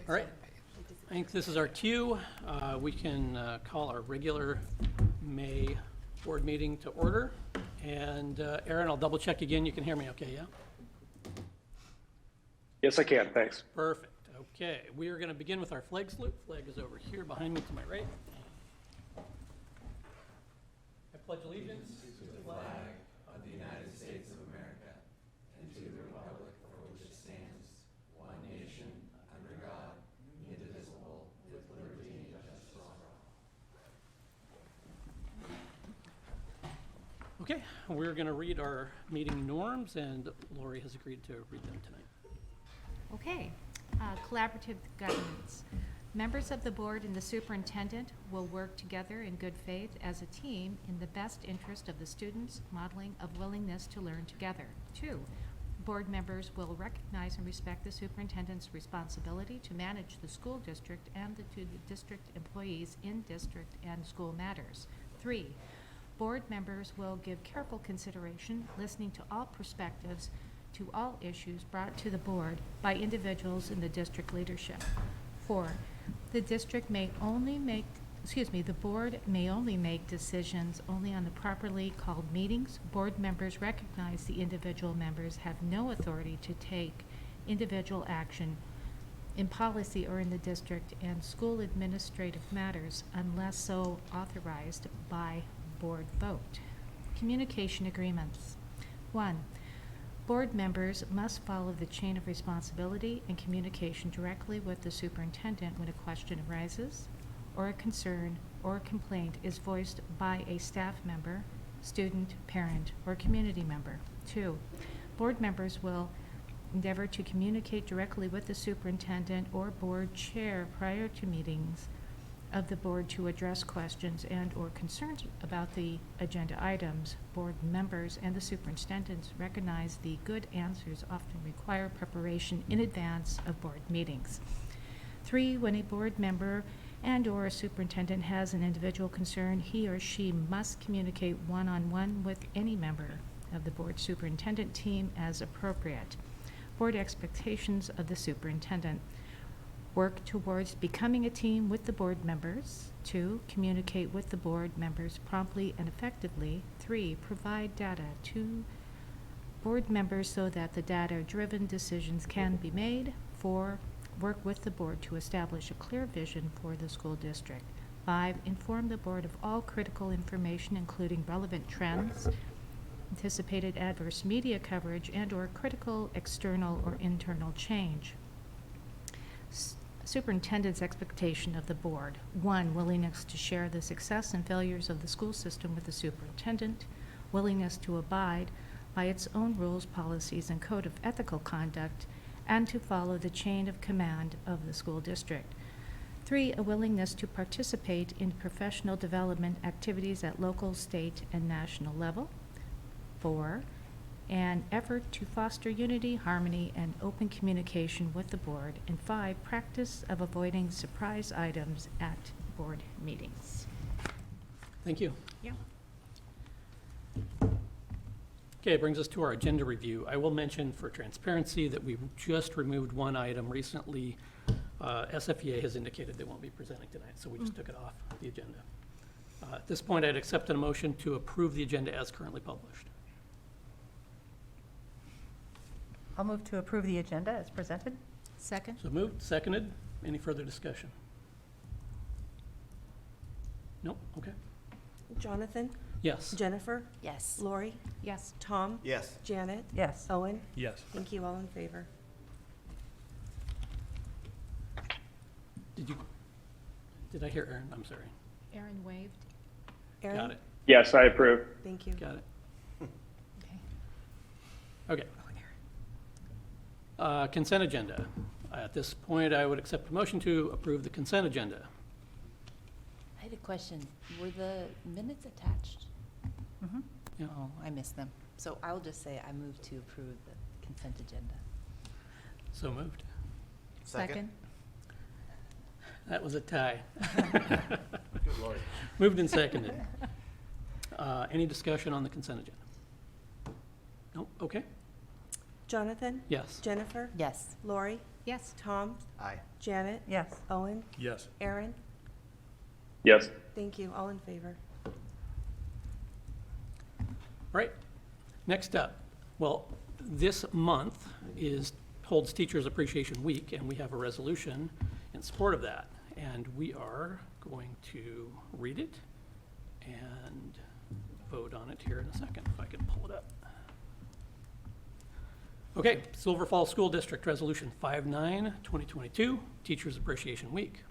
All right, I think this is our cue. We can call our regular May board meeting to order. And Aaron, I'll double check again. You can hear me okay, yeah? Yes, I can, thanks. Perfect, okay. We are gonna begin with our flag salute. Flag is over here behind me to my right. I pledge allegiance to the flag of the United States of America and to the republic for which it stands, one nation, under God, indivisible, with liberty and justice for all. Okay, we're going to read our meeting norms, and Lori has agreed to read them tonight. Okay, collaborative governance. Members of the board and the superintendent will work together in good faith as a team in the best interest of the students, modeling of willingness to learn together. 2, board members will recognize and respect the superintendent's responsibility to manage the school district and to the district employees in district and school matters. 3, board members will give careful consideration, listening to all perspectives, to all issues brought to the board by individuals in the district leadership. 4, the district may only make, the board may only make decisions only on the properly called meetings. Board members recognize the individual members have no authority to take individual action in policy or in the district and school administrative matters unless so authorized by board vote. Communication agreements. 1, board members must follow the chain of responsibility and communication directly with the superintendent when a question arises or a concern or a complaint is voiced by a staff member, student, parent, or community member. 2, board members will endeavor to communicate directly with the superintendent or board chair prior to meetings of the board to address questions and or concerns about the agenda items. Board members and the superintendents recognize the good answers often require preparation in advance of board meetings. 3, when a board member and or a superintendent has an individual concern, he or she must communicate one-on-one with any member of the board superintendent team as appropriate. Board expectations of the superintendent. Work towards becoming a team with the board members. 2, communicate with the board members promptly and effectively. 3, provide data to board members so that the data-driven decisions can be made. 4, work with the board to establish a clear vision for the school district. 5, inform the board of all critical information, including relevant trends, anticipated adverse media coverage, and or critical external or internal change. Superintendent's expectation of the board. 1, willingness to share the success and failures of the school system with the superintendent, willingness to abide by its own rules, policies, and code of ethical conduct, and to follow the chain of command of the school district. 3, a willingness to participate in professional development activities at local, state, and national level. 4, an effort to foster unity, harmony, and open communication with the board. And 5, practice of avoiding surprise items at board meetings. Thank you. Yeah. Okay, it brings us to our agenda review. I will mention for transparency that we just removed one item recently. SFEA has indicated they won't be presenting tonight, so we just took it off the agenda. At this point, I'd accept a motion to approve the agenda as currently published. I'll move to approve the agenda as presented. Second? So moved, seconded. Any further discussion? Nope, okay. Jonathan? Yes. Jennifer? Yes. Lori? Yes. Tom? Yes. Janet? Yes. Owen? Yes. Thank you, all in favor. Did I hear Aaron? I'm sorry. Aaron waved. Aaron? Got it, Yes, I approve. Thank you. got it. Okay. Okay. Consent agenda. At this point, I would accept a motion to approve the consent agenda. I had a question. Were the minutes attached? Mm-hmm. Yeah. Oh, I missed them. So I will just say I move to approve the consent agenda. So moved. Second? That was a tie. Good Lord. Moved and seconded. Any discussion on the consent agenda? No? Okay. Jonathan? Yes. Jennifer? Yes. Lori? Yes. Tom? Aye. Janet? Yes. Owen? Yes. Aaron? Yes. Thank you. All in favor? All right. Next up, well, this month holds Teachers Appreciation Week, and we have a resolution in support of that. And we are going to read it and vote on it here in a second, if I can pull it up. Okay, Silver Falls School District Resolution 59-2022, Teachers Appreciation Week.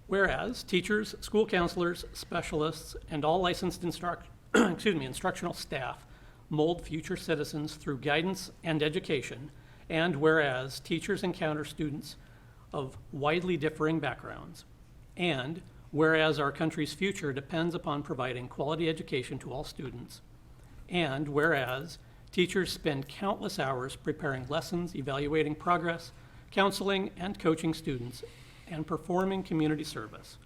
Whereas teachers, school counselors, specialists, and all licensed instructional staff mold future citizens through guidance and education, and whereas teachers encounter students of widely differing backgrounds, and whereas our country's future depends upon providing quality education to all students, and whereas teachers spend countless hours preparing lessons, evaluating progress, counseling and coaching students, and performing community service,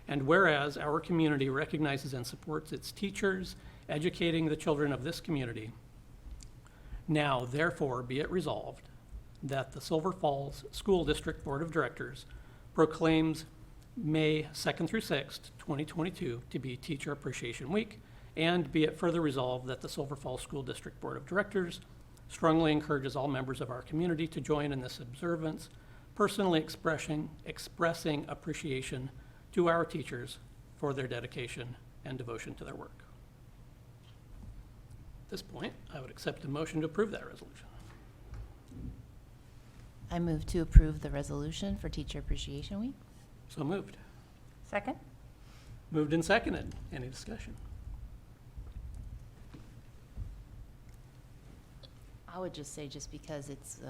and whereas our community recognizes and supports its teachers, educating the children of this community, now therefore be it resolved that the Silver Falls School District Board of Directors proclaims May 2nd through 6th, 2022 to be Teacher Appreciation Week, and be it further resolved that the Silver Falls School District Board of Directors strongly encourages all members of our community to join in this observance, personally expressing appreciation to our teachers for their dedication and devotion to their work. At this point, I would accept a motion to approve that resolution. I move to approve the resolution for Teacher Appreciation Week. So moved. Second? Moved and seconded. Any discussion? I would just say, just because it's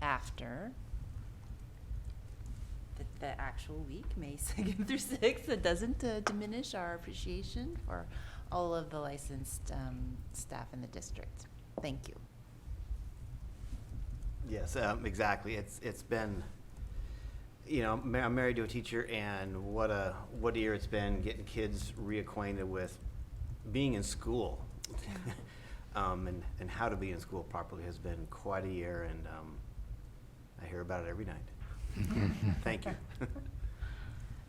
after the actual week, May 2nd through 6th, it doesn't diminish our appreciation for all of the licensed staff in the district. Thank you. Yes, exactly. It's been, I'm married to a teacher, and what a year it's been getting kids reacquainted with being in school, and how to be in school properly has been quite a year, and I hear about it every night. Thank you.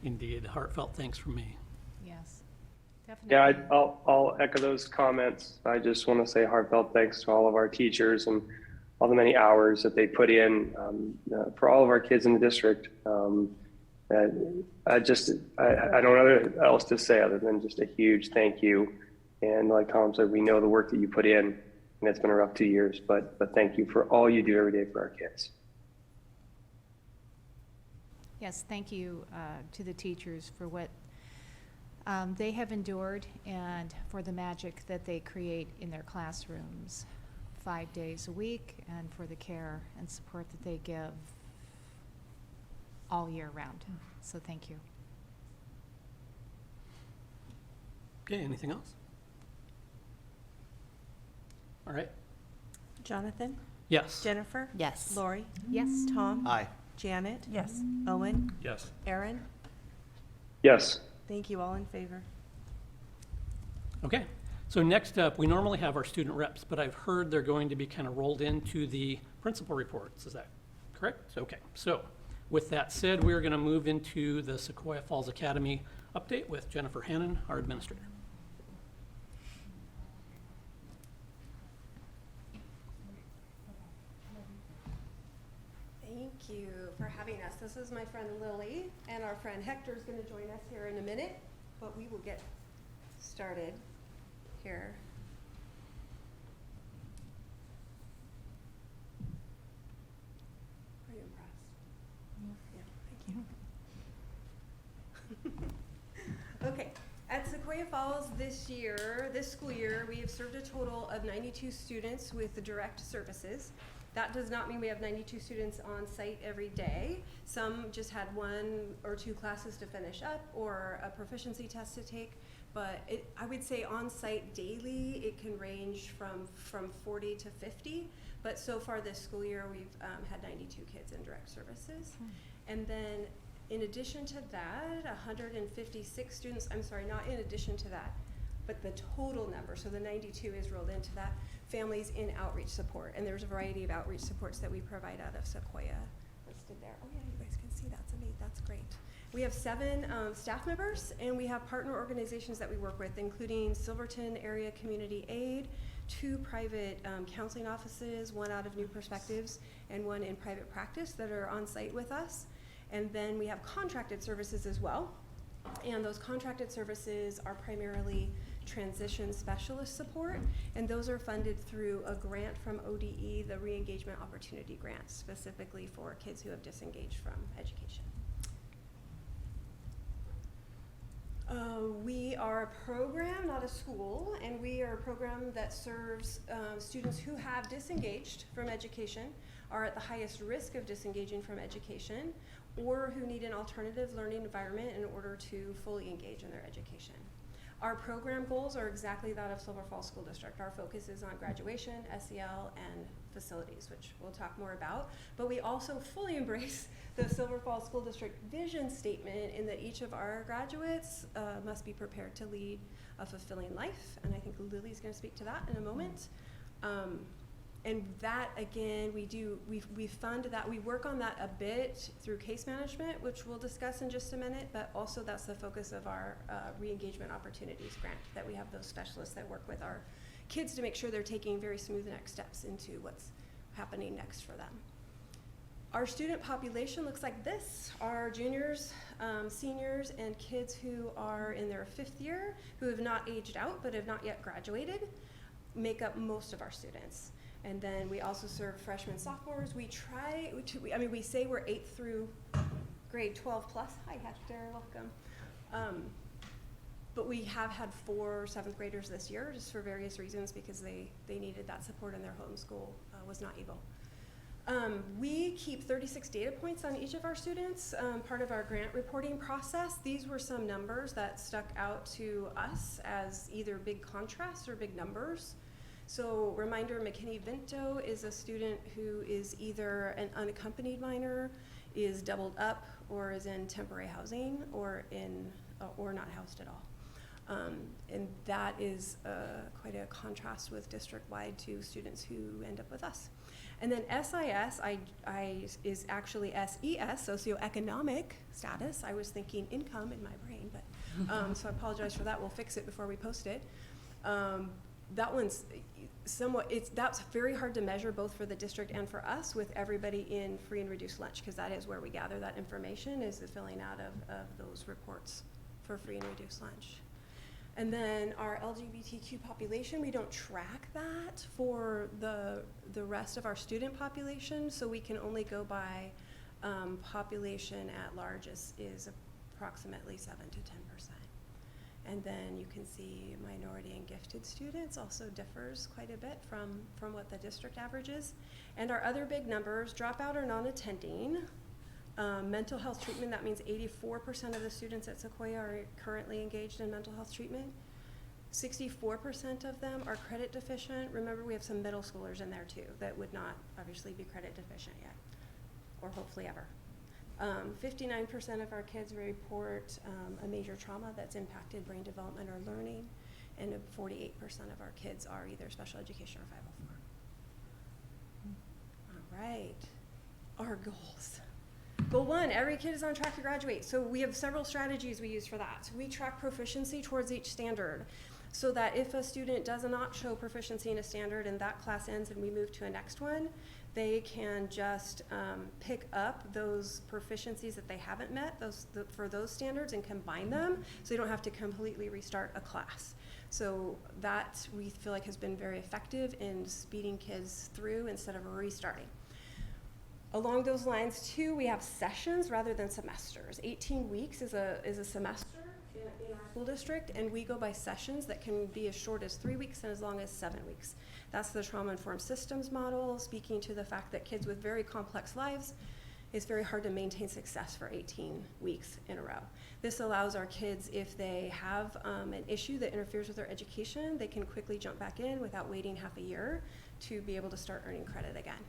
Indeed, heartfelt thanks from me. Yes. Yeah, Definitely. I'll echo those comments. I just want to say heartfelt thanks to all of our teachers and all the many hours that they put in for all of our kids in the district. I don't know what else to say other than just a huge thank you. And like Tom said, we know the work that you put in, and it's been a rough 2 years, but thank you for all you do every day for our kids. Yes, thank you to the teachers for what they have endured and for the magic that they create in their classrooms 5 days a week, and for the care and support that they give all year round. So thank you. Okay, anything else? All right. Jonathan? Yes. Jennifer? Yes. Lori? Yes. Tom? Aye. Janet? Yes. Owen? Yes. Aaron? Yes. Thank you. All in favor? Okay, so next up, we normally have our student reps, but I've heard they're going to be kind of rolled into the principal reports. Is that correct? Okay, so with that said, we're going to move into the Sequoia Falls Academy update with Jennifer Hannon, our administrator. Thank you for having us. This is my friend Lily, and our friend Hector is going to join us here in a minute, but we will get started here. Are you impressed? Yeah, thank you. Okay, at Sequoia Falls this school year, we have served a total of 92 students with the direct services. That does not mean we have 92 students on site every day. Some just had 1 or 2 classes to finish up or a proficiency test to take. But I would say on site daily, it can range from 40 to 50. But so far this school year, we've had 92 kids in direct services. And then in addition to that, 156 students, I'm sorry, not in addition to that, but the total number, so the 92 is rolled into that, families in outreach support. And there's a variety of outreach supports that we provide out of Sequoia listed there. Oh yeah, you guys can see that's amazing. That's great. We have 7 staff members, and we have partner organizations that we work with, including Silverton Area Community Aid, 2 private counseling offices, 1 out of New Perspectives, and 1 in private practice that are on site with us. And then we have contracted services as well. And those contracted services are primarily transition specialist support, and those are funded through a grant from ODE, the Re-Engagement Opportunity Grant, specifically for kids who have disengaged from education. We are a program, not a school, and we are a program that serves students who have disengaged from education, are at the highest risk of disengaging from education, or who need an alternative learning environment in order to fully engage in their education. Our program goals are exactly that of Silver Falls School District. Our focus is on graduation, SEL, and facilities, which we'll talk more about. But we also fully embrace the Silver Falls School District vision statement in that each of our graduates must be prepared to lead a fulfilling life. And I think Lily's gonna speak to that in a moment. And that, again, we fund that, we work on that a bit through case management, which we'll discuss in just a minute, but also that's the focus of our Re-Engagement Opportunities Grant, that we have those specialists that work with our kids to make sure they're taking very smooth next steps into what's happening next for them. Our student population looks like this. Our juniors, seniors, and kids who are in their 5th year, who have not aged out but have not yet graduated, make up most of our students. And then we also serve freshmen, sophomores. We try to, we say we're 8th through grade 12 plus. Hi, Hector, welcome. But we have had 4 7th graders this year, just for various reasons, because they needed that support and their homeschool was not able. We keep 36 data points on each of our students, part of our grant reporting process. These were some numbers that stuck out to us as either big contrasts or big numbers. So reminder, McKinney Vinto is a student who is either an unaccompanied minor, is doubled up, or is in temporary housing, or not housed at all. And that is quite a contrast with district-wide to students who end up with us. And then SIS is actually SES, socioeconomic status. I was thinking income in my brain, but so I apologize for that. We'll fix it before we post it. That one's somewhat, that's very hard to measure both for the district and for us with everybody in free and reduced lunch, because that is where we gather that information, is the filling out of those reports for free and reduced lunch. And then our LGBTQ population, we don't track that for the rest of our student population, so we can only go by population at large is approximately 7 to 10%. And then you can see minority and gifted students also differs quite a bit from what the district averages. And our other big numbers, dropout or non-attending, mental health treatment, that means 84% of the students at Sequoia are currently engaged in mental health treatment. 64% of them are credit deficient. Remember, we have some middle schoolers in there too that would not obviously be credit deficient yet, or hopefully ever. 59% of our kids report a major trauma that's impacted brain development or learning, and 48% of our kids are either special education or 504. All right, our goals. Goal 1, every kid is on track to graduate. So we have several strategies we use for that. We track proficiency towards each standard, so that if a student does not show proficiency in a standard and that class ends and we move to a next one, they can just pick up those proficiencies that they haven't met for those standards and combine them, so they don't have to completely restart a class. So that we feel like has been very effective in speeding kids through instead of restarting. Along those lines too, we have sessions rather than semesters. 18 weeks is a semester in our school district, and we go by sessions that can be as short as 3 weeks and as long as 7 weeks. That's the trauma-informed systems model, speaking to the fact that kids with very complex lives, it's very hard to maintain success for 18 weeks in a row. This allows our kids, if they have an issue that interferes with their education, they can quickly jump back in without waiting half a year to be able to start earning credit again.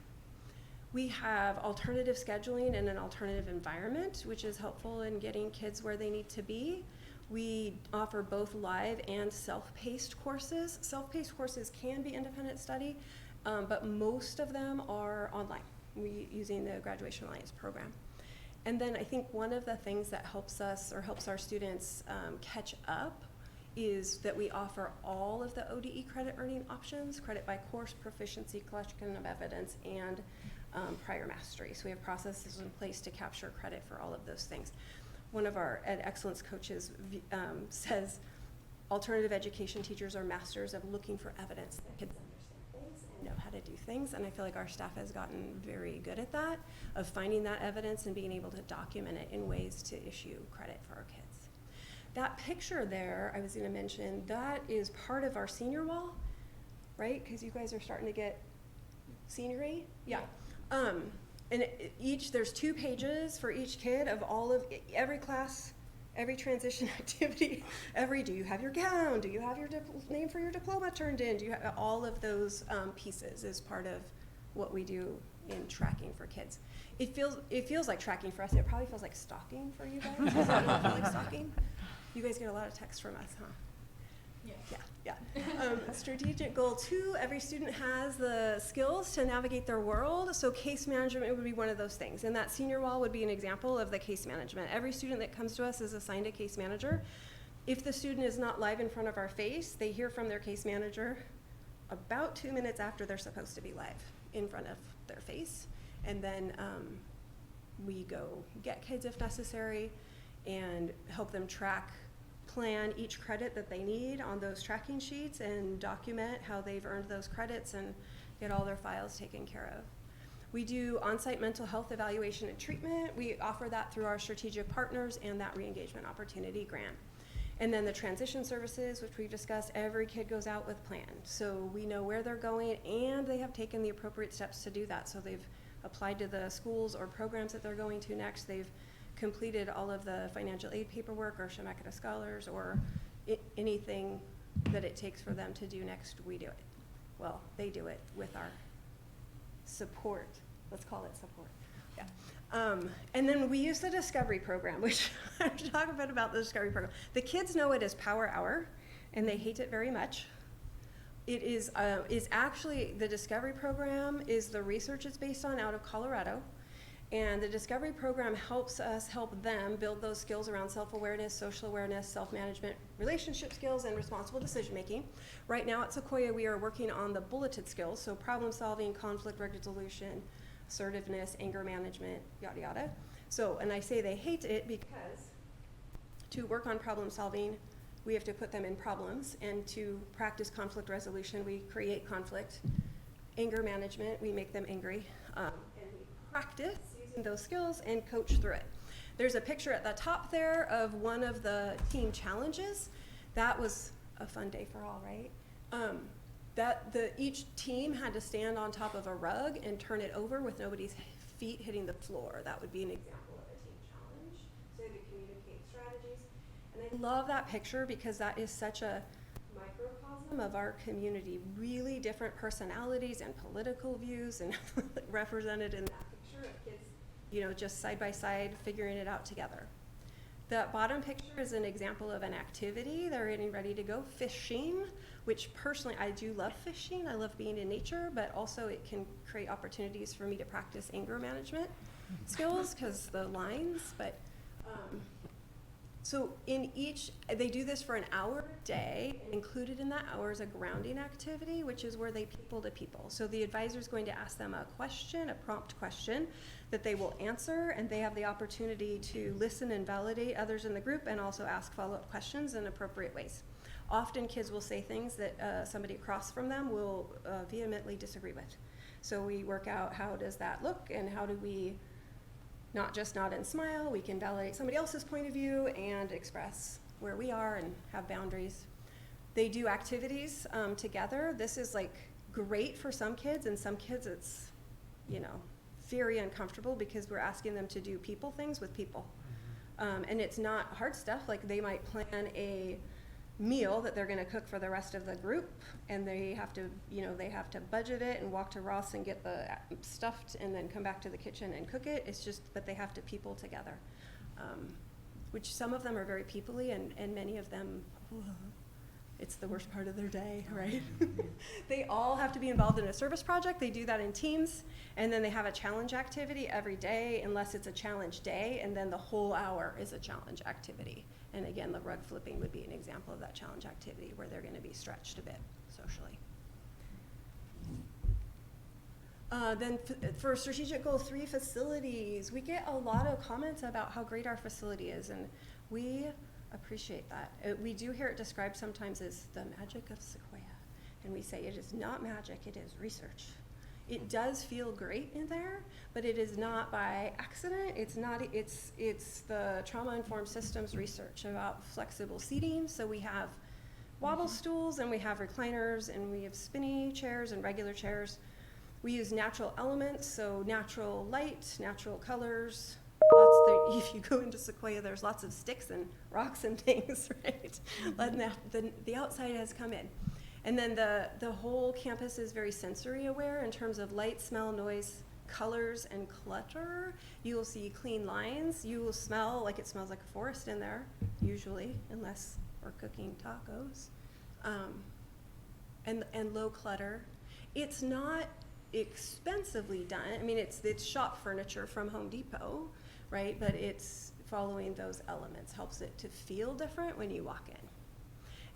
We have alternative scheduling and an alternative environment, which is helpful in getting kids where they need to be. We offer both live and self-paced courses. Self-paced courses can be independent study, but most of them are online, using the Graduation Alliance program. And then I think one of the things that helps us or helps our students catch up is that we offer all of the ODE credit earning options, credit by course, proficiency, collection of evidence, and prior mastery. So we have processes in place to capture credit for all of those things. One of our Ed Excellence coaches says alternative education teachers are masters of looking for evidence that kids understand things and know how to do things. And I feel like our staff has gotten very good at that, of finding that evidence and being able to document it in ways to issue credit for our kids. That picture there, I was going to mention, that is part of our senior wall, right? Because you guys are starting to get scenery. Yeah. And there's 2 pages for each kid of all of every class, every transition activity, do you have your gown? Do you have your name for your diploma turned in? Do you have all of those pieces is part of what we do in tracking for kids. It feels like tracking for us. It probably feels like stalking for you guys. Does that feel like stalking? You guys get a lot of texts from us, huh? Yeah. Strategic goal 2, every student has the skills to navigate their world. So case management would be one of those things. And that senior wall would be an example of the case management. Every student that comes to us is assigned a case manager. If the student is not live in front of our face, they hear from their case manager about 2 minutes after they're supposed to be live in front of their face. And then we go get kids if necessary and help them plan each credit that they need on those tracking sheets and document how they've earned those credits and get all their files taken care of. We do on-site mental health evaluation and treatment. We offer that through our strategic partners and that re-engagement opportunity grant. And then the transition services, which we've discussed, every kid goes out with plan. So we know where they're going and they have taken the appropriate steps to do that. So they've applied to the schools or programs that they're going to next. They've completed all of the financial aid paperwork or Chemeketa Scholars or anything that it takes for them to do next, we do it. Well, they do it with our support. Let's call it support. Yeah. And then we use the Discovery Program, which I'm talking a bit about the Discovery Program. The kids know it as Power Hour, and they hate it very much. It is actually, the Discovery Program is the research it's based on out of Colorado. And the Discovery Program helps us help them build those skills around self-awareness, social awareness, self-management, relationship skills, and responsible decision-making. Right now at Sequoia, we are working on the bulleted skills, so problem-solving, conflict resolution, assertiveness, anger management, yada, yada. So, and I say they hate it because to work on problem-solving, we have to put them in problems, and to practice conflict resolution, we create conflict. Anger management, we make them angry, and we practice those skills and coach through it. There's a picture at the top there of one of the team challenges. That was a fun day for all, right? Each team had to stand on top of a rug and turn it over with nobody's feet hitting the floor. That would be an example of a team challenge. So they could communicate strategies. And I love that picture because that is such a microcosm of our community. Really different personalities and political views and represented in that picture of kids, just side by side, figuring it out together. The bottom picture is an example of an activity. They're getting ready to go fishing, which personally, I do love fishing. I love being in nature, but also it can create opportunities for me to practice anger management skills because the lines, so they do this for an hour a day. Included in that hour is a grounding activity, which is where they people to people. So the advisor is going to ask them a prompt question that they will answer, and they have the opportunity to listen and validate others in the group and also ask follow-up questions in appropriate ways. Often kids will say things that somebody across from them will vehemently disagree with. So we work out how does that look and how do we not just nod and smile, we can validate somebody else's point of view and express where we are and have boundaries. They do activities together. This is great for some kids, and some kids it's, very uncomfortable because we're asking them to do people things with people. And it's not hard stuff, they might plan a meal that they're going to cook for the rest of the group, and they have to budget it and walk to Ross and get the stuffed and then come back to the kitchen and cook it. It's just that they have to people together, which some of them are very people-y, and many of them, it's the worst part of their day, right? They all have to be involved in a service project. They do that in teams, and then they have a challenge activity every day, unless it's a challenge day, and then the whole hour is a challenge activity. And again, the rug flipping would be an example of that challenge activity where they're gonna be stretched a bit socially. Then for strategic goal 3, facilities, we get a lot of comments about how great our facility is, and we appreciate that. We do hear it described sometimes as the magic of Sequoia, and we say it is not magic, it is research. It does feel great in there, but it is not by accident. It's the trauma-informed systems research about flexible seating. So we have wobble stools, and we have recliners, and we have spinny chairs and regular chairs. We use natural elements, so natural light, natural colors. If you go into Sequoia, there's lots of sticks and rocks and things, right? The outside has come in. And then the whole campus is very sensory aware in terms of light, smell, noise, colors, and clutter. You will see clean lines. You will smell like it smells like a forest in there, usually, unless we're cooking tacos. And low clutter. It's not expensively done. I mean, it's shop furniture from Home Depot, right? But it's following those elements helps it to feel different when you walk in.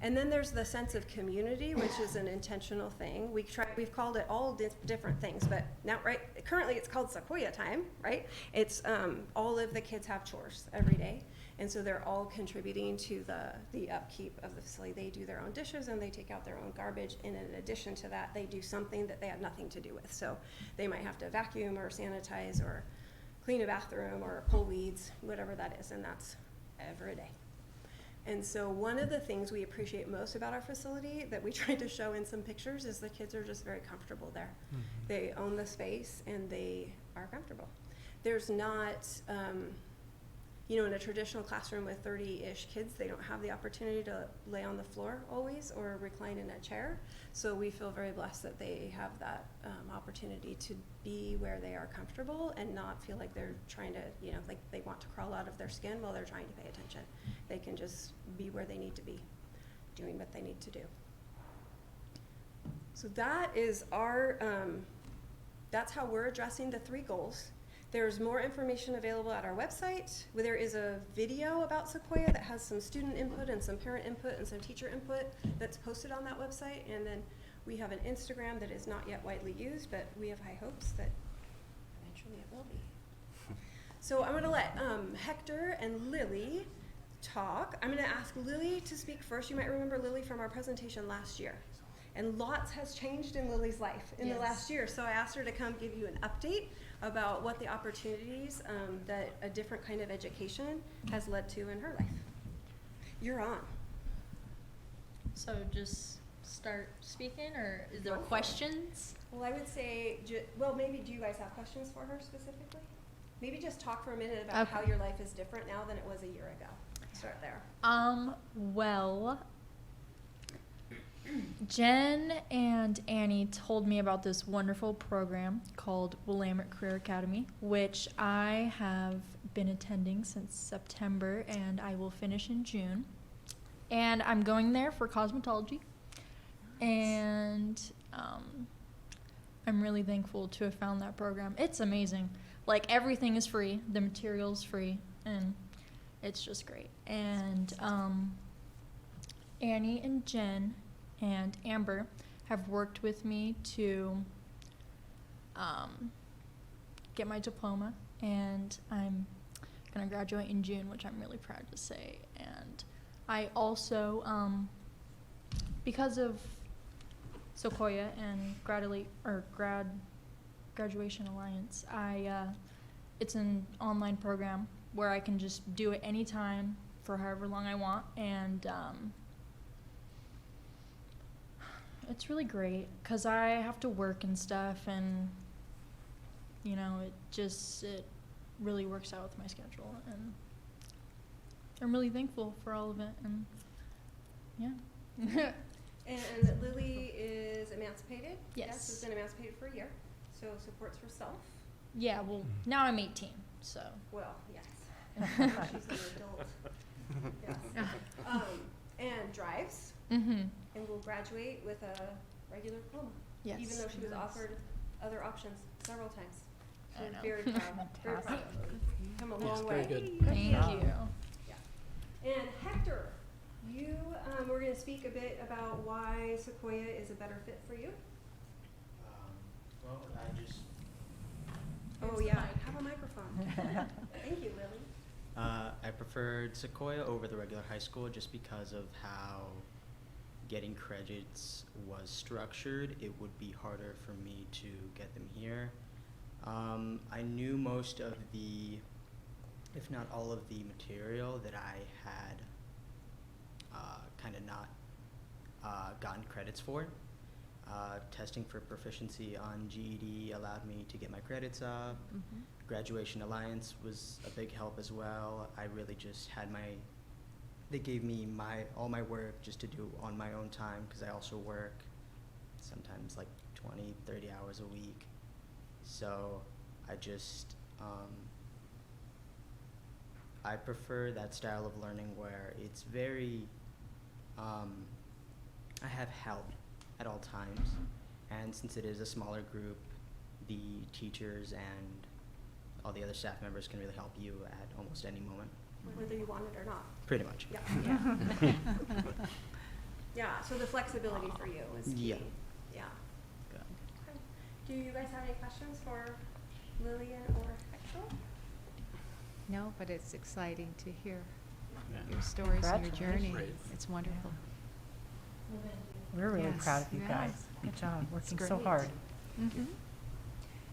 And then there's the sense of community, which is an intentional thing. We've called it all different things, but now, currently it's called Sequoia time, right? It's all of the kids have chores every day, and so they're all contributing to the upkeep of the facility. They do their own dishes and they take out their own garbage, and in addition to that, they do something that they have nothing to do with. So they might have to vacuum or sanitize or clean a bathroom or pull weeds, whatever that is, and that's every day. And so one of the things we appreciate most about our facility that we tried to show in some pictures is the kids are just very comfortable there. Mm-hmm. They own the space and they are comfortable. There's not, in a traditional classroom with 30-ish kids, they don't have the opportunity to lay on the floor always or recline in a chair. So we feel very blessed that they have that opportunity to be where they are comfortable and not feel like they're trying to, like they want to crawl out of their skin while they're trying to pay attention. They can just be where they need to be, doing what they need to do. So that is that's how we're addressing the 3 goals. There's more information available at our website. There is a video about Sequoia that has some student input and some parent input and some teacher input that's posted on that website. And then we have an Instagram that is not yet widely used, but we have high hopes that eventually it will be. So I'm gonna let Hector and Lily talk. I'm gonna ask Lily to speak first. You might remember Lily from our presentation last year. And lots has changed in Lily's life in the last year. So I asked her to come give you an update about what the opportunities that a different kind of education has led to in her life. You're on. So just start speaking, or is there questions? Well, I would say, maybe do you guys have questions for her specifically? Maybe just talk for a minute about how your life is different now than it was a year ago. Start there. Well, Jen and Annie told me about this wonderful program called Willamette Career Academy, which I have been attending since September, and I will finish in June. And I'm going there for cosmetology. And I'm really thankful to have found that program. It's amazing. Like, everything is free. The material's free. And it's just great. And Annie and Jen and Amber have worked with me to get my diploma, and I'm gonna graduate in June, which I'm really proud to say. And I also, because of Sequoia and Graduation Alliance, it's an online program where I can just do it anytime for however long I want, and it's really great because I have to work and stuff, and it really works out with my schedule, and I'm really thankful for all of it, and yeah. And Lily is emancipated? Yes. Has been emancipated for a year, so supports herself. Yeah, well, now I'm 18, so. Well, yes. She's an adult. Yes. And drives, Mm-hmm. and will graduate with a regular diploma. Yes. Even though she was Nice. offered other options several times. So I we're know. very proud, very proud of her. Come a Yes, long very way. good. Thank job. you. And Hector, you were going to speak a bit about why Sequoia is a better fit for you. Well, I just, Oh yeah, have a microphone. Thank you, Lily. I preferred Sequoia over the regular high school just because of how getting credits was structured. It would be harder for me to get them here. I knew most of the, if not all of the material that I had kind of not gotten credits for. Testing for proficiency on GED allowed me to get my credits up. Mm-hmm. Graduation Alliance was a big help as well. I really just had they gave me all my work just to do on my own time, because I also work sometimes like 20, 30 hours a week. So I just, I prefer that style of learning where it's very, I have help at all times. And since it is a smaller group, the teachers and all the other staff members can really help you at almost any moment. Whether you want it or not. Pretty much. Yeah. Yeah, so the flexibility for you is key. Yeah. Yeah. Good. Okay. Do you guys have any questions for Lillian or Hector? No, but it's exciting to hear Yeah. your stories and your journey. Congratulations. It's wonderful. We're really Yes, proud of you yes. guys. Good job, working so great. hard. Mm-hmm.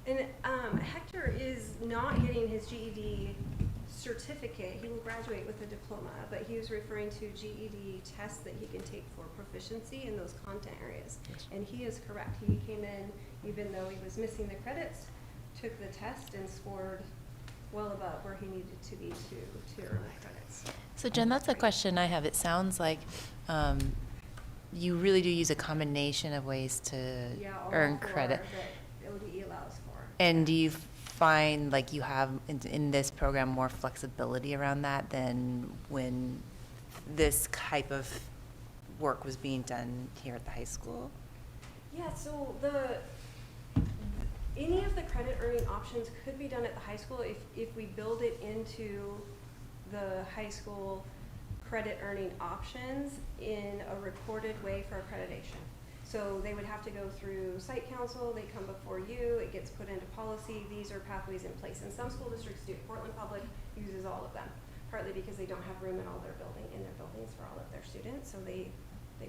And Hector is not getting his GED certificate. He will graduate with a diploma, but he was referring to GED tests that he can take for proficiency in those content areas. Yes. And he is correct. He came in, even though he was missing the credits, took the test and scored well above where he needed to be to earn the credits. So Jen, that's a question I have. It sounds like you really do use a combination of ways to Yeah, all earn four credit. that ODE allows for. And do you find like you have in this program more flexibility around that than when this type of work was being done here at the high school? Yeah, so any of the credit earning options could be done at the high school if we build it into the high school credit earning options in a recorded way for accreditation. So they would have to go through site council, they come before you, it gets put into policy, these are pathways in place. And some school districts do. Portland Public uses all of them, partly because they don't have room in their buildings for all of their students. So they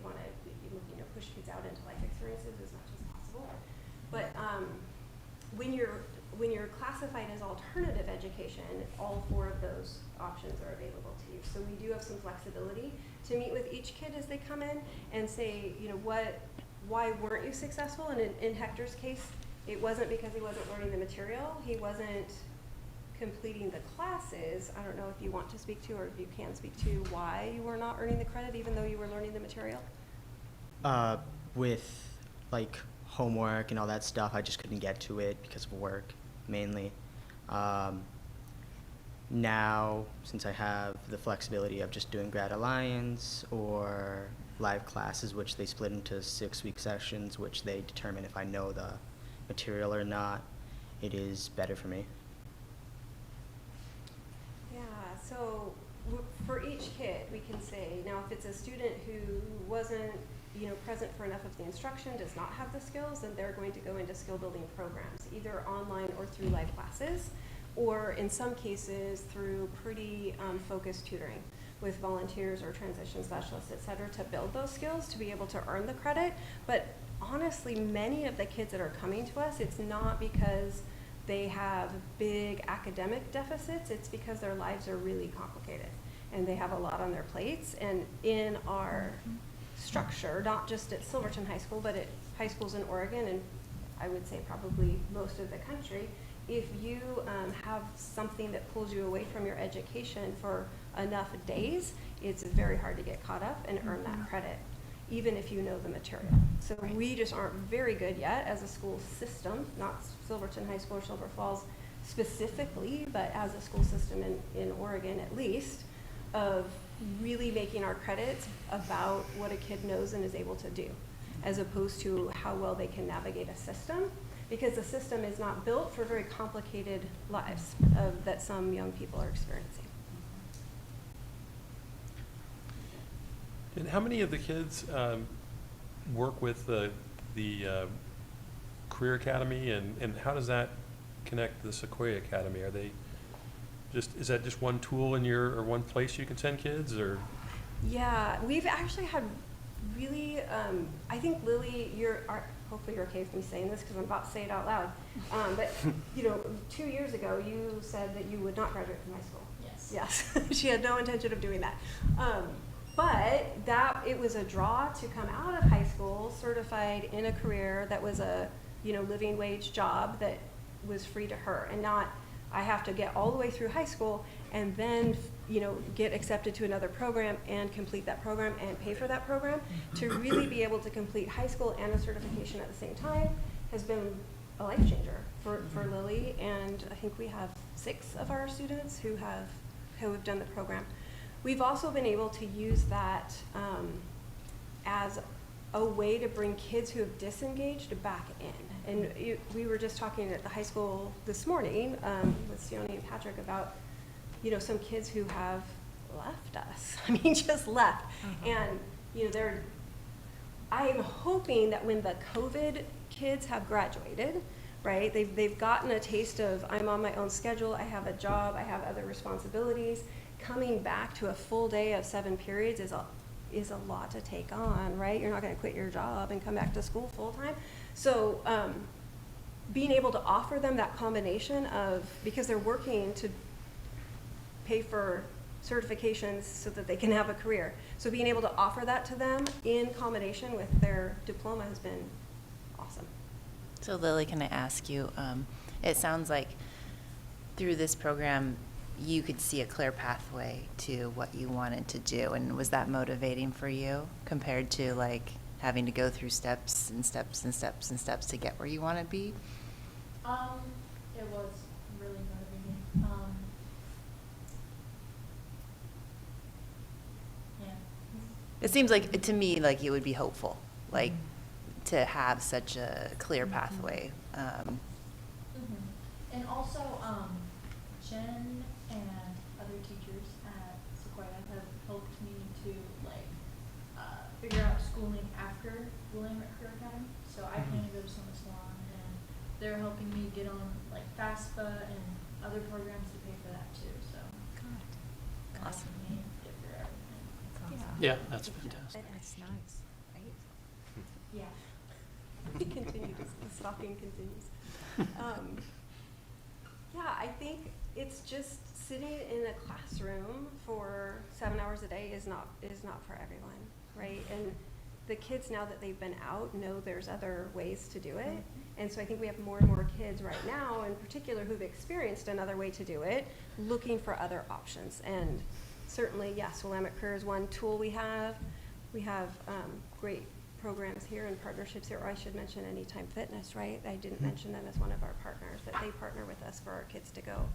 want to push kids out into life experiences as much as possible. But when you're classified as alternative education, all four of those options are available to you. So we do have some flexibility to meet with each kid as they come in and say, why weren't you successful? And in Hector's case, it wasn't because he wasn't learning the material. He wasn't completing the classes. I don't know if you want to speak to, or if you can speak to why you were not earning the credit even though you were learning the material. With like homework and all that stuff, I just couldn't get to it because of work mainly. Now, since I have the flexibility of just doing Grad Alliance or live classes, which they split into 6-week sessions, which they determine if I know the material or not, it is better for me. Yeah, so for each kid, we can say, now if it's a student who wasn't present for enough of the instruction, does not have the skills, then they're going to go into skill building programs, either online or through live classes, or in some cases through pretty focused tutoring with volunteers or transition specialists, et cetera, to build those skills to be able to earn the credit. But honestly, many of the kids that are coming to us, it's not because they have big academic deficits, it's because their lives are really complicated and they have a lot on their plates. And in our structure, not just at Silverton High School, but at high schools in Oregon, and I would say probably most of the country, if you have something that pulls you away from your education for enough days, it's very hard to get caught up and earn that credit, even if you know the material. So we just aren't very good yet as a school system, not Silverton High School or Silver Falls specifically, but as a school system in Oregon at least, of really making our credits about what a kid knows and is able to do, as opposed to how well they can navigate a system, because the system is not built for very complicated lives that some young people are experiencing. And how many of the kids work with the Career Academy, and how does that connect to the Sequoia Academy? Are they is that just one tool in or one place you can send kids, or? Yeah, we've actually had really, I think Lily, hopefully you're okay with me saying this because I'm about to say it out loud. But 2 years ago, you said that you would not graduate from high school. Yes. Yes, she had no intention of doing that. But it was a draw to come out of high school certified in a career that was a living wage job that was free to her, and not I have to get all the way through high school and then get accepted to another program and complete that program and pay for that program. To really be able to complete high school and a certification at the same time has been a life changer for Lily, and I think we have 6 of our students who have done the program. We've also been able to use that as a way to bring kids who have disengaged back in. And we were just talking at the high school this morning with Sione and Patrick about, some kids who have left us. I mean, just left. And, I am hoping that when the COVID kids have graduated, right, they've gotten a taste of, I'm on my own schedule, I have a job, I have other responsibilities. Coming back to a full day of 7 periods is a lot to take on, right? You're not going to quit your job and come back to school full time. So being able to offer them that combination of, because they're working to pay for certifications so that they can have a career. So being able to offer that to them in combination with their diploma has been awesome. So Lily, can I ask you, it sounds like through this program, you could see a clear pathway to what you wanted to do. And was that motivating for you compared to like having to go through steps and steps and steps and steps to get where you want to be? It was really motivating. Yeah. It seems like, to me, like it would be hopeful, like to have such a clear pathway. And also, Jen and other teachers at Sequoia have helped me to figure out schooling after Willamette Career Academy. So I plan to go to summer salon, and they're helping me get on FAFSA and other programs to pay for that too. So they're Awesome. helping me get through everything. That's awesome. Yeah, that's fantastic. That's nice, right? Yeah. The stalking continues. Yeah, I think it's just sitting in a classroom for 7 hours a day is not for everyone, right? And the kids, now that they've been out, know there's other ways to do it. And so I think we have more and more kids right now, in particular, who've experienced another way to do it, looking for other options. And certainly, yes, Willamette Career is one tool we have. We have great programs here and partnerships here. Or I should mention Anytime Fitness, right? I didn't mention them as one of our partners, but they partner with us for our kids to go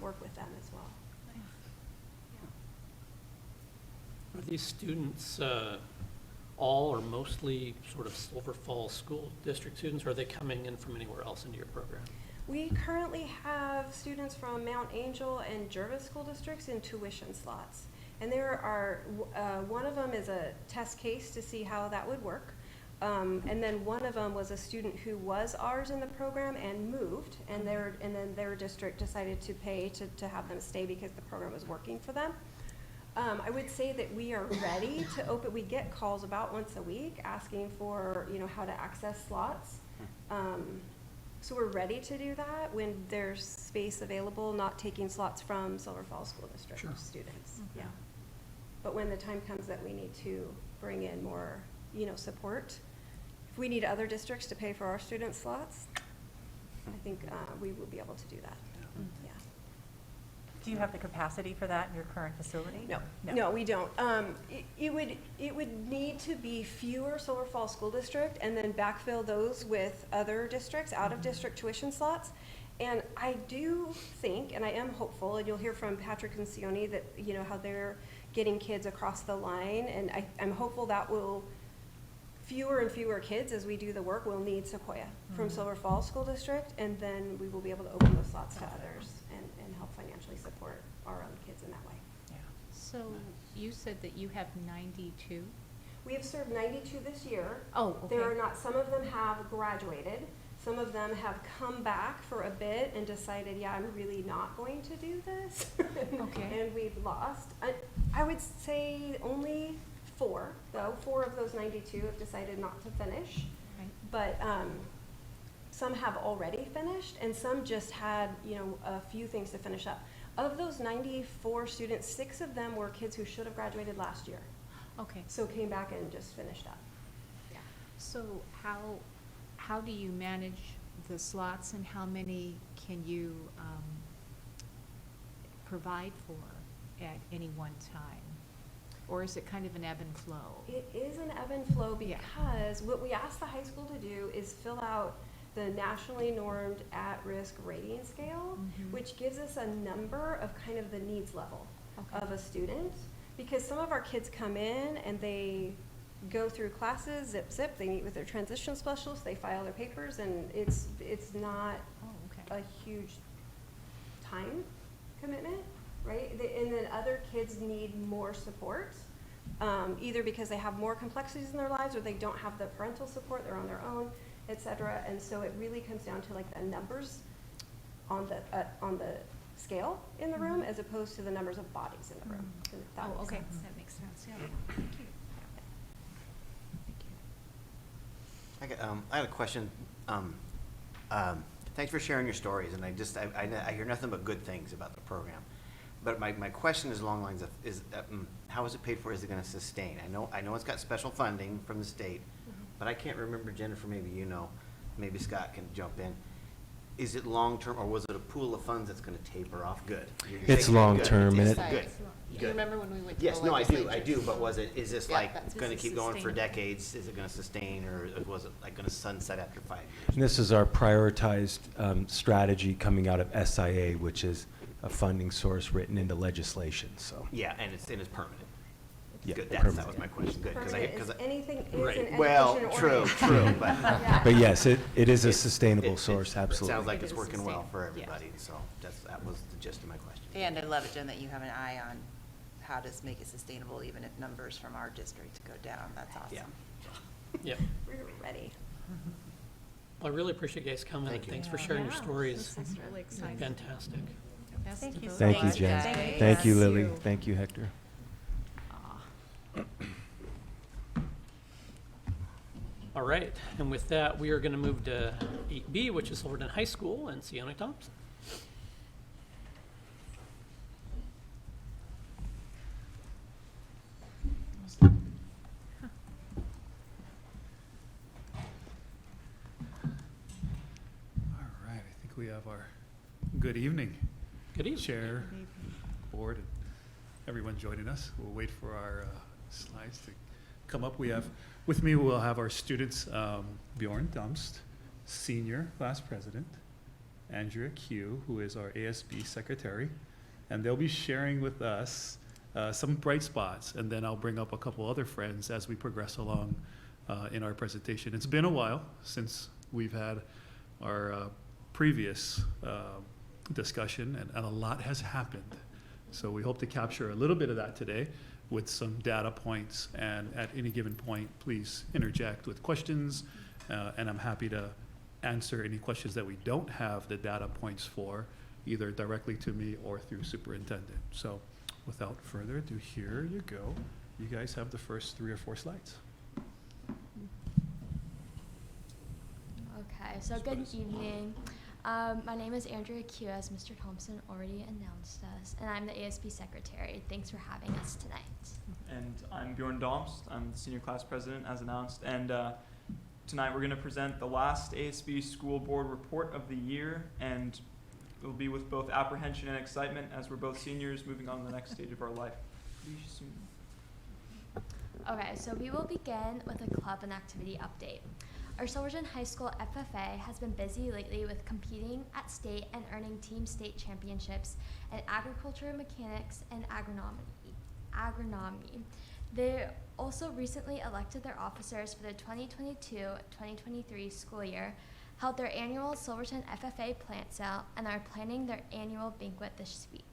work with them as well. Are these students all or mostly sort of Silver Falls School District students, or are they coming in from anywhere else into your program? We currently have students from Mount Angel and Jervis school districts in tuition slots. And there are, one of them is a test case to see how that would work. And then one of them was a student who was ours in the program and moved, and then their district decided to pay to have them stay because the program was working for them. I would say that we are ready to open. We get calls about once a week asking for, how to access slots. So we're ready to do that when there's space available, not taking slots from Silver Falls School District students. Yeah. But when the time comes that we need to bring in more, support, if we need other districts to pay for our student slots, I think we will be able to do that. Yeah. Do you have the capacity for that in your current facility? No, we don't. It would need to be fewer Silver Falls School District and then backfill those with other districts, out of district tuition slots. And I do think, and I am hopeful, and you'll hear from Patrick and Sione that, you know, how they're getting kids across the line, and I'm hopeful that will, fewer and fewer kids as we do the work will need Sequoia from Silver Falls School District, and then we will be able to open those slots to others and help financially support our own kids in that way. So you said that you have 92? We have served 92 this year. Oh, okay. There are not, some of them have graduated. Some of them have come back for a bit and decided, yeah, I'm really not going to do this. Okay. And we've lost. I would say only 4, though. 4 of those 92 have decided not to finish. Right. But some have already finished, and some just had, you know, a few things to finish up. Of those 94 students, 6 of them were kids who should have graduated last year. Okay. So came back and just finished up. Yeah. So how do you manage the slots, and how many can you provide for at any one time? Or is it kind of an ebb and flow? It is an ebb and flow Yeah. because what we asked the high school to do is fill out the nationally normed at-risk rating scale, which gives us a number of kind of the needs level of a student. Because some of our kids come in and they go through classes, zip, zip, they meet with their transition specialist, they file their papers, and it's not a huge time commitment, right? And then other kids need more support, either because they have more complexities in their lives or they don't have the parental support, they're on their own, et cetera. And so it really comes down to like the numbers on the scale in the room as opposed to the numbers of bodies in the room. If that makes Okay, sense. that makes sense, yeah. Thank you. Thank you. I had a question. Thanks for sharing your stories, and I hear nothing but good things about the program. But my question is along the lines of, how is it paid for? Is it going to sustain? I know it's got special funding from the state, but I can't remember, Jennifer, maybe you know, maybe Scott can jump in. Is it long-term, or was it a pool of funds that's going to taper off? Good. You're It's shaking your head. long-term, and Good. it- Good. You Good. remember when we went to Yes, the no, I do, legislature? but is this Yeah, like that's- going to this is keep going for sustainable. decades? Is it going to sustain, or was it like going to sunset after 5 years? And this is our prioritized strategy coming out of SIA, which is a funding source written into legislation, so. Yeah, and it's permanent. Yeah, Good, that permanent. was my question, good. Permanent is anything is Right. in Well, education true, or true, but. Yeah. But yes, it is a It- sustainable it- source, It absolutely. sounds like It it's is working well for sustainable, everybody, so that was the gist of my question. And I love it, Jen, that you have an eye on how to make it sustainable, even if numbers from our district go down. That's awesome. Yeah. Yeah. We're ready. Well, I really appreciate you guys coming. Thank you. Thanks for sharing your Yeah, stories. This is really exciting. Fantastic. Best Thank of you both so Thank you, much. Jen. Thank you. Thank you, Yes. Lily. Thank you, Hector. All right, and with that, we are going to move to 8B, which is Silverton High School, and Sione Thompson. All right, I think we have our good evening. Good evening. Chair, board, and everyone joining us. We'll wait for our slides to come up. With me, we'll have our students, Bjorn Dumst, Senior Class President, Andrea Q, who is our ASB Secretary, and they'll be sharing with us some bright spots, and then I'll bring up a couple other friends as we progress along in our presentation. It's been a while since we've had our previous discussion, and a lot has happened. So we hope to capture a little bit of that today with some data points, and at any given point, please interject with questions, and I'm happy to answer any questions that we don't have the data points for, either directly to me or through superintendent. So without further ado, here you go. You guys have the first 3 or 4 slides. Okay, so good evening. My name is Andrea Q, as Mr. Thompson already announced us, and I'm the ASB Secretary. Thanks for having us tonight. And I'm Bjorn Domst. I'm the Senior Class President, as announced. And tonight we're going to present the last ASB School Board Report of the year, and it will be with both apprehension and excitement as we're both seniors moving on to the next stage of our life. Okay, so we will begin with a club and activity update. Our Silverton High School FFA has been busy lately with competing at state and earning team state championships in agriculture, mechanics, and agronomy. They also recently elected their officers for the 2022-2023 school year, held their annual Silverton FFA plant sale, and are planning their annual banquet this week.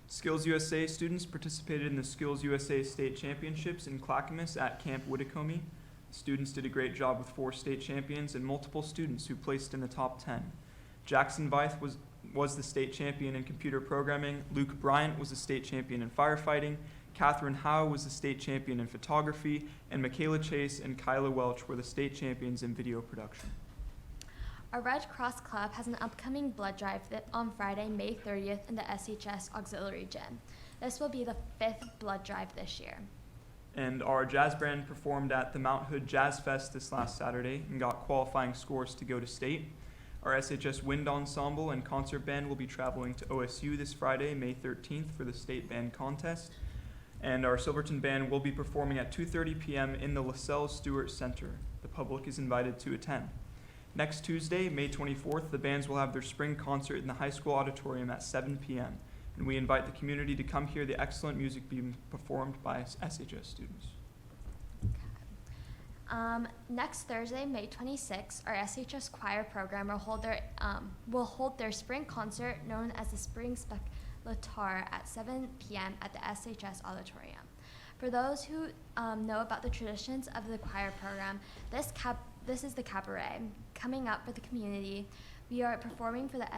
Skills USA students participated in the Skills USA State Championships in Clackamas at Camp Whitacombe. Students did a great job with 4 state champions and multiple students who placed in the top 10. Jackson Vythe was the state champion in computer programming, Luke Bryant was the state champion in firefighting, Catherine Howe was the state champion in photography, and Michaela Chase and Kyla Welch were the state champions in video production. Our Red Cross Club has an upcoming blood drive on Friday, May 30th in the SHS Auxiliary Gym. This will be the 5th blood drive this year. And our jazz band performed at the Mount Hood Jazz Fest this last Saturday and got qualifying scores to go to state. Our SHS Wind Ensemble and concert band will be traveling to OSU this Friday, May 13th for the state band contest. And our Silverton band will be performing at 2:30 p.m. in the LaSalle Stewart Center. The public is invited to attend. Next Tuesday, May 24th, the bands will have their spring concert in the high school auditorium at 7 p.m. And we invite the community to come hear the excellent music being performed by SHS students. Next Thursday, May 26th, our SHS choir program will hold their spring concert known as the Spring Spectator at 7 p.m. at the SHS auditorium. For those who know about the traditions of the choir program, this is the cabaret. Coming up for the community, we are performing for the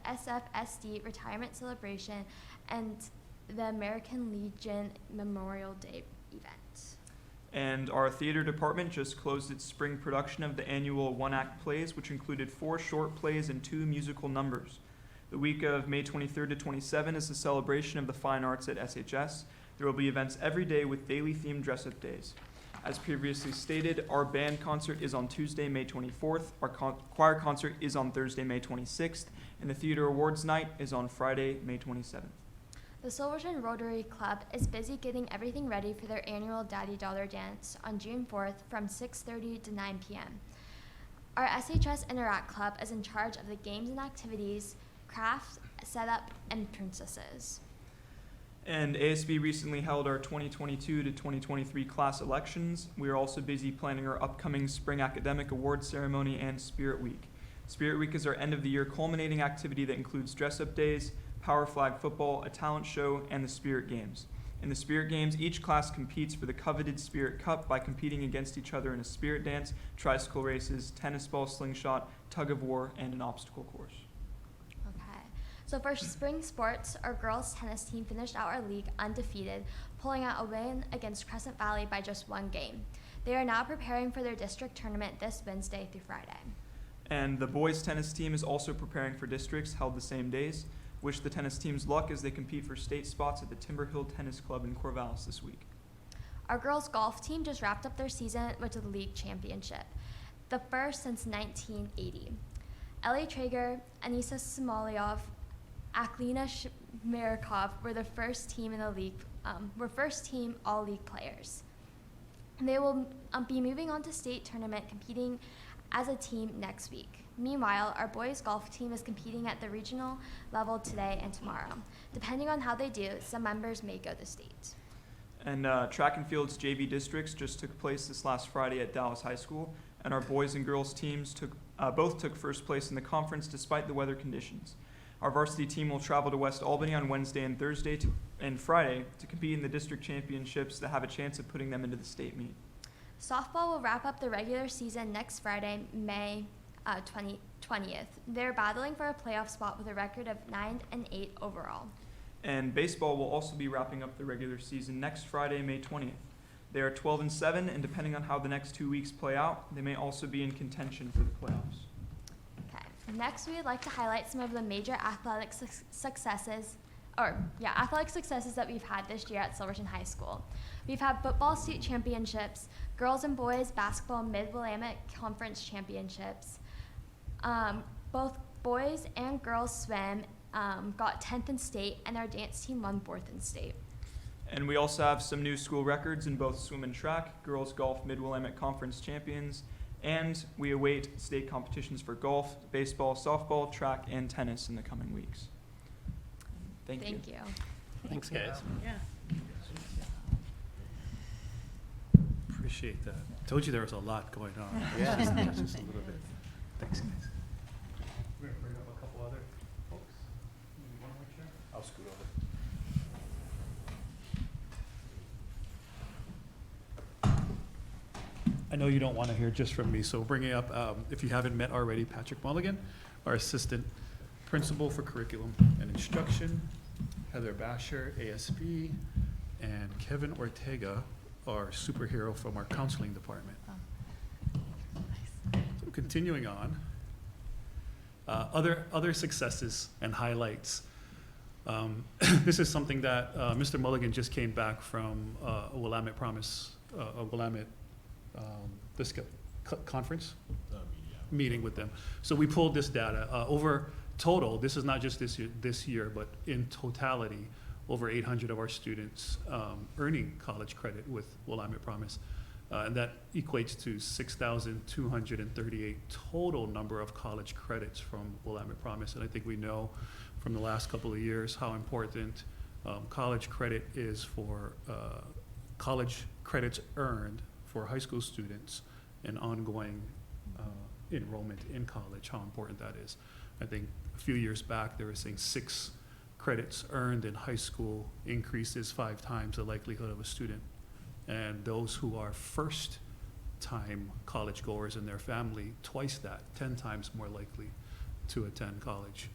SFSD retirement celebration and the American Legion Memorial Day event. And our theater department just closed its spring production of the annual one-act plays, which included 4 short plays and 2 musical numbers. The week of May 23rd to 27 is the celebration of the fine arts at SHS. There will be events every day with daily themed dress-up days. As previously stated, our band concert is on Tuesday, May 24th, our choir concert is on Thursday, May 26th, and the theater awards night is on Friday, May 27th. The Silverton Rotary Club is busy getting everything ready for their annual Daddy Daughter Dance on June 4th from 6:30 to 9 p.m. Our SHS Interact Club is in charge of the games and activities, crafts, setup, and princesses. And ASB recently held our 2022 to 2023 class elections. We are also busy planning our upcoming Spring Academic Awards Ceremony and Spirit Week. Spirit Week is our end-of-the-year culminating activity that includes dress-up days, Power Flag football, a talent show, and the Spirit Games. In the Spirit Games, each class competes for the coveted Spirit Cup by competing against each other in a spirit dance, tricycle races, tennis ball slingshot, tug of war, and an obstacle course. So for spring sports, our girls tennis team finished out our league undefeated, pulling out a win against Crescent Valley by just 1 game. They are now preparing for their district tournament this Wednesday through Friday. And the boys tennis team is also preparing for districts held the same days. Wish the tennis teams luck as they compete for state spots at the Timber Hill Tennis Club in Corvallis this week. Our girls golf team just wrapped up their season with the league championship, the first since 1980. Ellie Traeger, Anissa Smolyov, Aklina Shmerikov were the first team in the league, first-team all-league players. They will be moving on to state tournament, competing as a team next week. Meanwhile, our boys golf team is competing at the regional level today and tomorrow. Depending on how they do, some members may go to state. And track and field's JV districts just took place this last Friday at Dallas High School, and our boys and girls teams both took first place in the conference despite the weather conditions. Our varsity team will travel to West Albany on Wednesday and Thursday and Friday to compete in the district championships that have a chance of putting them into the state meet. Softball will wrap up the regular season next Friday, May 20th. They're battling for a playoff spot with a record of 9-8 overall. And baseball will also be wrapping up the regular season next Friday, May 20th. They are 12-7, and depending on how the next 2 weeks play out, they may also be in contention for the playoffs. Next, we would like to highlight some of the major athletic successes that we've had this year at Silverton High School. We've had football state championships, girls and boys basketball Mid-Willamette Conference championships. Both boys and girls swim got 10th in state, and our dance team won 4th in state. And we also have some new school records in both swim and track, girls golf Mid-Willamette Conference champions, and we await state competitions for golf, baseball, softball, track, and tennis in the coming weeks. Thank you. Thank you. Thanks, guys. Yeah. Appreciate that. Told you there was a lot going on. Yeah. Just a little bit. Thanks, guys. We're gonna bring up a couple other folks. Maybe one more chair? I'll scoot over. I know you don't want to hear just from me, so bringing up, if you haven't met already, Patrick Mulligan, our Assistant Principal for Curriculum and Instruction, Heather Basher, ASB, and Kevin Ortega, our superhero from our counseling department. So continuing on, other successes and highlights. This is something that Mr. Mulligan just came back from a Willamette Promise, a Willamette conference meeting with them. So we pulled this data over total. This is not just this year, but in totality, over 800 of our students earning college credit with Willamette Promise, and that equates to 6,238 total number of college credits from Willamette Promise. And I think we know from the last couple of years how important college credit is for college credits earned for high school students and ongoing enrollment in college, how important that is. I think a few years back, they were saying 6 credits earned in high school increases 5 times the likelihood of a student. And those who are first-time college goers in their family, twice that, 10 times more likely to attend college.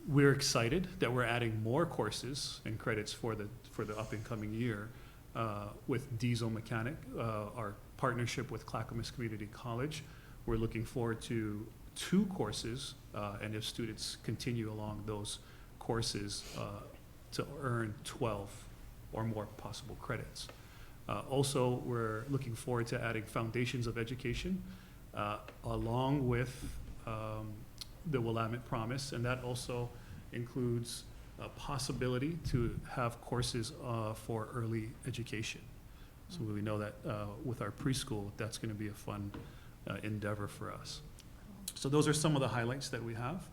We're excited that we're adding more courses and credits for the up and coming year with diesel mechanic, our partnership with Clackamas Community College. We're looking forward to 2 courses, and if students continue along those courses, to earn 12 or more possible credits. Also, we're looking forward to adding Foundations of Education along with the Willamette Promise, and that also includes a possibility to have courses for early education. So we know that with our preschool, that's going to be a fun endeavor for us. So those are some of the highlights that we have.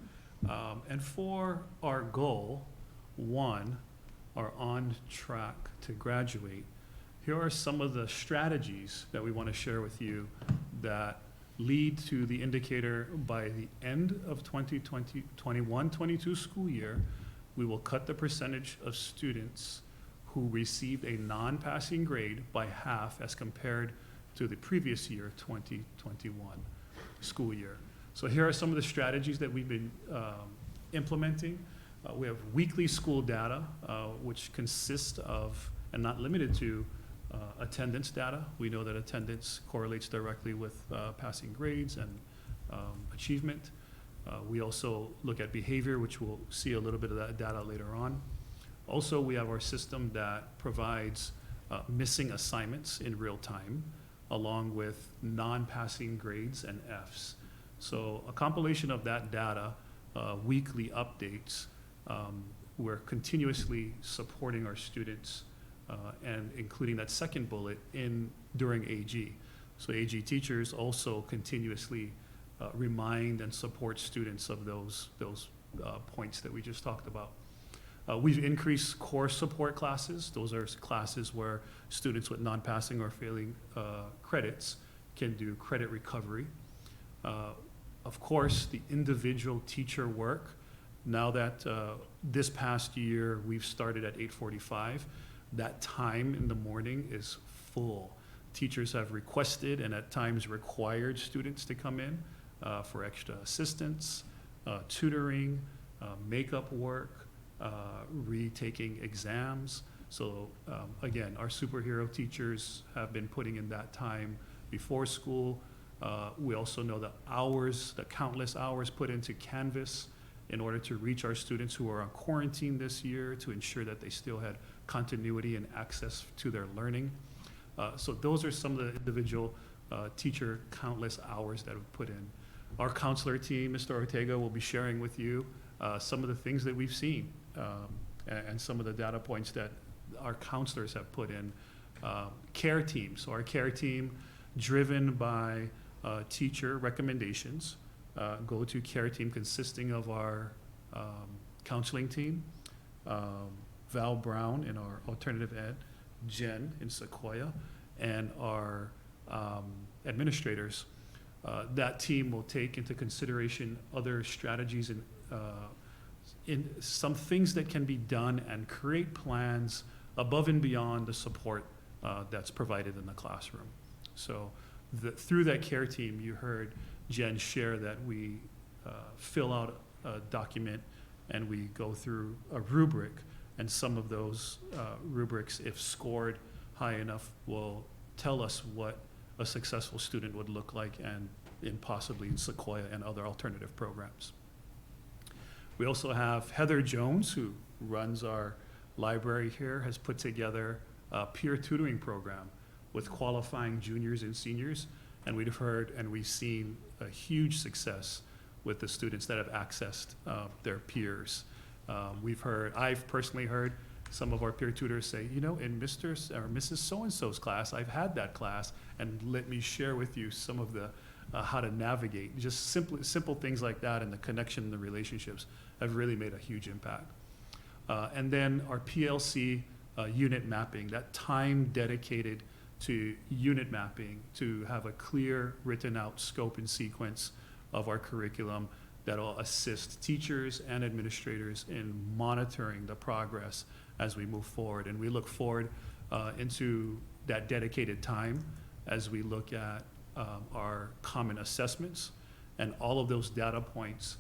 And for our goal, 1, are on track to graduate, here are some of the strategies that we want to share with you that lead to the indicator by the end of 2021-22 school year, we will cut the percentage of students who received a non-passing grade by half as compared to the previous year, 2021 school year. So here are some of the strategies that we've been implementing. We have weekly school data, which consists of, and not limited to, attendance data. We know that attendance correlates directly with passing grades and achievement. We also look at behavior, which we'll see a little bit of that data later on. Also, we have our system that provides missing assignments in real time, along with non-passing grades and Fs. So a compilation of that data, weekly updates, we're continuously supporting our students and including that second bullet during AG. So AG teachers also continuously remind and support students of those points that we just talked about. We've increased core support classes. Those are classes where students with non-passing or failing credits can do credit recovery. Of course, the individual teacher work, now that this past year we've started at 8:45, that time in the morning is full. Teachers have requested and at times required students to come in for extra assistance, tutoring, makeup work, retaking exams. So again, our superhero teachers have been putting in that time before school. We also know the hours, the countless hours put into Canvas in order to reach our students who are on quarantine this year to ensure that they still had continuity and access to their learning. So those are some of the individual teacher countless hours that we've put in. Our counselor team, Mr. Ortega, will be sharing with you some of the things that we've seen. and some of the data points that our counselors have put in. Care team, so our care team, driven by teacher recommendations, go to care team consisting of our counseling team, Val Brown in our alternative ed, Jen in Sequoia, and our administrators. That team will take into consideration other strategies and in some things that can be done and create plans above and beyond the support that's provided in the classroom. So through that care team, you heard Jen share that we fill out a document and we go through a rubric, and some of those rubrics, if scored high enough, will tell us what a successful student would look like, and possibly in Sequoia and other alternative programs. We also have Heather Jones, who runs our library here, has put together a peer tutoring program with qualifying juniors and seniors, and we've heard and we've seen a huge success with the students that have accessed their peers. I've personally heard some of our peer tutors say, you know, in Mr. or Mrs. So-and-so's class, I've had that class, and let me share with you some of the how to navigate. Just simple things like that, and the connection and the relationships have really made a huge impact. And then our PLC unit mapping, that time dedicated to unit mapping, to have a clear written out scope and sequence of our curriculum that'll assist teachers and administrators in monitoring the progress as we move forward. And we look forward into that dedicated time as we look at our common assessments and all of those data points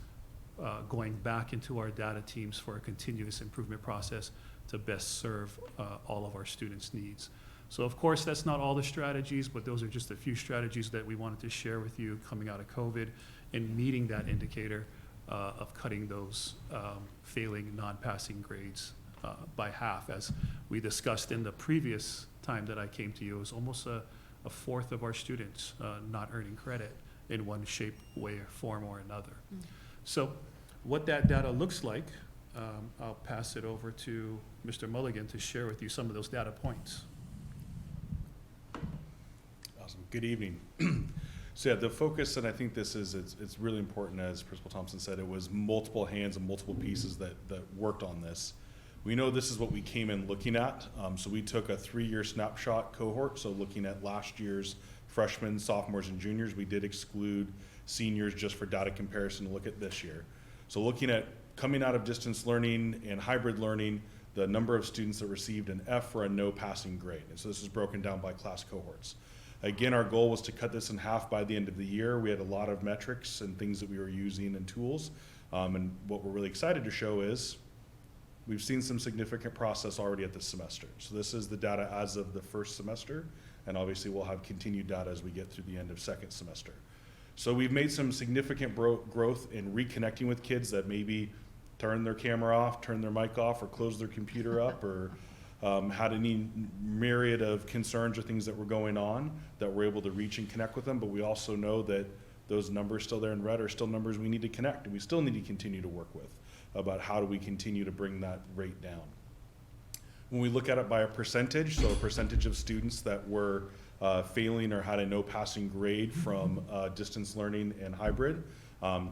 going back into our data teams for a continuous improvement process to best serve all of our students' needs. So of course, that's not all the strategies, but those are just a few strategies that we wanted to share with you coming out of COVID and meeting that indicator of cutting those failing non-passing grades by half. As we discussed in the previous time that I came to you, it was almost a fourth of our students not earning credit in one shape, way, form, or another. So what that data looks like, I'll pass it over to Mr. Mulligan to share with you some of those data points. Awesome. Good evening. So yeah, the focus, and I think this is, it's really important, as Principal Thompson said, it was multiple hands and multiple pieces that worked on this. We know this is what we came in looking at. So we took a 3-year snapshot cohort. So looking at last year's freshmen, sophomores, and juniors, we did exclude seniors just for data comparison to look at this year. So looking at coming out of distance learning and hybrid learning, the number of students that received an F or a no passing grade. And so this is broken down by class cohorts. Again, our goal was to cut this in half by the end of the year. We had a lot of metrics and things that we were using and tools. And what we're really excited to show is we've seen some significant process already at this semester. So this is the data as of the first semester, and obviously we'll have continued data as we get through the end of second semester. So we've made some significant growth in reconnecting with kids that maybe turned their camera off, turned their mic off, or closed their computer up, or had any myriad of concerns or things that were going on that we're able to reach and connect with them. But we also know that those numbers still there in red are still numbers we need to connect, and we still need to continue to work with about how do we continue to bring that rate down. When we look at it by a percentage, so a percentage of students that were failing or had a no passing grade from distance learning and hybrid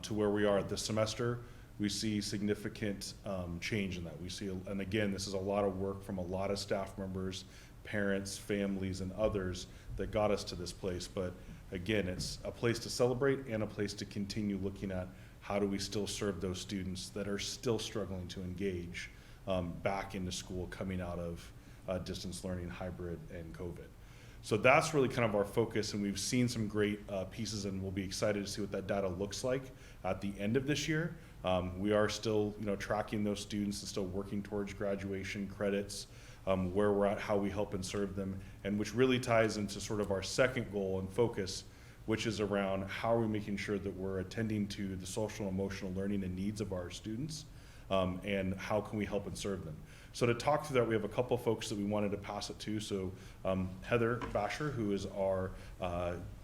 to where we are this semester, we see significant change in that. We see, and again, this is a lot of work from a lot of staff members, parents, families, and others that got us to this place. But again, it's a place to celebrate and a place to continue looking at how do we still serve those students that are still struggling to engage back into school coming out of distance learning, hybrid, and COVID. So that's really kind of our focus, and we've seen some great pieces, and we'll be excited to see what that data looks like at the end of this year. We are still, tracking those students and still working towards graduation credits, where we're at, how we help and serve them, and which really ties into sort of our second goal and focus, which is around how are we making sure that we're attending to the social and emotional learning and needs of our students, and how can we help and serve them. So to talk through that, we have a couple folks that we wanted to pass it to. So Heather Basher, who is our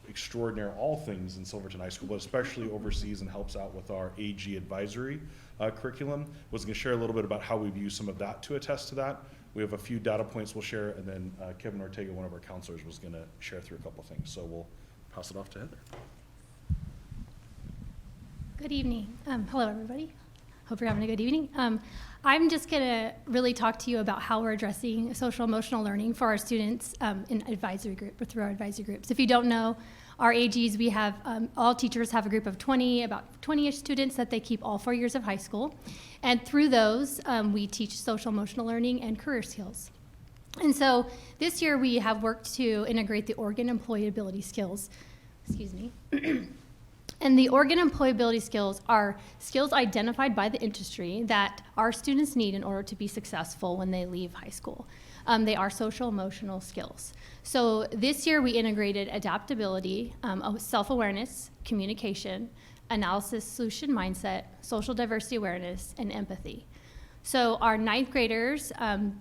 extraordinary all things in Silverton High School, but especially oversees and helps out with our AG advisory curriculum, was going to share a little bit about how we've used some of that to attest to that. We have a few data points we'll share, and then Kevin Ortega, one of our counselors, was going to share through a couple things. So we'll pass it off to Heather. Good evening. Hello, everybody. Hope you're having a good evening. I'm just going to really talk to you about how we're addressing social emotional learning for our students in advisory group or through our advisory groups. If you don't know, our AGs, we have, all teachers have a group of 20, about 20-ish students that they keep all 4 years of high school. And through those, we teach social emotional learning and career skills. And so this year we have worked to integrate the Oregon employability skills. Excuse me. And the Oregon employability skills are skills identified by the industry that our students need in order to be successful when they leave high school. They are social emotional skills. So this year we integrated adaptability, self-awareness, communication, analysis, solution mindset, social diversity awareness, and empathy. So our ninth graders,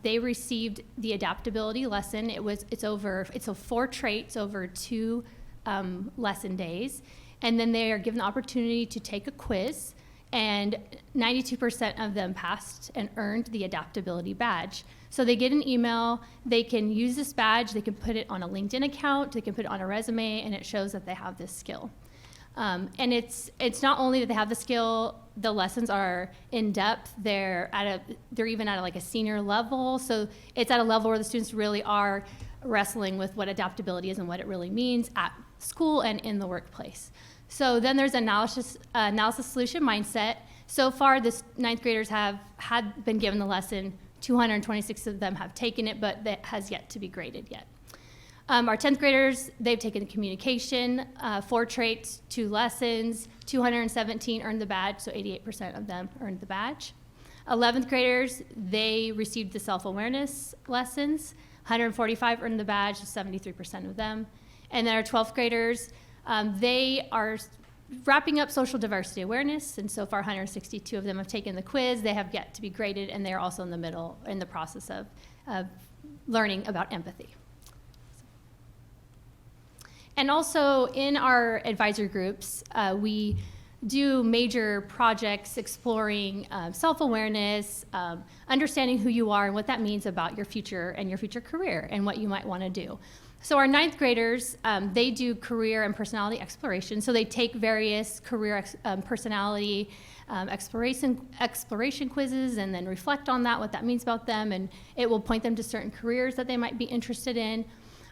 they received the adaptability lesson. It's 4 traits over 2 lesson days. And then they are given the opportunity to take a quiz, and 92% of them passed and earned the adaptability badge. So they get an email, they can use this badge, they can put it on a LinkedIn account, they can put it on a resume, and it shows that they have this skill. And it's not only that they have the skill, the lessons are in depth, they're even at like a senior level, so it's at a level where the students really are wrestling with what adaptability is and what it really means at school and in the workplace. So then there's analysis solution mindset. So far, the ninth graders had been given the lesson. 226 of them have taken it, but that has yet to be graded yet. Our 10th graders, they've taken communication, 4 traits, 2 lessons, 217 earned the badge, so 88% of them earned the badge. 11th graders, they received the self-awareness lessons, 145 earned the badge, so 73% of them. And then our 12th graders, they are wrapping up social diversity awareness, and so far 162 of them have taken the quiz. They have yet to be graded, and they're also in the process of learning about empathy. And also in our advisory groups, we do major projects exploring self-awareness, understanding who you are and what that means about your future and your future career and what you might want to do. So our 9th graders, they do career and personality exploration. So they take various career personality exploration quizzes and then reflect on that, what that means about them, and it will point them to certain careers that they might be interested in.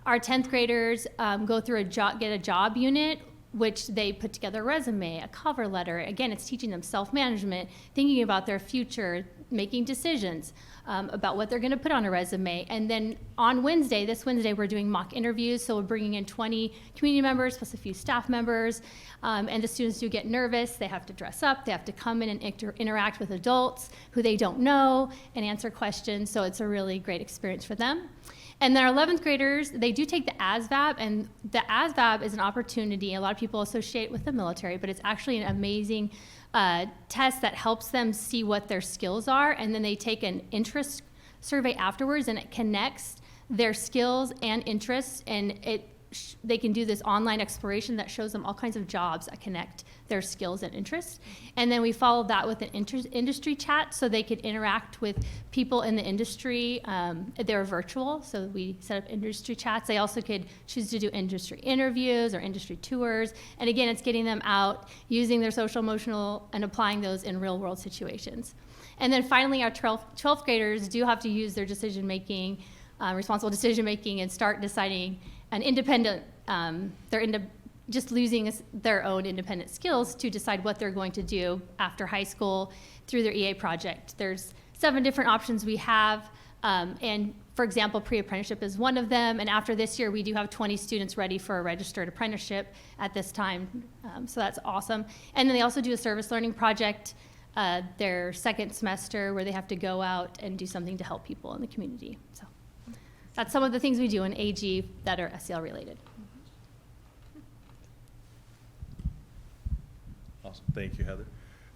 Our 10th graders go through get a job unit, which they put together a resume, a cover letter. Again, it's teaching them self-management, thinking about their future, making decisions about what they're going to put on a resume. And then on this Wednesday, we're doing mock interviews. So we're bringing in 20 community members plus a few staff members. And the students do get nervous. They have to dress up. They have to come in and interact with adults who they don't know and answer questions. So it's a really great experience for them. And then our 11th graders, they do take the ASVAB, and the ASVAB is an opportunity. A lot of people associate with the military, but it's actually an amazing test that helps them see what their skills are, and then they take an interest survey afterwards, and it connects their skills and interests, and they can do this online exploration that shows them all kinds of jobs that connect their skills and interests. And then we follow that with an industry chat so they could interact with people in the industry. They're virtual, so we set up industry chats. They also could choose to do industry interviews or industry tours. And again, it's getting them out, using their social emotional and applying those in real world situations. And then finally, our 12th graders do have to use their decision-making, responsible decision-making, and start deciding an independent, just losing their own independent skills to decide what they're going to do after high school through their EA project. There's 7 different options we have, and for example, pre-apprenticeship is one of them, and after this year, we do have 20 students ready for a registered apprenticeship at this time, so that's awesome. And then they also do a service learning project their second semester where they have to go out and do something to help people in the community. So that's some of the things we do in AG that are SEL related. Awesome, thank you, Heather.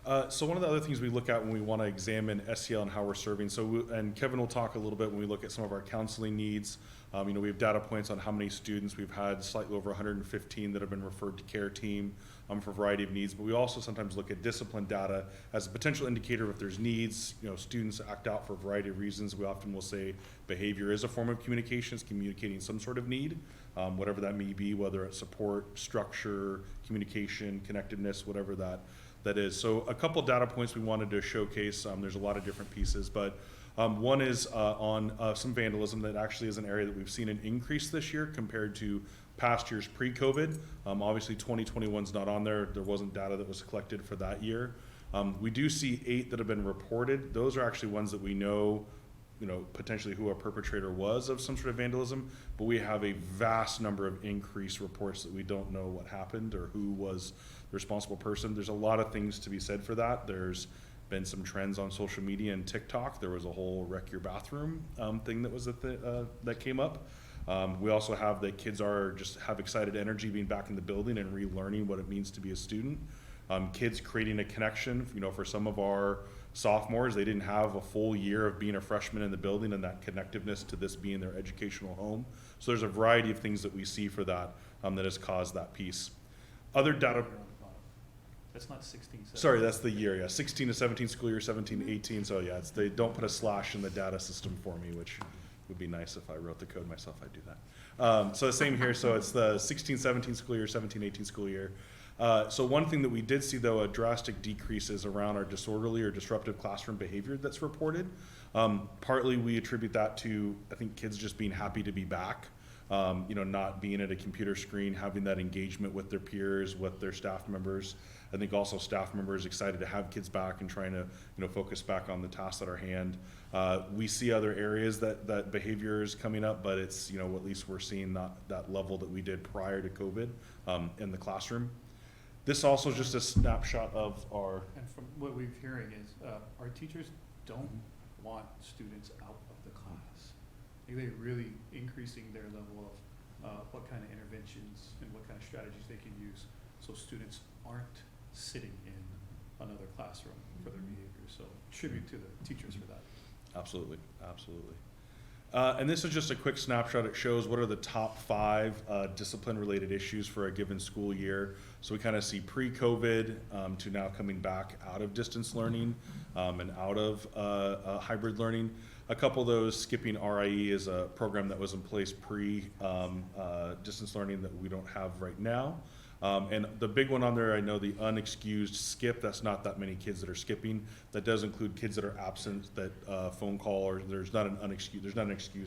So one of the other things we look at when we want to examine SEL and how we're serving, and Kevin will talk a little bit when we look at some of our counseling needs. We have data points on how many students we've had, slightly over 115 that have been referred to care team for a variety of needs. But we also sometimes look at discipline data as a potential indicator of if there's needs. Students act out for a variety of reasons. We often will say behavior is a form of communication. It's communicating some sort of need, whatever that may be, whether it's support, structure, communication, connectedness, whatever that is. So a couple data points we wanted to showcase. There's a lot of different pieces, but one is on some vandalism that actually is an area that we've seen an increase this year compared to past years pre-COVID. Obviously 2021's not on there. There wasn't data that was collected for that year. We do see 8 that have been reported. Those are actually ones that we know potentially who a perpetrator was of some sort of vandalism, but we have a vast number of increased reports that we don't know what happened or who was the responsible person. There's a lot of things to be said for that. There's been some trends on social media and TikTok. There was a whole wreck your bathroom thing that was that came up. We also have that kids have excited energy being back in the building and relearning what it means to be a student. Kids creating a connection. For some of our sophomores, they didn't have a full year of being a freshman in the building and that connectiveness to this being their educational home. So there's a variety of things that we see for that that has caused that piece. Other data. That's not 16, 17. Sorry, that's the year, yeah. 16 to 17 school year, 17 to 18. So yeah, they don't put a slash in the data system for me, which would be nice if I wrote the code myself, I'd do that. So the same here, so it's the 16, 17 school year, 17, 18 school year. So one thing that we did see though, a drastic decrease is around our disorderly or disruptive classroom behavior that's reported. Partly we attribute that to, I think, kids just being happy to be back. Not being at a computer screen, having that engagement with their peers, with their staff members. I think also staff members excited to have kids back and trying to, focus back on the tasks at our hand. We see other areas that behavior is coming up, but it's, at least we're seeing that level that we did prior to COVID in the classroom. This also is just a snapshot of our. And from what we're hearing is our teachers don't want students out of the class. They're really increasing their level of what kind of interventions and what kind of strategies they can use so students aren't sitting in another classroom for their behavior. So tribute to the teachers for that. Absolutely, absolutely. And this is just a quick snapshot. It shows what are the top 5 discipline-related issues for a given school year. So we kind of see pre-COVID to now coming back out of distance learning and out of hybrid learning. A couple of those, skipping RIE is a program that was in place pre-distance learning that we don't have right now. And the big one on there, I know the unexcused skip, that's not that many kids that are skipping. That does include kids that are absent, that phone call, or there's not an excused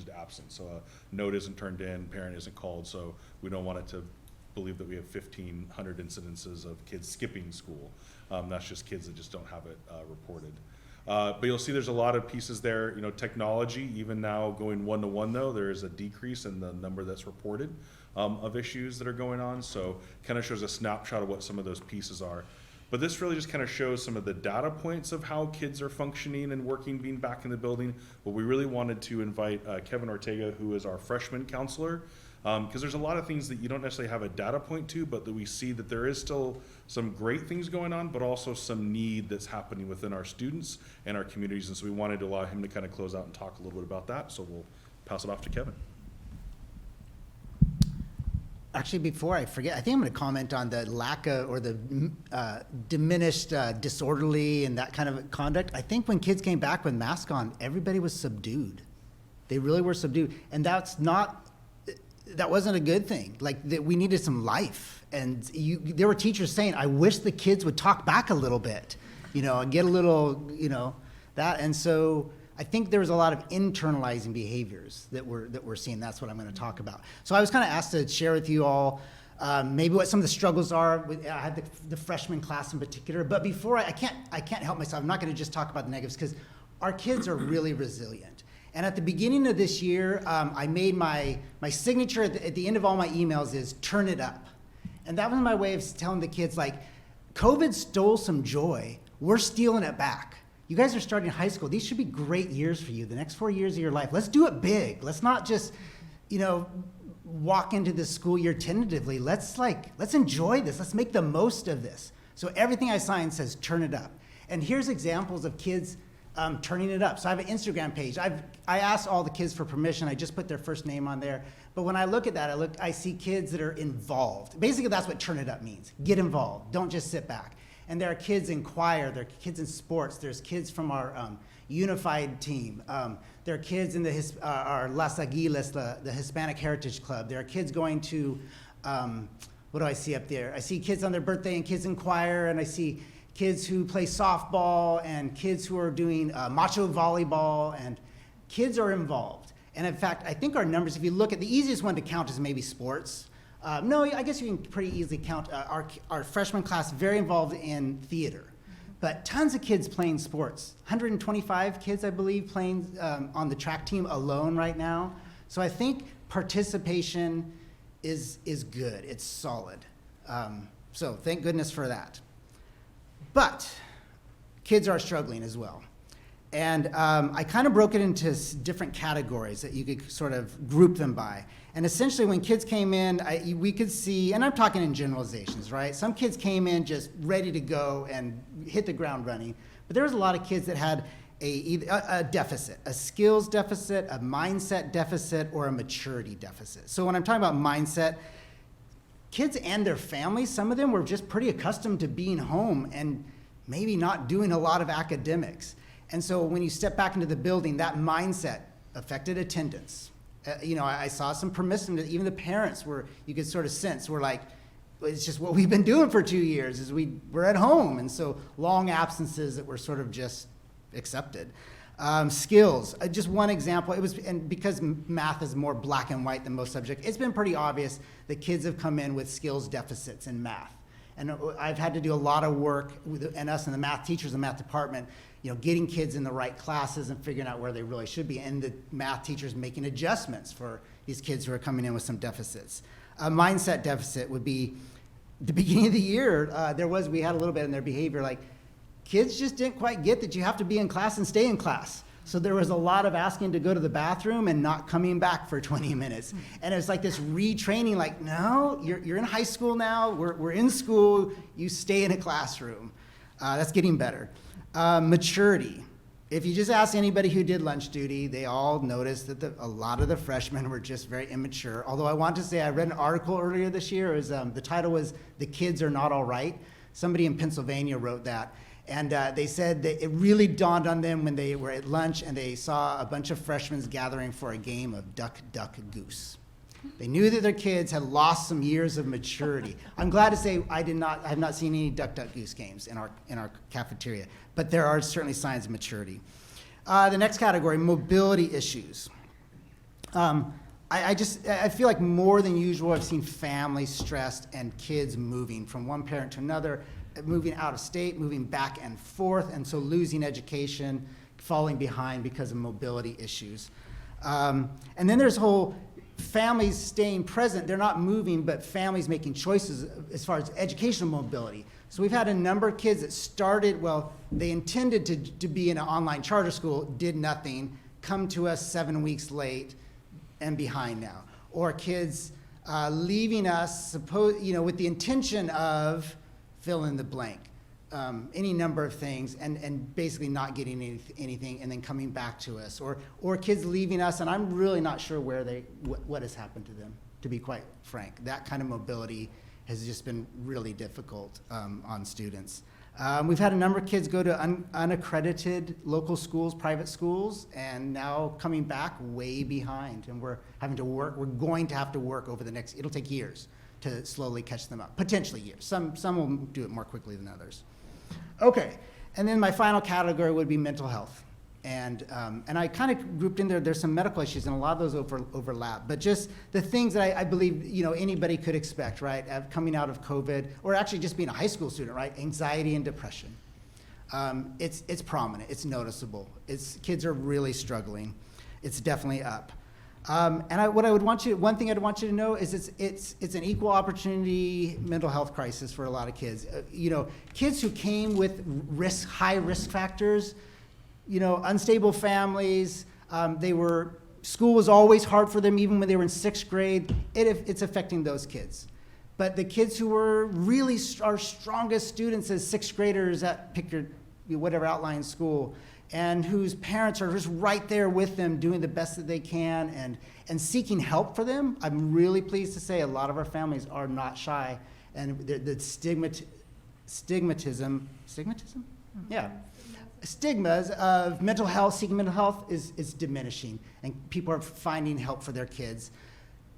absence. So a note isn't turned in, parent isn't called, so we don't want it to believe that we have 1,500 incidences of kids skipping school. That's just kids that just don't have it reported. But you'll see there's a lot of pieces there. Technology, even now going one-to-one though, there is a decrease in the number that's reported of issues that are going on. So kind of shows a snapshot of what some of those pieces are. But this really just kind of shows some of the data points of how kids are functioning and working, being back in the building. But we really wanted to invite Kevin Ortega, who is our freshman counselor, because there's a lot of things that you don't necessarily have a data point to, but that we see that there is still some great things going on, but also some need that's happening within our students and our communities. And so we wanted to allow him to kind of close out and talk a little bit about that. So we'll pass it off to Kevin. Actually, before I forget, I think I'm going to comment on the lack of, or the diminished disorderly and that kind of conduct. I think when kids came back with masks on, everybody was subdued. They really were subdued. And that wasn't a good thing. We needed some life. And there were teachers saying, I wish the kids would talk back a little bit, and get a little, that. And so I think there was a lot of internalizing behaviors that we're seeing. That's what I'm going to talk about. So I was kind of asked to share with you all maybe what some of the struggles are. I had the freshman class in particular, but before I can't help myself. I'm not going to just talk about the negatives because our kids are really resilient. And at the beginning of this year, I made my signature at the end of all my emails is turn it up. And that was my way of telling the kids, COVID stole some joy. We're stealing it back. You guys are starting high school. These should be great years for you, the next 4 years of your life. Let's do it big. Let's not just, walk into this school year tentatively. Let's enjoy this. Let's make the most of this. So everything I sign says turn it up. And here's examples of kids turning it up. So I have an Instagram page. I asked all the kids for permission. I just put their first name on there. But when I look at that, I see kids that are involved. Basically, that's what turn it up means. Get involved. Don't just sit back. And there are kids in choir. There are kids in sports. There's kids from our unified team. There are kids in our Las Aguilas, the Hispanic Heritage Club. There are kids going to, what do I see up there? I see kids on their birthday and kids in choir, and I see kids who play softball and kids who are doing macho volleyball, and kids are involved. And in fact, I think our numbers, if you look at the easiest one to count is maybe sports. No, I guess you can pretty easily count our freshman class very involved in theater. But tons of kids playing sports. 125 kids, I believe, playing on the track team alone right now. So I think participation is good. It's solid. So thank goodness for that. But kids are struggling as well. And I kind of broke it into different categories that you could sort of group them by. And essentially when kids came in, we could see, and I'm talking in generalizations, right? Some kids came in just ready to go and hit the ground running. But there was a lot of kids that had a deficit, a skills deficit, a mindset deficit, or a maturity deficit. So when I'm talking about mindset, kids and their families, some of them were just pretty accustomed to being home and maybe not doing a lot of academics. And so when you step back into the building, that mindset affected attendance. I saw some permissiveness. Even the parents were, you could sort of sense, were like, it's just what we've been doing for 2 years, is we're at home. And so long absences that were sort of just accepted. Skills, just one example, and because math is more black and white than most subjects, it's been pretty obvious that kids have come in with skills deficits in math. And I've had to do a lot of work and us and the math teachers and math department, getting kids in the right classes and figuring out where they really should be, and the math teachers making adjustments for these kids who are coming in with some deficits. A mindset deficit would be the beginning of the year, we had a little bit in their behavior, like kids just didn't quite get that you have to be in class and stay in class. So there was a lot of asking to go to the bathroom and not coming back for 20 minutes. And it was like this retraining, like, no, you're in high school now, we're in school, you stay in a classroom. That's getting better. Maturity. If you just ask anybody who did lunch duty, they all noticed that a lot of the freshmen were just very immature. Although I want to say, I read an article earlier this year, the title was "The Kids Are Not All Right." Somebody in Pennsylvania wrote that. And they said that it really dawned on them when they were at lunch and they saw a bunch of freshmen gathering for a game of duck, duck, goose. They knew that their kids had lost some years of maturity. I'm glad to say I have not seen any duck, duck, goose games in our cafeteria, but there are certainly signs of maturity. The next category, mobility issues. I feel like more than usual I've seen families stressed and kids moving from one parent to another, moving out of state, moving back and forth, and so losing education, falling behind because of mobility issues. And then there's whole families staying present. They're not moving, but families making choices as far as educational mobility. So we've had a number of kids that started, they intended to be in an online charter school, did nothing, come to us 7 weeks late and behind now. Or kids leaving us, with the intention of fill in the blank, any number of things, and basically not getting anything and then coming back to us. Or kids leaving us, and I'm really not sure what has happened to them, to be quite frank. That kind of mobility has just been really difficult on students. We've had a number of kids go to unaccredited local schools, private schools, and now coming back way behind. And we're going to have to work over it'll take years to slowly catch them up, potentially years. Some will do it more quickly than others. Okay, and then my final category would be mental health. And I kind of grouped in there's some medical issues, and a lot of those overlap, but just the things that I believe anybody could expect, right, coming out of COVID, or actually just being a high school student, right, anxiety and depression. It's prominent, it's noticeable. Kids are really struggling. It's definitely up. And one thing I'd want you to know is it's an equal opportunity mental health crisis for a lot of kids. Kids who came with high risk factors, unstable families, school was always hard for them even when they were in 6th grade. It's affecting those kids. But the kids who were really our strongest students as 6th graders at pick your whatever outlying school, and whose parents are just right there with them, doing the best that they can and seeking help for them. I'm really pleased to say a lot of our families are not shy, and the stigmatism? Yeah. Stigmas of mental health, seeking mental health is diminishing, and people are finding help for their kids,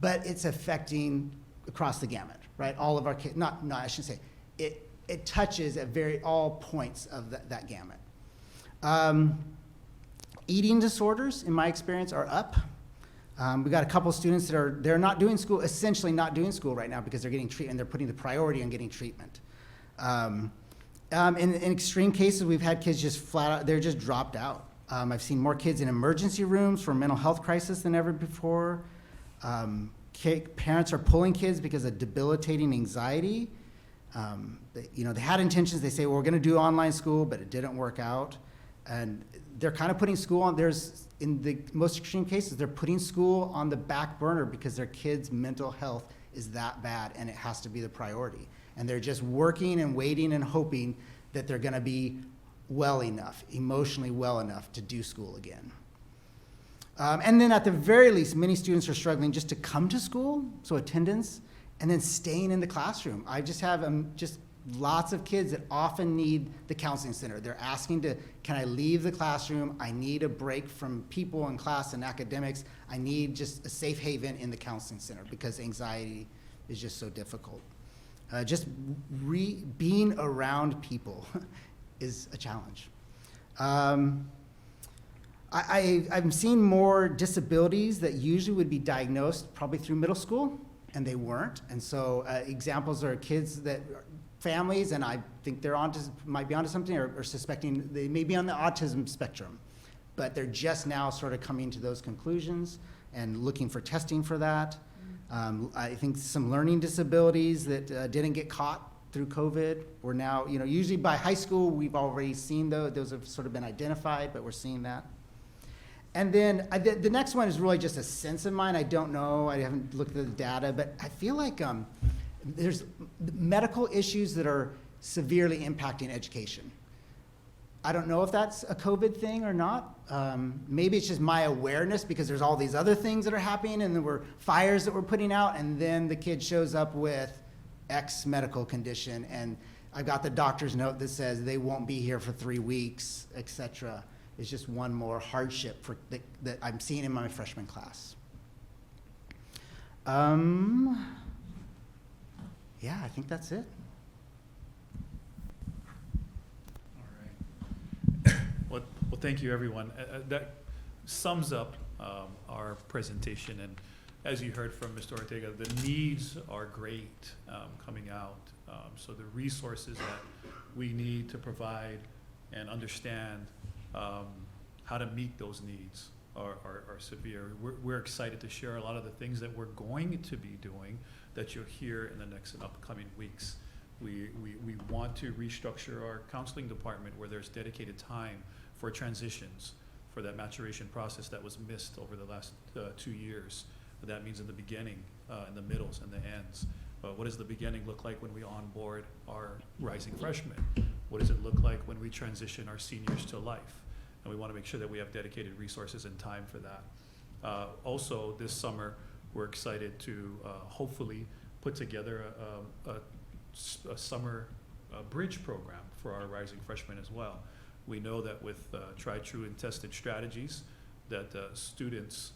but it's affecting across the gamut, right? All of our kids, I shouldn't say, it touches at all points of that gamut. Eating disorders, in my experience, are up. We got a couple students that they're not doing school, essentially not doing school right now because they're getting treatment, they're putting the priority on getting treatment. In extreme cases, we've had kids just flat out, they're just dropped out. I've seen more kids in emergency rooms for mental health crisis than ever before. Parents are pulling kids because of debilitating anxiety. They had intentions. They say, well, we're going to do online school, but it didn't work out. And they're kind of putting school on, in the most extreme cases, they're putting school on the back burner because their kids' mental health is that bad and it has to be the priority. And they're just working and waiting and hoping that they're going to be well enough, emotionally well enough to do school again. And then at the very least, many students are struggling just to come to school, so attendance, and then staying in the classroom. I just have just lots of kids that often need the counseling center. They're asking can I leave the classroom? I need a break from people in class and academics. I need just a safe haven in the counseling center because anxiety is just so difficult. Just being around people is a challenge. I've seen more disabilities that usually would be diagnosed probably through middle school, and they weren't. And so examples are kids that families, and I think they're might be onto something, or suspecting they may be on the autism spectrum, but they're just now sort of coming to those conclusions and looking for testing for that. I think some learning disabilities that didn't get caught through COVID, we're now, usually by high school, we've already seen those have sort of been identified, but we're seeing that. And then the next one is really just a sense of mine. I don't know, I haven't looked at the data, but I feel like there's medical issues that are severely impacting education. I don't know if that's a COVID thing or not. Maybe it's just my awareness because there's all these other things that are happening and there were fires that we're putting out, and then the kid shows up with X medical condition, and I got the doctor's note that says they won't be here for 3 weeks, etc. It's just one more hardship that I'm seeing in my freshman class. Yeah, I think that's it. Well, thank you, everyone. That sums up our presentation. And as you heard from Mr. Ortega, the needs are great coming out. So the resources that we need to provide and understand how to meet those needs are severe. We're excited to share a lot of the things that we're going to be doing that you'll hear in the next and upcoming weeks. We want to restructure our counseling department where there's dedicated time for transitions, for that maturation process that was missed over the last 2 years. That means in the beginning, in the middles, and the ends. What does the beginning look like when we onboard our rising freshmen? What does it look like when we transition our seniors to life? And we want to make sure that we have dedicated resources and time for that. Also, this summer, we're excited to hopefully put together a summer bridge program for our rising freshmen as well. We know that with tried, true, and tested strategies, that students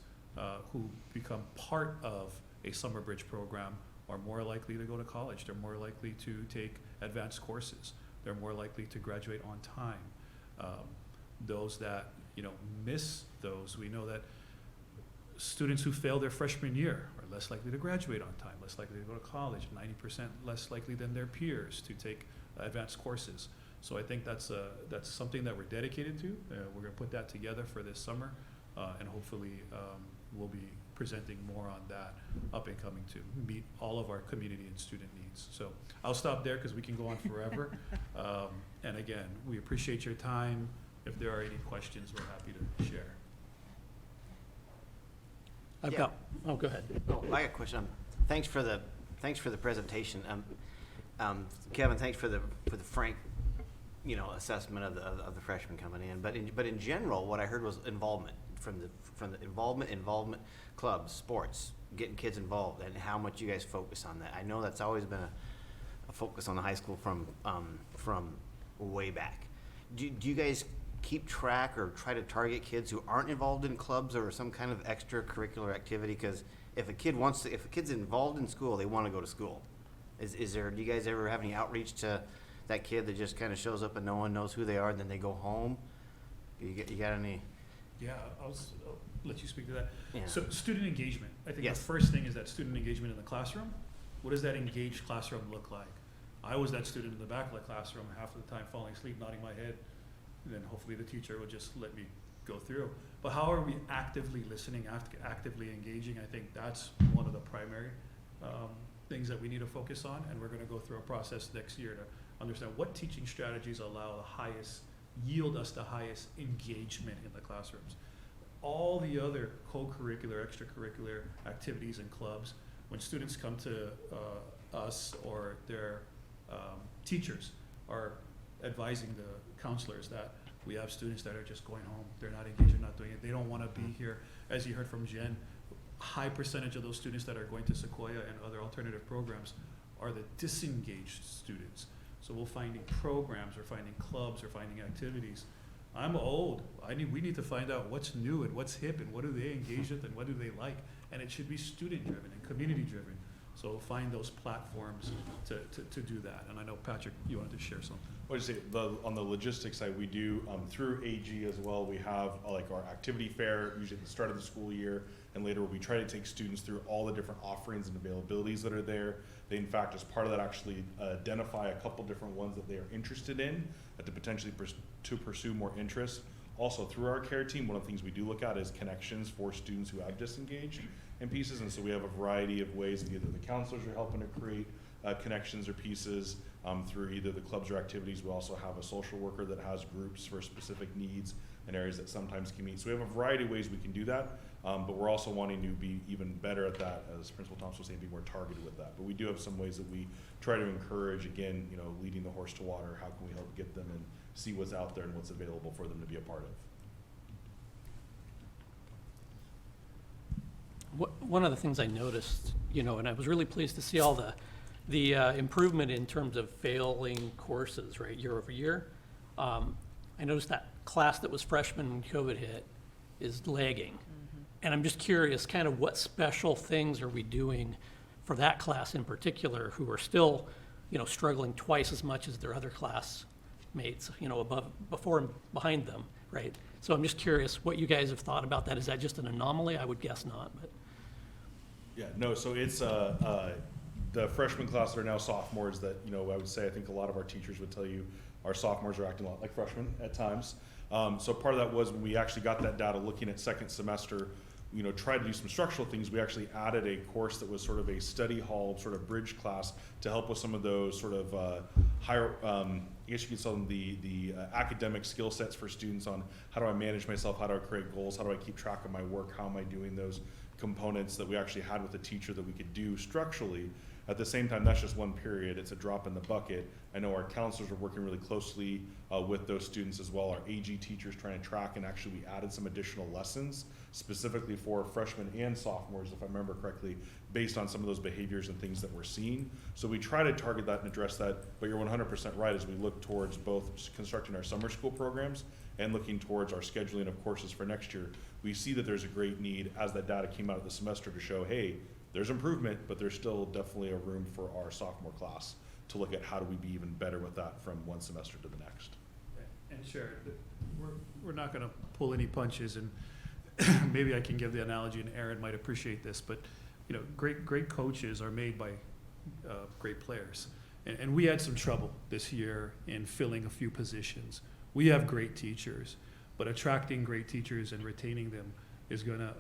who become part of a summer bridge program are more likely to go to college. They're more likely to take advanced courses. They're more likely to graduate on time. Those that miss those, we know that students who fail their freshman year are less likely to graduate on time, less likely to go to college, 90% less likely than their peers to take advanced courses. So I think that's something that we're dedicated to. We're going to put that together for this summer, and hopefully we'll be presenting more on that up and coming to meet all of our community and student needs. So I'll stop there because we can go on forever. And again, we appreciate your time. If there are any questions, we're happy to share. Go ahead. Oh, I got a question. Thanks for the presentation. Kevin, thanks for the frank you know, assessment of the freshmen coming in. But in general, what I heard was involvement from the involvement clubs, sports, getting kids involved, and how much you guys focus on that. I know that's always been a focus on the high school from way back. Do you guys keep track or try to target kids who aren't involved in clubs or some kind of extracurricular activity? Because if a kid's involved in school, they want to go to school. Do you guys ever have any outreach to that kid that just kind of shows up and no one knows who they are, and then they go home? You got any? Yeah, I'll let you speak to that. Yeah. So student engagement, I think Yes. the first thing is that student engagement in the classroom. What does that engaged classroom look like? I was that student in the back of the classroom, half of the time falling asleep, nodding my head, and then hopefully the teacher would just let me go through. But how are we actively listening, actively engaging? I think that's one of the primary things that we need to focus on, and we're going to go through a process next year to understand what teaching strategies yield us the highest engagement in the classrooms. All the other co-curricular, extracurricular activities and clubs, when students come to us or their teachers are advising the counselors that we have students that are just going home. They're not engaged, they're not doing it. They don't want to be here. As you heard from Jen, high percentage of those students that are going to Sequoia and other alternative programs are the disengaged students. So we're finding programs, we're finding clubs, we're finding activities. I'm old. We need to find out what's new and what's hip and what do they engage with and what do they like. And it should be student driven and community driven. So find those platforms to do that. And I know, Patrick, you wanted to share something. What did you say? On the logistics side, we do through AG as well. We have like our activity fair usually at the start of the school year, and later we try to take students through all the different offerings and availabilities that are there. They, in fact, as part of that, actually identify a couple different ones that they are interested in to potentially to pursue more interest. Also, through our care team, one of the things we do look at is connections for students who have disengaged in pieces, and so we have a variety of ways that either the counselors are helping to create connections or pieces through either the clubs or activities. We also have a social worker that has groups for specific needs and areas that sometimes can meet. So we have a variety of ways we can do that, but we're also wanting to be even better at that, as Principal Thompson was saying, be more targeted with that. But we do have some ways that we try to encourage, again, you know, leading the horse to water. How can we help get them and see what's out there and what's available for them to be a part of? One of the things I noticed, you know, and I was really pleased to see all the improvement in terms of failing courses, right, year over year. I noticed that class that was freshman when COVID hit is lagging. And I'm just curious, kind of what special things are we doing for that class in particular, who are still, you know, struggling twice as much as their other classmates, you know, before and behind them, right? So I'm just curious what you guys have thought about that. Is that just an anomaly? I would guess not, but. Yeah, no, so it's the freshman class that are now sophomores that, you know, I would say, I think a lot of our teachers would tell you our sophomores are acting a lot like freshmen at times. So part of that was when we actually got that data looking at second semester, you know, tried to do some structural things. We actually added a course that was sort of a study hall, sort of bridge class to help with some of those sort of higher, I guess you could call them the academic skill sets for students on how do I manage myself, how do I create goals, how do I keep track of my work, how am I doing those components that we actually had with the teacher that we could do structurally. At the same time, that's just one period. It's a drop in the bucket. I know our counselors are working really closely with those students as well. Our AG teachers trying to track, and actually we added some additional lessons specifically for freshmen and sophomores, if I remember correctly, based on some of those behaviors and things that we're seeing. So we try to target that and address that, but you're 100% right as we look towards both constructing our summer school programs and looking towards our scheduling of courses for next year. We see that there's a great need as that data came out of the semester to show, hey, there's improvement, but there's still definitely a room for our sophomore class to look at how do we be even better with that from one semester to the next. And sure, we're not going to pull any punches, and maybe I can give the analogy, and Aaron might appreciate this, but you know, great coaches are made by great players, and we had some trouble this year in filling a few positions. We have great teachers, but attracting great teachers and retaining them is going to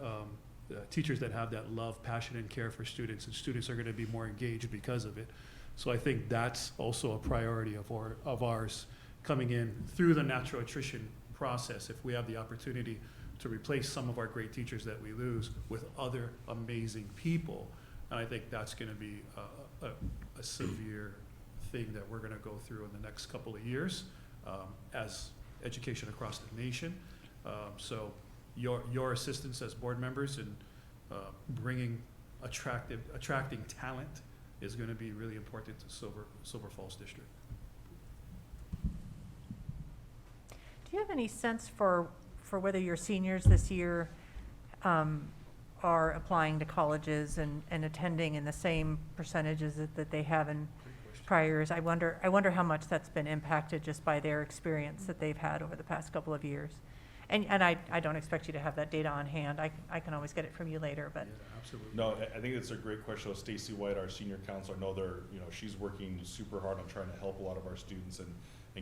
teachers that have that love, passion, and care for students, and students are going to be more engaged because of it. So I think that's also a priority of ours coming in through the natural attrition process. If we have the opportunity to replace some of our great teachers that we lose with other amazing people, and I think that's going to be a severe thing that we're going to go through in the next couple of years. as education across the nation. So your assistance as board members in attracting talent is going to be really important to Silver Falls District. Do you have any sense for whether your seniors this year are applying to colleges and attending in the same percentages that they have in prior years? I wonder how much that's been impacted just by their experience that they've had over the past couple of years. And I don't expect you to have that data on hand. I can always get it from you later, but. Yeah, absolutely. No, I think it's a great question. Stacy White, our senior counselor, I know she's working super hard on trying to help a lot of our students and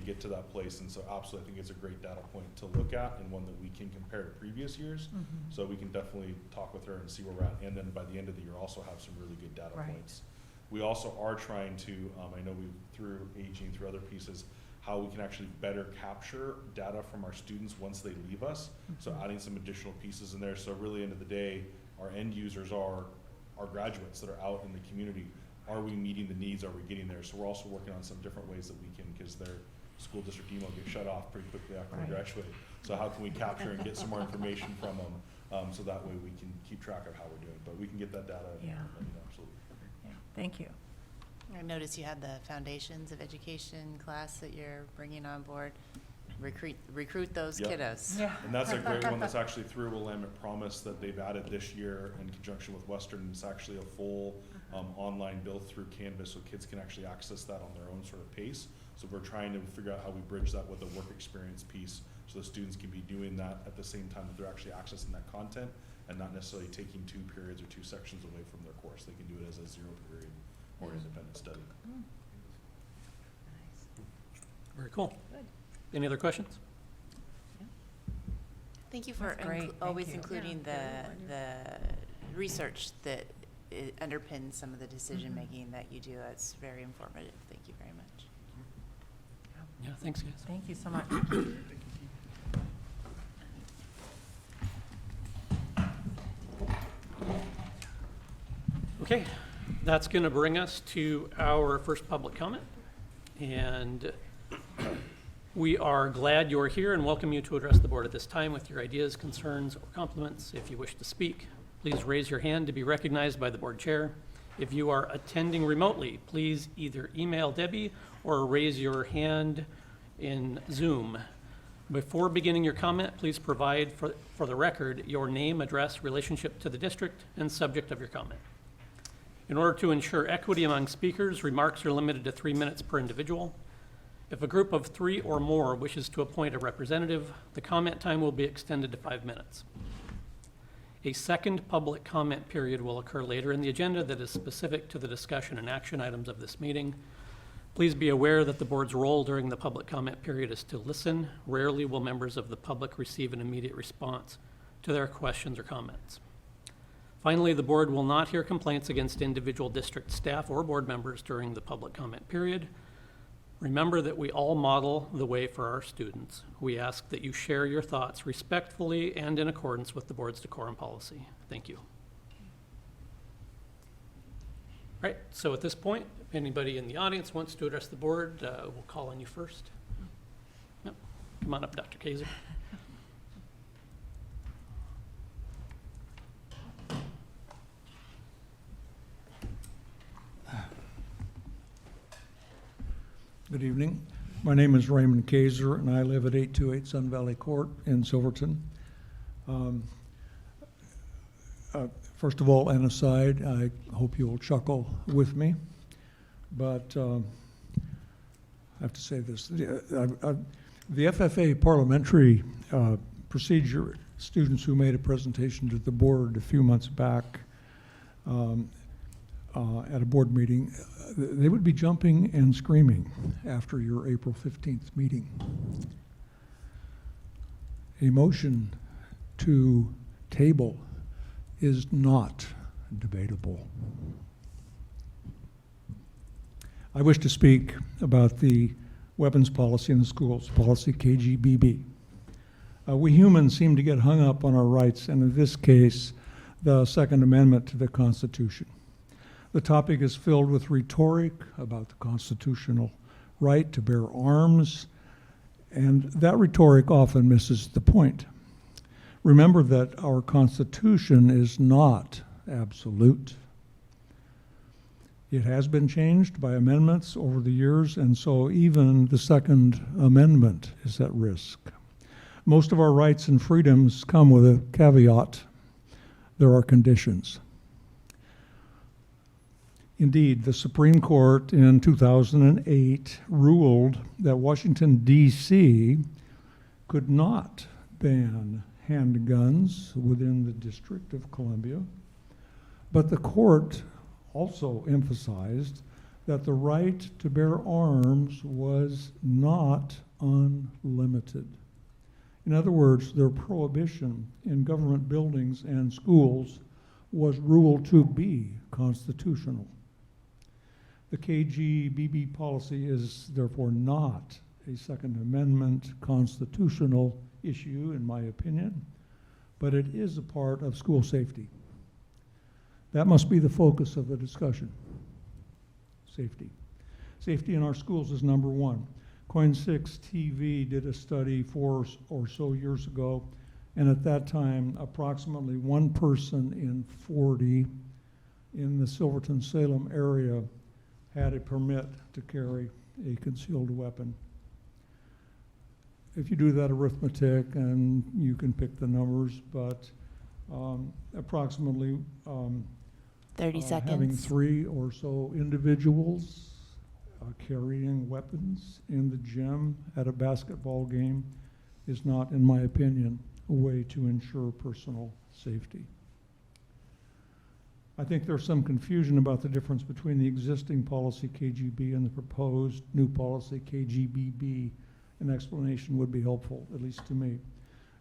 get to that place. And so absolutely, I think it's a great data point to look at and one that we can compare to previous years. Mm-hmm. So we can definitely talk with her and see where we're at. And then by the end of the year, also have some really good data Right. points. We also are trying to, I know through aging, through other pieces, how we can actually better capture data from our students once they leave us. So adding some additional pieces in there. So really, end of the day, our end users are our graduates that are out in the community. Are we meeting the needs? Are we getting there? So we're also working on some different ways that we can, because their school district email gets shut off pretty quickly after they graduate. So how can we capture and get some more information from them, so that way we can keep track of how we're doing. But we can get that data. Yeah. Absolutely. Yeah, thank you. I noticed you had the Foundations of Education class that you're bringing on board. Recruit those Yep. kiddos. Yeah. And that's a great one that's actually through Willamette Promise that they've added this year in conjunction with Western. It's actually a full online built through Canvas, so kids can actually access that on their own sort of pace. So we're trying to figure out how we bridge that with a work experience piece, so the students can be doing that at the same time that they're actually accessing that content and not necessarily taking 2 periods or 2 sections away from their course. They can do it as a 0 period or independent study. Very cool. Any other questions? Thank you for That's great. Thank always you. including the research that underpins some of the decision-making that you do. It's very informative. Thank you very much. Yeah, thanks, guys. Thank you so much. Okay, that's going to bring us to our first public comment. And we are glad you're here and welcome you to address the board at this time with your ideas, concerns, or compliments. If you wish to speak, please raise your hand to be recognized by the board chair. If you are attending remotely, please either email Debbie or raise your hand in Zoom. Before beginning your comment, please provide for the record your name, address, relationship to the district, and subject of your comment. In order to ensure equity among speakers, remarks are limited to 3 minutes per individual. If a group of 3 or more wishes to appoint a representative, the comment time will be extended to 5 minutes. A second public comment period will occur later in the agenda that is specific to the discussion and action items of this meeting. Please be aware that the board's role during the public comment period is to listen. Rarely will members of the public receive an immediate response to their questions or comments. Finally, the board will not hear complaints against individual district staff or board members during the public comment period. Remember that we all model the way for our students. We ask that you share your thoughts respectfully and in accordance with the board's decorum policy. Thank you. All right, so at this point, if anybody in the audience wants to address the board, we'll call on you first. Yep. Come on up, Dr. Kaiser. Good evening. My name is Raymond Kaiser, and I live at 828 Sun Valley Court in Silverton. First of all, an aside, I hope you'll chuckle with me, but I have to say this. The FFA parliamentary procedure students who made a presentation to the board a few months back at a board meeting, they would be jumping and screaming after your April 15th meeting. A motion to table is not debatable. I wish to speak about the weapons policy in the schools, policy KGBB. We humans seem to get hung up on our rights, and in this case, the Second Amendment to the Constitution. The topic is filled with rhetoric about the constitutional right to bear arms And that rhetoric often misses the point. Remember that our Constitution is not absolute. It has been changed by amendments over the years, and so even the Second Amendment is at risk. Most of our rights and freedoms come with a caveat. There are conditions. Indeed, the Supreme Court in 2008 ruled that Washington, D.C. could not ban handguns within the District of Columbia, but the court also emphasized that the right to bear arms was not unlimited. In other words, their prohibition in government buildings and schools was ruled to be constitutional. The KGBB policy is therefore not a Second Amendment constitutional issue, in my opinion, but it is a part of school safety. That must be the focus of the discussion. Safety. Safety in our schools is number one. Coin 6 TV did a study 4 or so years ago, and at that time, approximately 1 person in 40 in the Silverton, Salem area had a permit to carry a concealed weapon. If you do that arithmetic, and you can pick the numbers, but approximately 30 seconds. Having 3 or so individuals carrying weapons in the gym at a basketball game is not, in my opinion, a way to ensure personal safety. I think there's some confusion about the difference between the existing policy KGB and the proposed new policy KGBB. An explanation would be helpful, at least to me.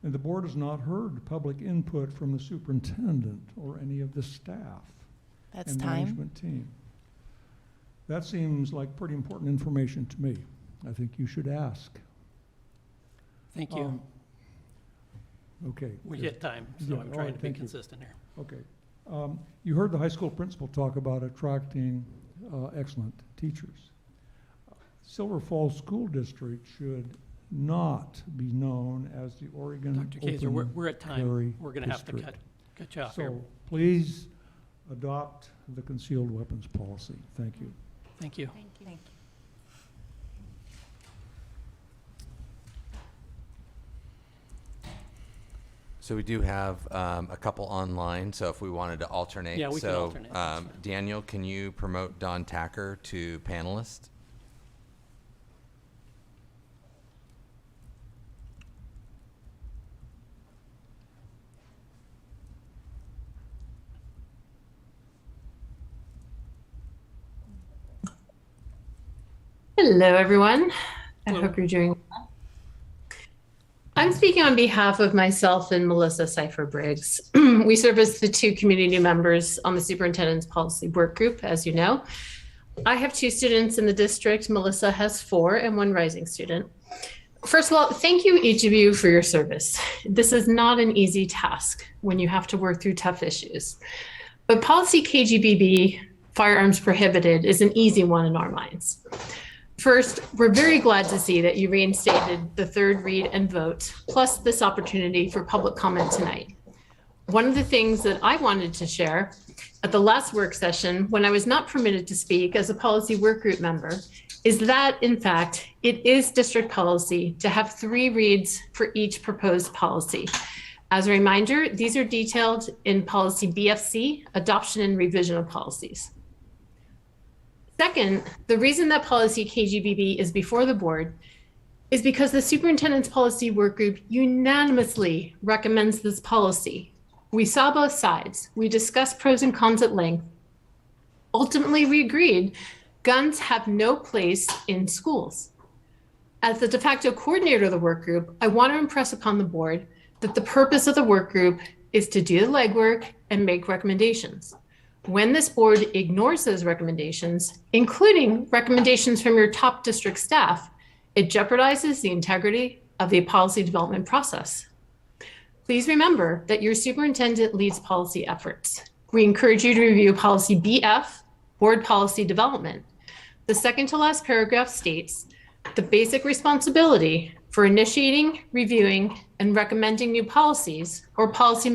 And the board has not heard public input from the superintendent or any of the staff That's and time. management team. That seems like pretty important information to me. I think you should ask. Thank you. Okay. We good. get time, so Yeah, I'm all trying right, to be thank you. consistent here. Okay. You heard the high school principal talk about attracting excellent teachers. Silver Falls School District should not be known as the Oregon Dr. Kaiser, Open we're at time. Carry We're going to have to District. cut you off here. So please adopt the concealed weapons policy. Thank you. Thank you. Thank you. So we do have a couple online, so if we wanted to alternate. Yeah, we can alternate, that's fine. Daniel, can you promote Don Tacker to panelist? Hello, everyone. I Hello. hope you're doing well. I'm speaking on behalf of myself and Melissa Cipher-Briggs. We serve as the 2 community members on the Superintendent's Policy Work Group, as you know. I have 2 students in the district. Melissa has 4 and 1 rising student. First of all, thank you, each of you, for your service. This is not an easy task when you have to work through tough issues. But policy KGBB, firearms prohibited, is an easy one in our minds. First, we're very glad to see that you reinstated the 3rd read and vote, plus this opportunity for public comment tonight. One of the things that I wanted to share at the last work session, when I was not permitted to speak as a policy work group member, is that, in fact, it is district policy to have 3 reads for each proposed policy. As a reminder, these are detailed in policy BFC, adoption and revision of policies. Second, the reason that policy KGBB is before the board is because the superintendent's policy work group unanimously recommends this policy. We saw both sides. We discussed pros and cons at length. Ultimately, we agreed guns have no place in schools. As the de facto coordinator of the work group, I want to impress upon the board that the purpose of the work group is to do the legwork and make recommendations. When this board ignores those recommendations, including recommendations from your top district staff, it jeopardizes the integrity of the policy development process. Please remember that your superintendent leads policy efforts. We encourage you to review policy BF, board policy development. The second to last paragraph states, the basic responsibility for initiating, reviewing, and recommending new policies or policy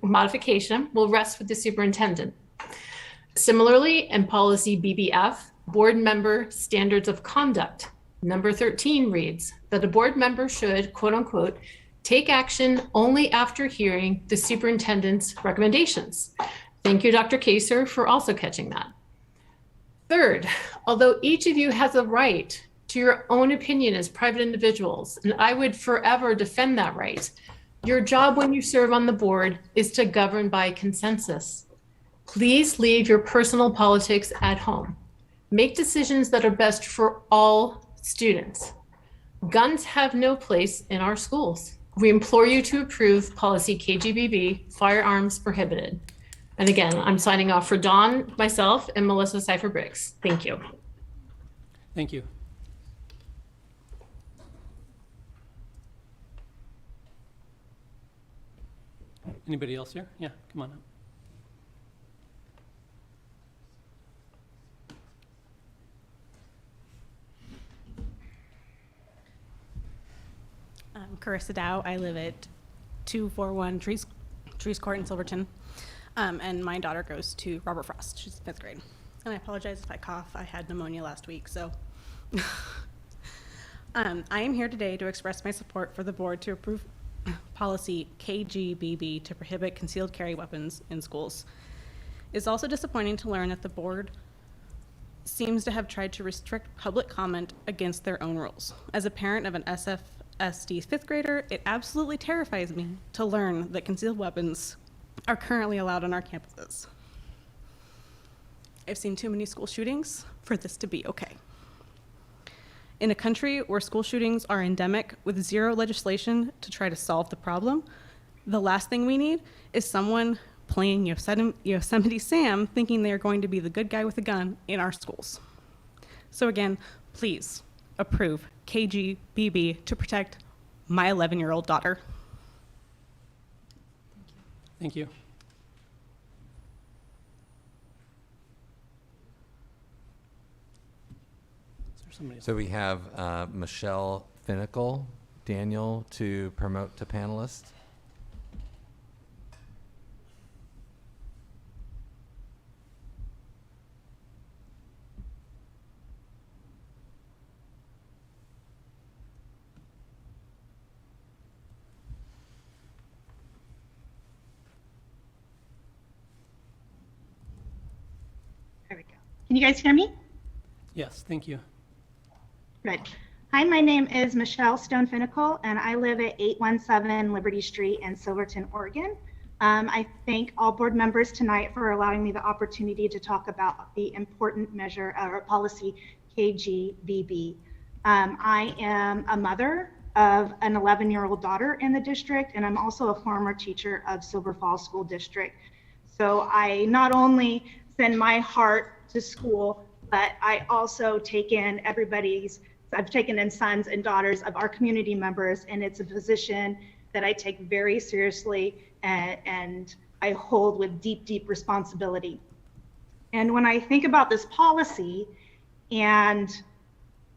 modification will rest with the superintendent. Similarly, in policy BBF, board member standards of conduct, number 13 reads that a board member should, quote unquote, take action only after hearing the superintendent's recommendations. Thank you, Dr. Kaser, for also catching that. Third, although each of you has a right to your own opinion as private individuals, and I would forever defend that right, your job when you serve on the board is to govern by consensus. Please leave your personal politics at home. Make decisions that are best for all students. Guns have no place in our schools. We implore you to approve policy KGBB, firearms prohibited. And again, I'm signing off for Dawn, myself, and Melissa Cipher-Briggs. Thank you. Thank you. Anybody else here? Yeah, come on up. I'm Carissa Dow. I live at 241 Trees Court in Silverton. And my daughter goes to Robert Frost. She's 5th grade. And I apologize if I cough. I had pneumonia last week, so. I am here today to express my support for the board to approve policy KGBB to prohibit concealed carry weapons in schools. It's also disappointing to learn that the board seems to have tried to restrict public comment against their own rules. As a parent of an SFSD 5th grader, it absolutely terrifies me to learn that concealed weapons are currently allowed on our campuses. I've seen too many school shootings for this to be okay. In a country where school shootings are endemic with zero legislation to try to solve the problem, the last thing we need is someone playing Yosemite Sam thinking they are going to be the good guy with a gun in our schools. So again, please approve KGBB to protect my 11-year-old daughter. Thank you. Is there somebody else? So we have Michelle Finnicle, Daniel to promote to panelist. There we go. Can you guys hear me? Yes, thank you. Good. Hi, my name is Michelle Stone-Finnicle, and I live at 817 Liberty Street in Silverton, Oregon. I thank all board members tonight for allowing me the opportunity to talk about the important measure or policy KGBB. I am a mother of an 11-year-old daughter in the district, and I'm also a former teacher of Silver Falls School District. So I not only send my heart to school, but I also take in I've taken in sons and daughters of our community members, and it's a position that I take very seriously and I hold with deep, deep responsibility. And when I think about this policy and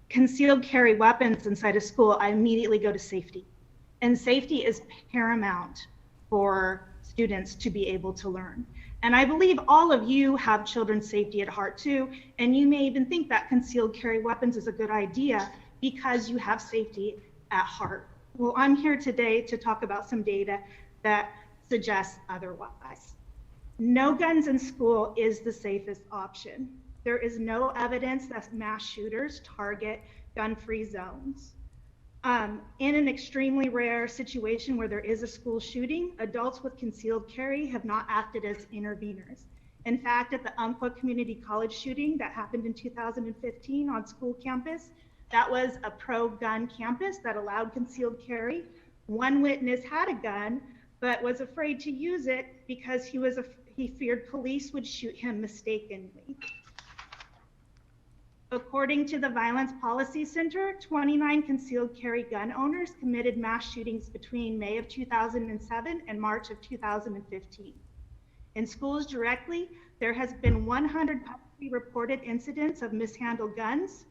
concealed carry weapons inside a school, I immediately go to safety. And safety is paramount for students to be able to learn. And I believe all of you have children's safety at heart too, and you may even think that concealed carry weapons is a good idea because you have safety at heart. Well, I'm here today to talk about some data that suggests otherwise. No guns in school is the safest option. There is no evidence that mass shooters target gun-free zones. In an extremely rare situation where there is a school shooting, adults with concealed carry have not acted as interveners. In fact, at the Umpqua Community College shooting that happened in 2015 on school campus, that was a pro-gun campus that allowed concealed carry. One witness had a gun, but was afraid to use it because he feared police would shoot him mistakenly. According to the Violence Policy Center, 29 concealed carry gun owners committed mass shootings between May of 2007 and March of 2015. In schools directly, there has been 100 publicly reported incidents of mishandled guns.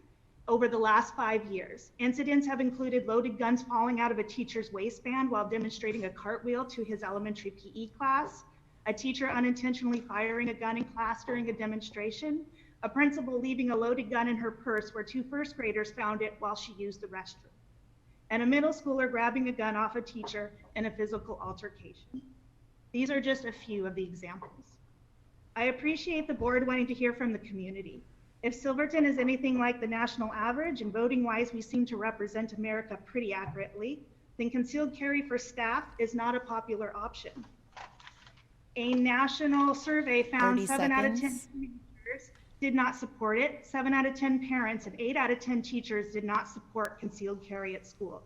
over the last 5 years. Incidents have included loaded guns falling out of a teacher's waistband while demonstrating a cartwheel to his elementary PE class, a teacher unintentionally firing a gun in class during a demonstration, a principal leaving a loaded gun in her purse where 2 first graders found it while she used the restroom, and a middle schooler grabbing a gun off a teacher in a physical altercation. These are just a few of the examples. I appreciate the board wanting to hear from the community. If Silverton is anything like the national average, and voting-wise we seem to represent America pretty accurately, then concealed carry for staff is not a popular option. A national survey found 30 7 out of 10 seconds. teachers did not support it, 7 out of 10 parents and 8 out of 10 teachers did not support concealed carry at school.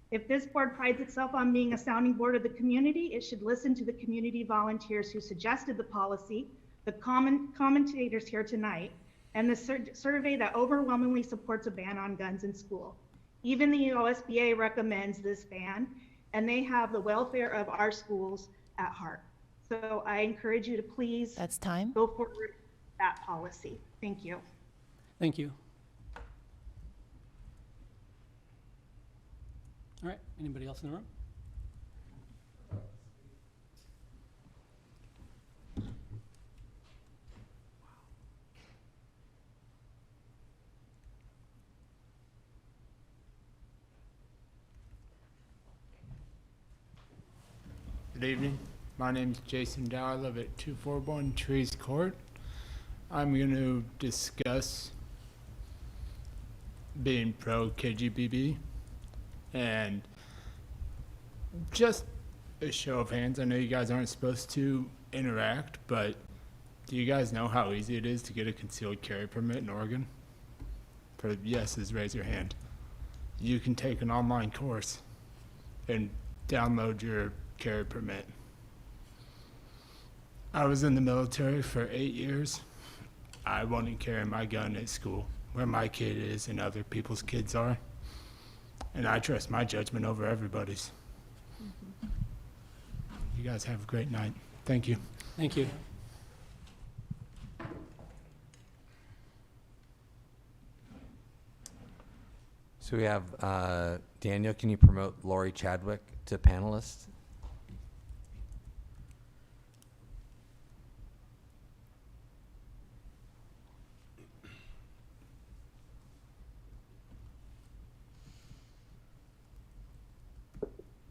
If this board prides itself on being a sounding board of the community, it should listen to the community volunteers who suggested the policy, the commentators here tonight, and the survey that overwhelmingly supports a ban on guns in school. Even the OSBA recommends this ban, and they have the welfare of our schools at heart. So I encourage you to please go forward with that policy. Thank you. Thank you. All right, anybody else in the room? Good evening. My name is Jason Dow. I live at 241 Trees Court. I'm going to discuss being pro KGBB and just a show of hands. I know you guys aren't supposed to interact, but do you guys know how easy it is to get a concealed carry permit in Oregon? For yeses, raise your hand. You can take an online course and download your carry permit. I was in the military for 8 years. I wouldn't carry my gun at school where my kid is and other people's kids are. And I trust my judgment over everybody's. You guys have a great night. Thank you. Thank you. So we have Daniel, can you promote Lori Chadwick to panelist?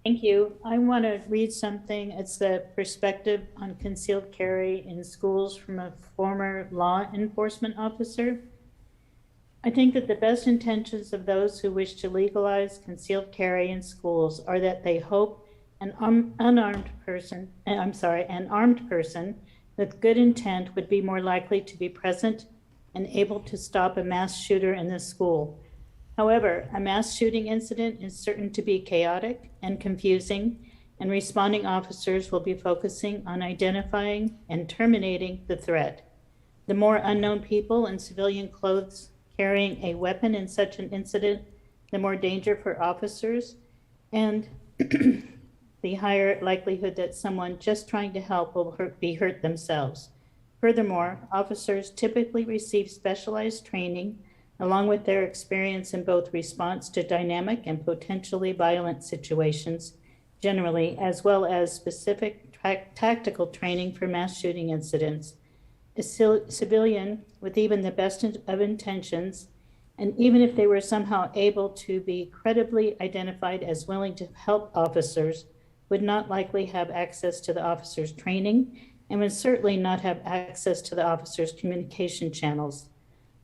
Thank you. I want to read something. It's the perspective on concealed carry in schools from a former law enforcement officer. I think that the best intentions of those who wish to legalize concealed carry in schools are that they hope an armed person with good intent would be more likely to be present and able to stop a mass shooter in the school. However, a mass shooting incident is certain to be chaotic and confusing, and responding officers will be focusing on identifying and terminating the threat. The more unknown people in civilian clothes carrying a weapon in such an incident, the more danger for officers and the higher likelihood that someone just trying to help will be hurt themselves. Furthermore, officers typically receive specialized training along with their experience in both response to dynamic and potentially violent situations generally, as well as specific tactical training for mass shooting incidents. A civilian with even the best of intentions, and even if they were somehow able to be credibly identified as willing to help officers, would not likely have access to the officer's training and would certainly not have access to the officer's communication channels.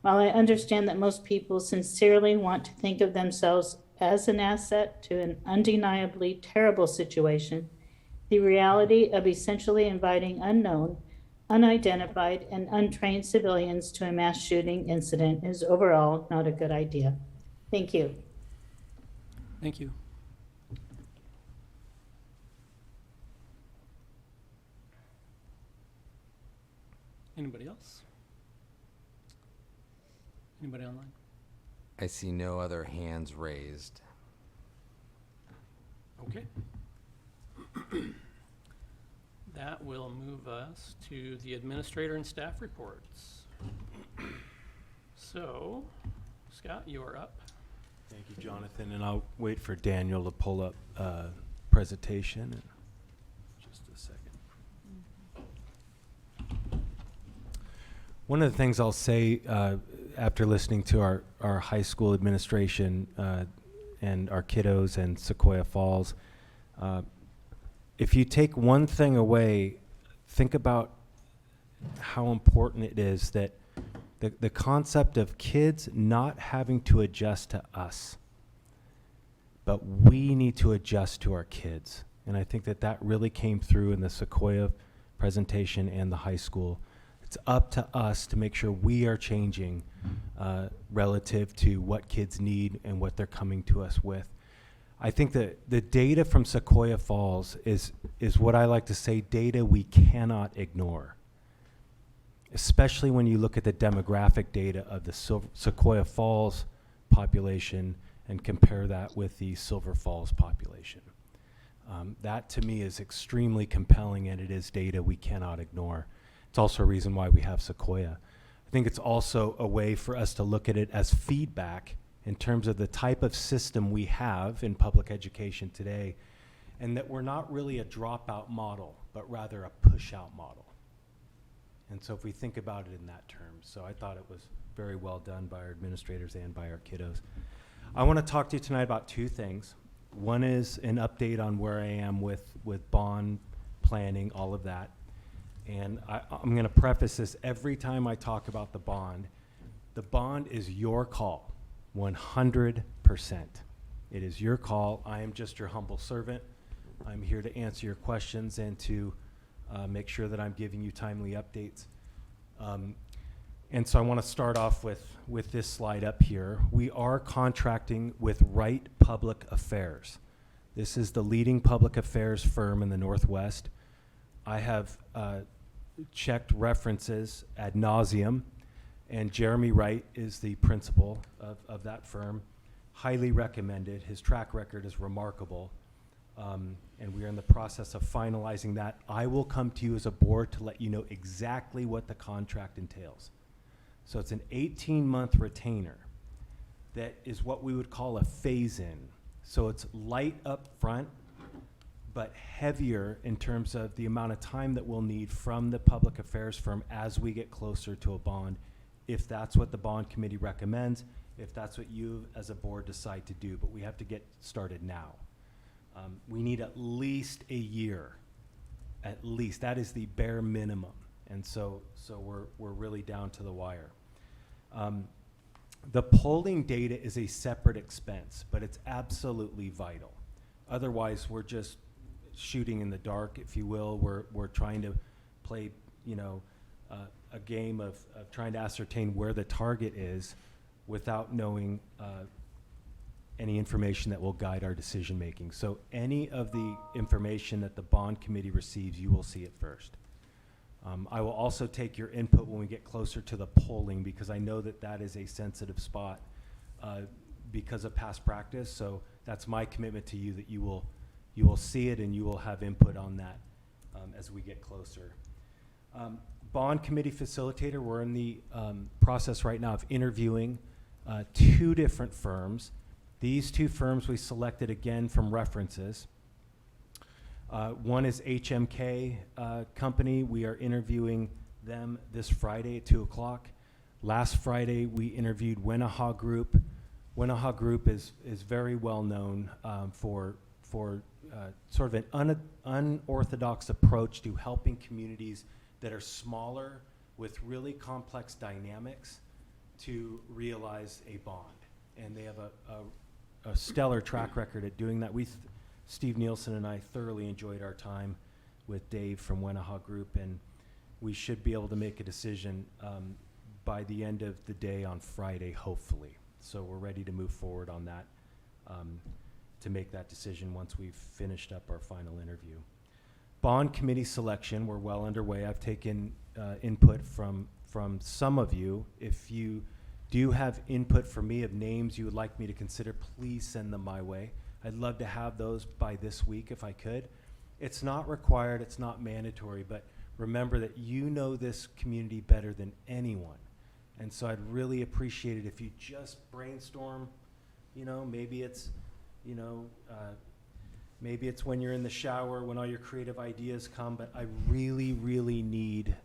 While I understand that most people sincerely want to think of themselves as an asset to an undeniably terrible situation, the reality of essentially inviting unknown, unidentified, and untrained civilians to a mass shooting incident is overall not a good idea. Thank you. Thank you. Anybody else? Anybody online? I see no other hands raised. Okay. That will move us to the administrator and staff reports. So, Scott, you are up. Thank you, Jonathan, and I'll wait for Daniel to pull up presentation in just a second. One of the things I'll say after listening to our high school administration and our kiddos and Sequoia Falls, if you take one thing away, think about how important it is that the concept of kids not having to adjust to us, but we need to adjust to our kids. And I think that really came through in the Sequoia presentation and the high school. It's up to us to make sure we are changing relative to what kids need and what they're coming to us with. I think that the data from Sequoia Falls is what I like to say, data we cannot ignore, especially when you look at the demographic data of the Sequoia Falls population and compare that with the Silver Falls population. That to me is extremely compelling, and it is data we cannot ignore. It's also a reason why we have Sequoia. I think it's also a way for us to look at it as feedback in terms of the type of system we have in public education today, and that we're not really a dropout model, but rather a push-out model. And so if we think about it in that term, so I thought it was very well done by our administrators and by our kiddos. I want to talk to you tonight about two things. One is an update on where I am with bond planning, all of that. And I'm going to preface this every time I talk about the bond is your call, 100%. It is your call. I am just your humble servant. I'm here to answer your questions and to make sure that I'm giving you timely updates. And so I want to start off with this slide up here. We are contracting with Wright Public Affairs. This is the leading public affairs firm in the Northwest. I have checked references ad nauseum, and Jeremy Wright is the principal of that firm. Highly recommended. His track record is remarkable. And we are in the process of finalizing that. I will come to you as a board to let you know exactly what the contract entails. So it's an 18-month retainer that is what we would call a phase-in. So it's light up front, but heavier in terms of the amount of time that we'll need from the public affairs firm as we get closer to a bond, if that's what the bond committee recommends, if that's what you as a board decide to do. But we have to get started now. We need at least a year, at least. That is the bare minimum. And so we're really down to the wire. The polling data is a separate expense, but it's absolutely vital. Otherwise, we're just shooting in the dark, if you will. We're trying to play, a game of trying to ascertain where the target is without knowing any information that will guide our decision making. So any of the information that the bond committee receives, you will see it first. I will also take your input when we get closer to the polling, because I know that is a sensitive spot because of past practice. So that's my commitment to you, that you will see it and you will have input on that as we get closer. Bond committee facilitator, we're in the process right now of interviewing 2 different firms. These 2 firms we selected again from references. One is HMK Company. We are interviewing them this Friday at 2 o'clock. Last Friday, we interviewed Wenaha Group. Wenaha Group is very well known for sort of an unorthodox approach to helping communities that are smaller with really complex dynamics to realize a bond. And they have a stellar track record at doing that. Steve Nielsen and I thoroughly enjoyed our time with Dave from Wenaha Group, and we should be able to make a decision by the end of the day on Friday, hopefully. So we're ready to move forward on that, to make that decision once we've finished up our final interview. Bond committee selection, we're well underway. I've taken input from some of you. If you do have input for me of names you would like me to consider, please send them my way. I'd love to have those by this week if I could. It's not required, it's not mandatory, but remember that you know this community better than anyone. And so I'd really appreciate it if you just brainstorm, you know, maybe it's, you know, maybe it's when you're in the shower, when all your creative ideas come, but I really, really need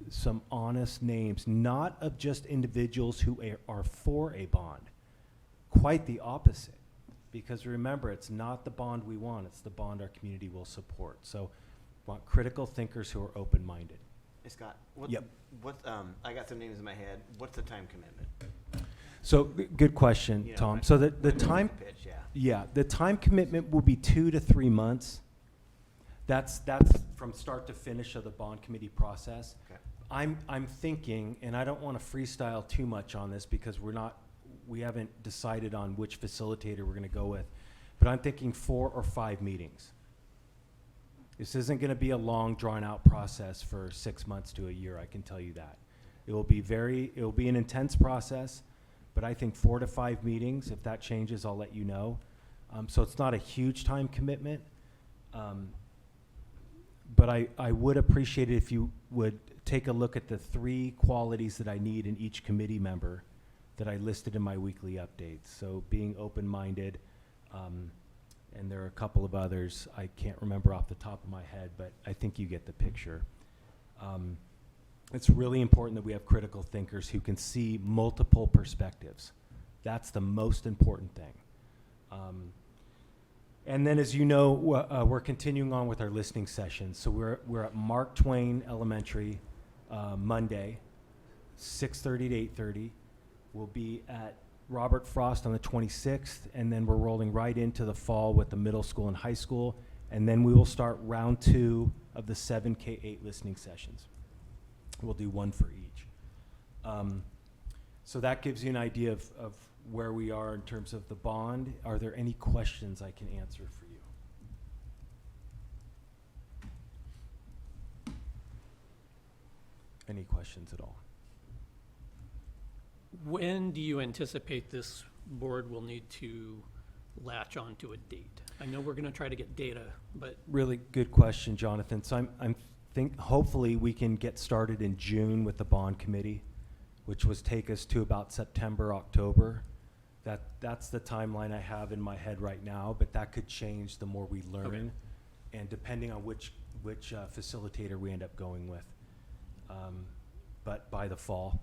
some honest names, not of just individuals who are for a bond. Quite the opposite. Because remember, it's not the bond we want, it's the bond our community will support. So want critical thinkers who are open-minded. Hey, Scott, I got some names in my head. What's the time commitment? So good question, You know, Tom. like- So the like time, pitch, the time commitment will be 2 to 3 months. That's from start to finish of the bond committee process. Okay. I'm thinking, and I don't want to freestyle too much on this because we haven't decided on which facilitator we're going to go with, but I'm thinking 4 or 5 meetings. This isn't going to be a long, drawn-out process for 6 months to a year, I can tell you that. It will be an intense process, but I think 4 to 5 meetings. If that changes, I'll let you know. So it's not a huge time commitment, but I would appreciate it if you would take a look at the 3 qualities that I need in each committee member that I listed in my weekly updates. So being open-minded, and there are a couple of others I can't remember off the top of my head, but I think you get the picture. It's really important that we have critical thinkers who can see multiple perspectives. That's the most important thing. And then, as you know, we're continuing on with our listening sessions. So we're at Mark Twain Elementary Monday, 6:30 to 8:30. We'll be at Robert Frost on the 26th, and then we're rolling right into the fall with the middle school and high school, and then we will start round 2 of the 7K8 listening sessions. We'll do 1 for each. So that gives you an idea of where we are in terms of the bond. Are there any questions I can answer for you? Any questions at all? When do you anticipate this board will need to latch onto a date? I know we're going to try to get data, but Really good question, Jonathan. So I'm hopefully we can get started in June with the bond committee, which was take us to about September, October. That's the timeline I have in my head right now, but that could change the more we learn, Okay. and depending on which facilitator we end up going with. But by the fall,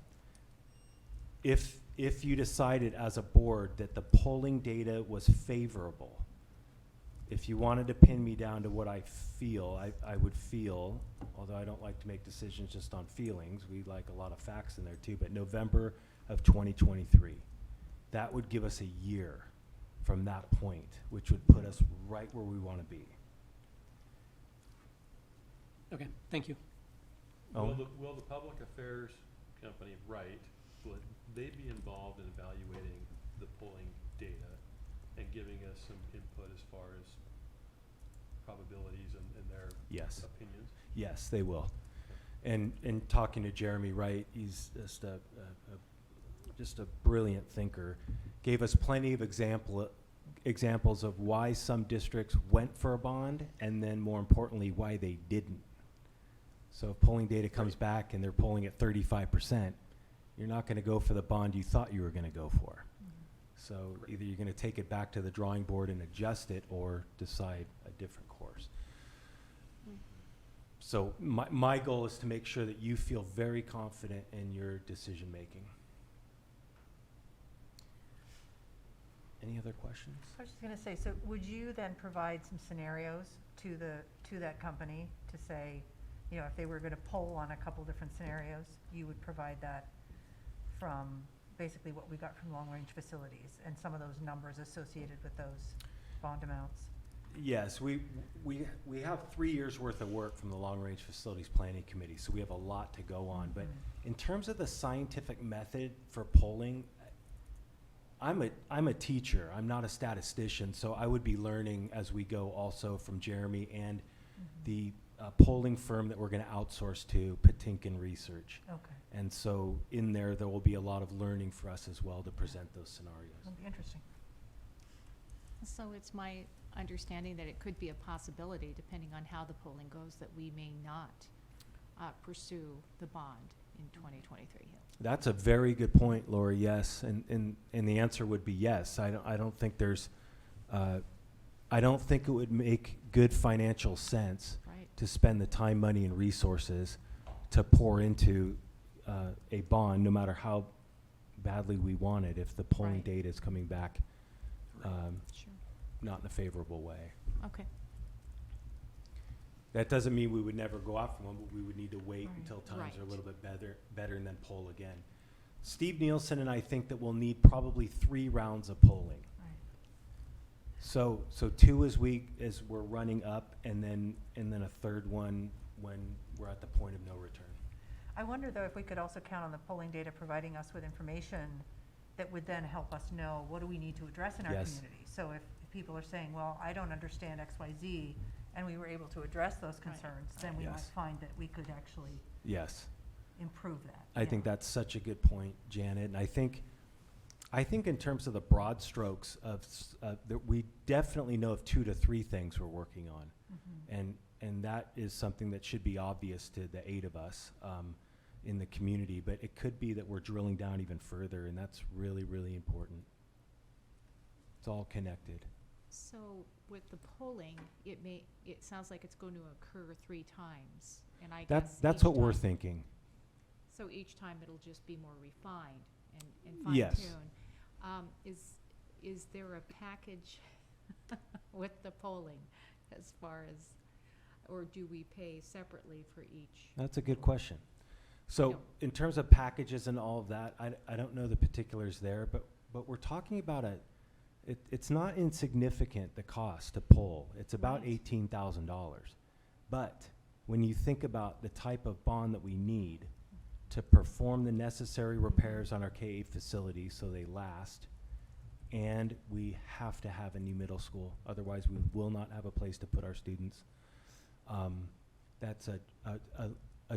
if you decided as a board that the polling data was favorable, if you wanted to pin me down to what I feel, I would feel, although I don't like to make decisions just on feelings, we like a lot of facts in there too, but November of 2023. That would give us a year from that point, which would put us right where we want to be. okay, thank you. Oh. Will the public affairs company, will they be involved in evaluating the polling data and giving us some input as far as probabilities and their Yes. opinions? Yes, they will. And talking to Jeremy Wright, he's just a brilliant thinker. Gave us plenty of examples of why some districts went for a bond, and then more importantly, why they didn't. So if polling data comes back and they're polling at 35%, you're not going to go for the bond you thought you were going to go for. So either you're going to take it back to the drawing board and adjust it, or decide a different course. So my goal is to make sure that you feel very confident in your decision making. Any other questions? I was just going to say, so would you then provide some scenarios to that company to say, you know, if they were going to poll on a couple different scenarios, you would provide that from basically what we got from long-range facilities and some of those numbers associated with those bond amounts? Yes, we have 3 years worth of work from the Long Range Facilities Planning Committee, so we have a lot to go on. But in terms of the scientific method for polling, I'm a teacher. I'm not a statistician, so I would be learning as we go also from Jeremy and the polling firm that we're going to outsource to, Patinkin Research. Okay. And so in there will be a lot of learning for us as well to present those scenarios. That'll be interesting. So it's my understanding that it could be a possibility, depending on how the polling goes, that we may not pursue the bond in 2023. That's a very good point, Lori. Yes, and the answer would be yes. I don't think there's, I don't think it would make good financial sense Right. to spend the time, money, and resources to pour into a bond, no matter how badly we want it, if the polling Right. data is coming back Sure. not in a favorable way. Okay. That doesn't mean we would never go out for one, but we would need to wait Right. until times Right. are a little bit better and then poll again. Steve Nielsen and I think that we'll need probably 3 rounds of polling. Right. So 2 as we're running up, and then a third one when we're at the point of no return. I wonder, though, if we could also count on the polling data providing us with information that would then help us know what do we need to address in our Yes. community. So if people are saying, well, I don't understand X, Y, Z, and we were able to address those concerns, then we might Yes. find that we could actually Yes. improve that. I think that's such a good point, Janet. And I think in terms of the broad strokes that we definitely know of 2 to 3 things we're working on. And that is something that should be obvious to the 8 of us in the community, but it could be that we're drilling down even further, and that's really, really important. It's all connected. So with the polling, it sounds like it's going to occur 3 times, and I guess That's each what we're time- thinking. So each time it'll just be more refined and fine-tuned. Yes. Is there a package with the polling as far as, or do we pay separately for each? That's a good question. So Yeah. in terms of packages and all of that, I don't know the particulars there, but we're talking about it's not insignificant, the cost to poll. It's about Right. $18,000. But when you think about the type of bond that we need to perform the necessary repairs on our K-8 facilities so they last, and we have to have a new middle school, otherwise we will not have a place to put our students, that's a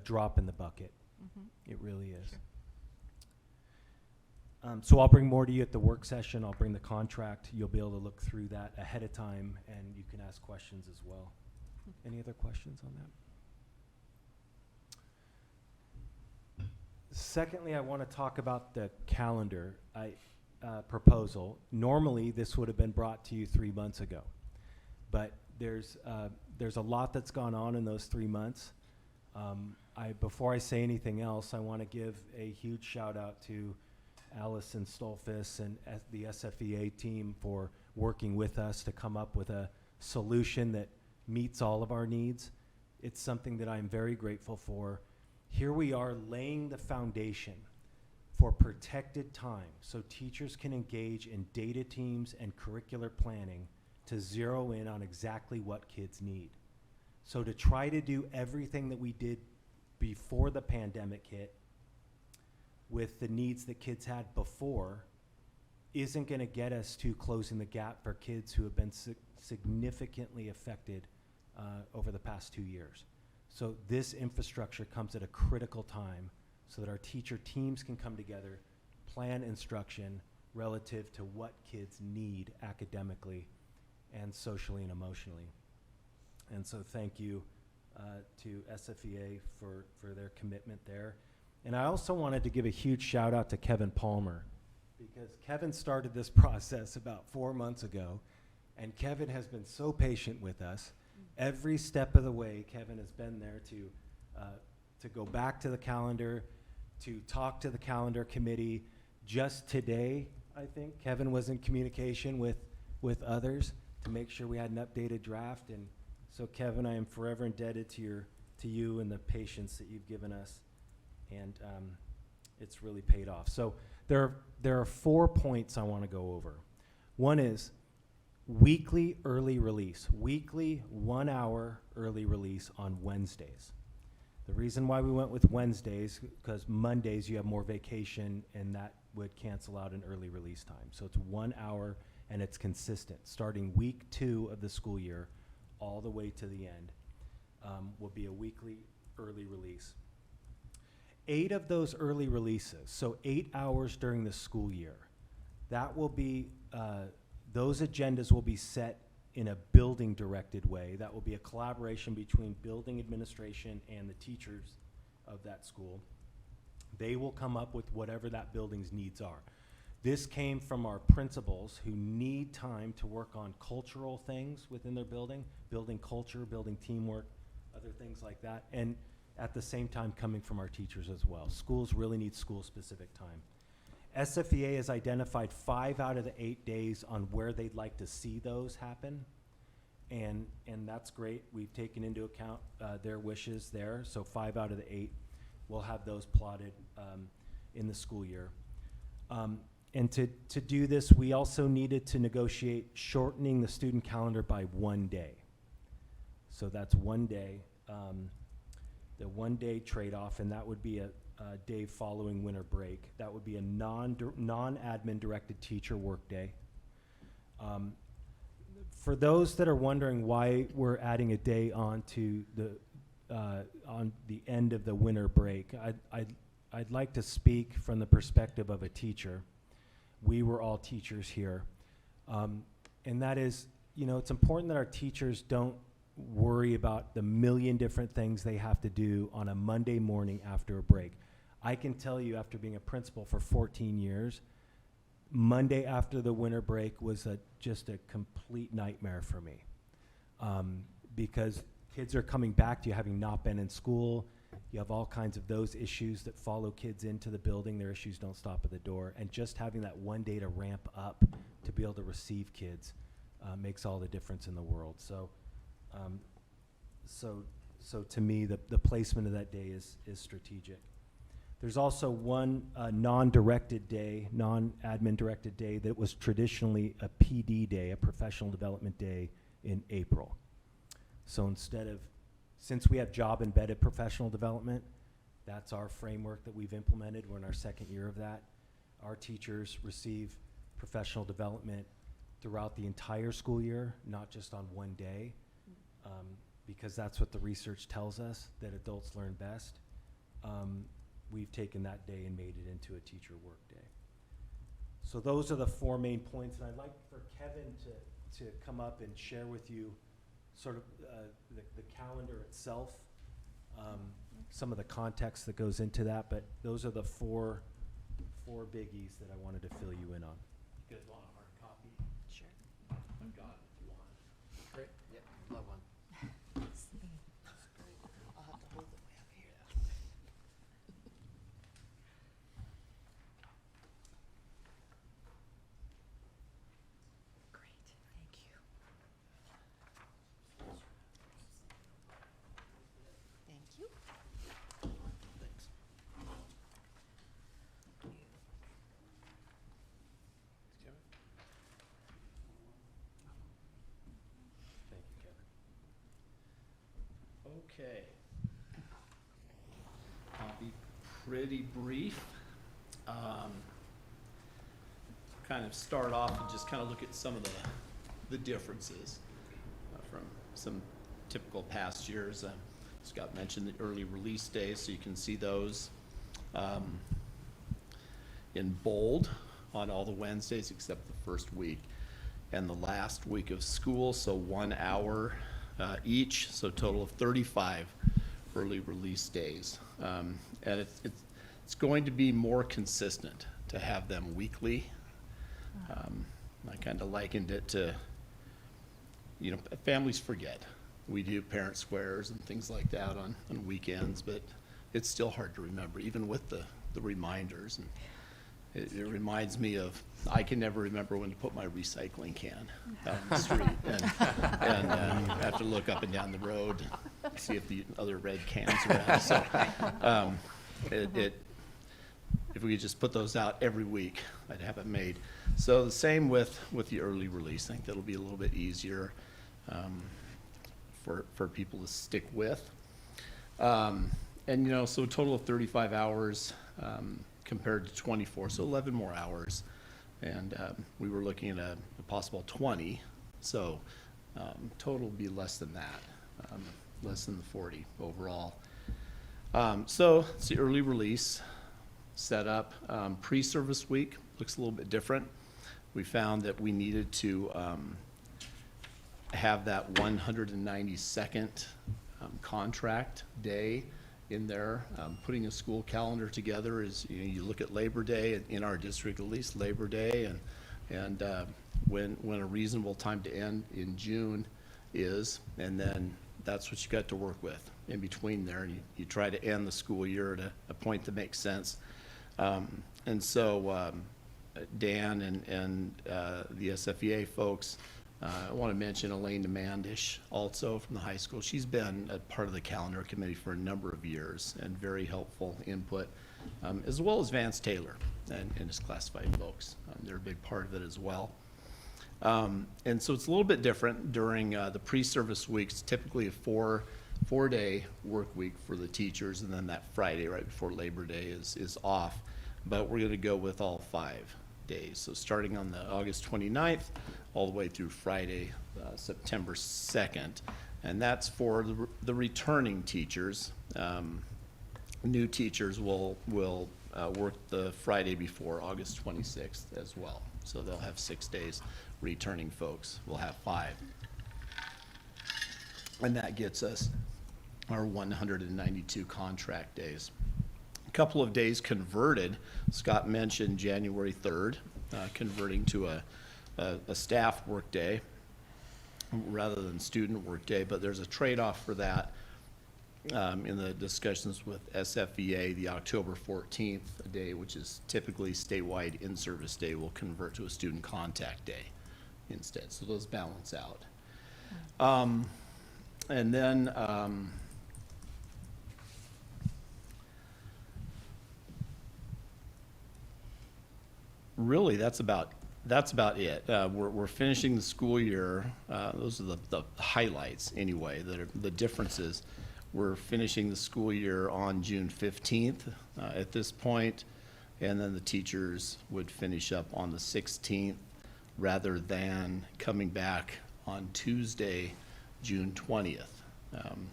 drop in the bucket. Mhm. It really is. Sure. So I'll bring more to you at the work session. I'll bring the contract. You'll be able to look through that ahead of time, and you can ask questions as well. Any other questions on that? Secondly, I want to talk about the calendar proposal. Normally, this would have been brought to you 3 months ago, but there's a lot that's gone on in those 3 months. Before I say anything else, I want to give a huge shout out to Allison Stolfus and the SFEA team for working with us to come up with a solution that meets all of our needs. It's something that I'm very grateful for. Here we are laying the foundation for protected time so teachers can engage in data teams and curricular planning to zero in on exactly what kids need. So to try to do everything that we did before the pandemic hit with the needs that kids had before isn't going to get us to closing the gap for kids who have been significantly affected over the past 2 years. So this infrastructure comes at a critical time so that our teacher teams can come together, plan instruction relative to what kids need academically and socially and emotionally. And so thank you to SFEA for their commitment there. And I also wanted to give a huge shout out to Kevin Palmer, because Kevin started this process about 4 months ago, and Kevin has been so patient with us. Every step of the way, Kevin has been there to go back to the calendar, to talk to the calendar committee. Just today, I think, Kevin was in communication with others to make sure we had an updated draft. And so, Kevin, I am forever indebted to you and the patience that you've given us. And it's really paid off. So there are 4 points I want to go over. One is weekly early release, weekly 1 hour early release on Wednesdays. The reason why we went with Wednesdays, because Mondays you have more vacation, and that would cancel out an early release time. So it's 1 hour, and it's consistent. Starting week 2 of the school year all the way to the end will be a weekly early release. 8 of those early releases, so 8 hours during the school year, that will be, those agendas will be set in a building-directed way. That will be a collaboration between building administration and the teachers of that school. They will come up with whatever that building's needs are. This came from our principals who need time to work on cultural things within their building, building culture, building teamwork, other things like that, and at the same time coming from our teachers as well. Schools really need school-specific time. SFEA has identified 5 out of the 8 days on where they'd like to see those happen, and that's great. We've taken into account their wishes there, so 5 out of the 8, we'll have those plotted in the school year. And to do this, we also needed to negotiate shortening the student calendar by 1 day. So that's 1 day, the 1 day trade-off, and that would be a day following winter break. That would be a non-admin directed teacher work day. For those that are wondering why we're adding a day on the end of the winter break, I'd like to speak from the perspective of a teacher. We were all teachers here. And that is, you know, it's important that our teachers don't worry about the million different things they have to do on a Monday morning after a break. I can tell you, after being a principal for 14 years, Monday after the winter break was just a complete nightmare for me. Because kids are coming back to you having not been in school. You have all kinds of those issues that follow kids into the building. Their issues don't stop at the door. And just having that 1 day to ramp up to be able to receive kids makes all the difference in the world. So to me, the placement of that day is strategic. There's also one non-directed day, non-admin directed day that was traditionally a PD day, a professional development day in April. So since we have job embedded professional development, that's our framework that we've implemented. We're in our 2nd year of that. Our teachers receive professional development throughout the entire school year, not just on 1 day, because that's what the research tells us, that adults learn best. We've taken that day and made it into a teacher work day. So those are the 4 main points, and I'd like for Kevin to come up and share with you sort of the calendar itself, some of the context that goes into that, but those are the four biggies that I wanted to fill you in on. You guys want a hard copy? Sure. I've got it if you want. Great. Yep, love one. I'll have to hold it way up here. Great, thank you. Thank you. Thanks. Kevin? Thank you, Kevin. Okay. I'll be pretty brief. Kind of start off and just kind of look at some of the differences from some typical past years. Scott mentioned the early release days, so you can see those in bold on all the Wednesdays except the first week and the last week of school, so 1 hour each, so total of 35 early release days. And it's going to be more consistent to have them weekly. I kind of likened it to, you know, families forget. We do parent squares and things like that on weekends, but it's still hard to remember, even with the reminders. And it reminds me of, I can never remember when to put my recycling can out in the street, and have to look up and down the road and see if the other red cans are out. So if we could just put those out every week, I'd have it made. So the same with the early release. I think that'll be a little bit easier for people to stick with. And you know, so a total of 35 hours compared to 24, so 11 more hours. And we were looking at a possible 20, so total would be less than that, less than the 40 overall. So it's the early release setup. Pre-service week looks a little bit different. We found that we needed to have that 192nd contract day in there. Putting a school calendar together is, you look at Labor Day, in our district at least, Labor Day, and when a reasonable time to end in June is, and then that's what you got to work with in between there, and you try to end the school year at a point that makes sense. And so Dan and the SFEA folks, I want to mention Elaine Demandish also from the high school. She's been a part of the calendar committee for a number of years and very helpful input, as well as Vance Taylor and his classified folks. They're a big part of it as well. And so it's a little bit different during the pre-service weeks, typically a four-day work week for the teachers, and then that Friday right before Labor Day is off. But we're going to go with all 5 days. So starting on the August 29th, all the way through Friday, September 2nd. And that's for the returning teachers. New teachers will work the Friday before, August 26th as well. So they'll have 6 days. Returning folks will have 5. And that gets us our 192 contract days. A couple of days converted. Scott mentioned January 3rd, converting to a staff work day rather than student work day, but there's a trade-off for that in the discussions with SFEA. The October 14th day, which is typically statewide in-service day, will convert to a student contact day instead. So those balance out. And then really that's about it. We're finishing the school year. Those are the highlights anyway. That are the differences. We're finishing the school year on June 15th at this point, and then the teachers would finish up on the 16th rather than coming back on Tuesday, June 20th.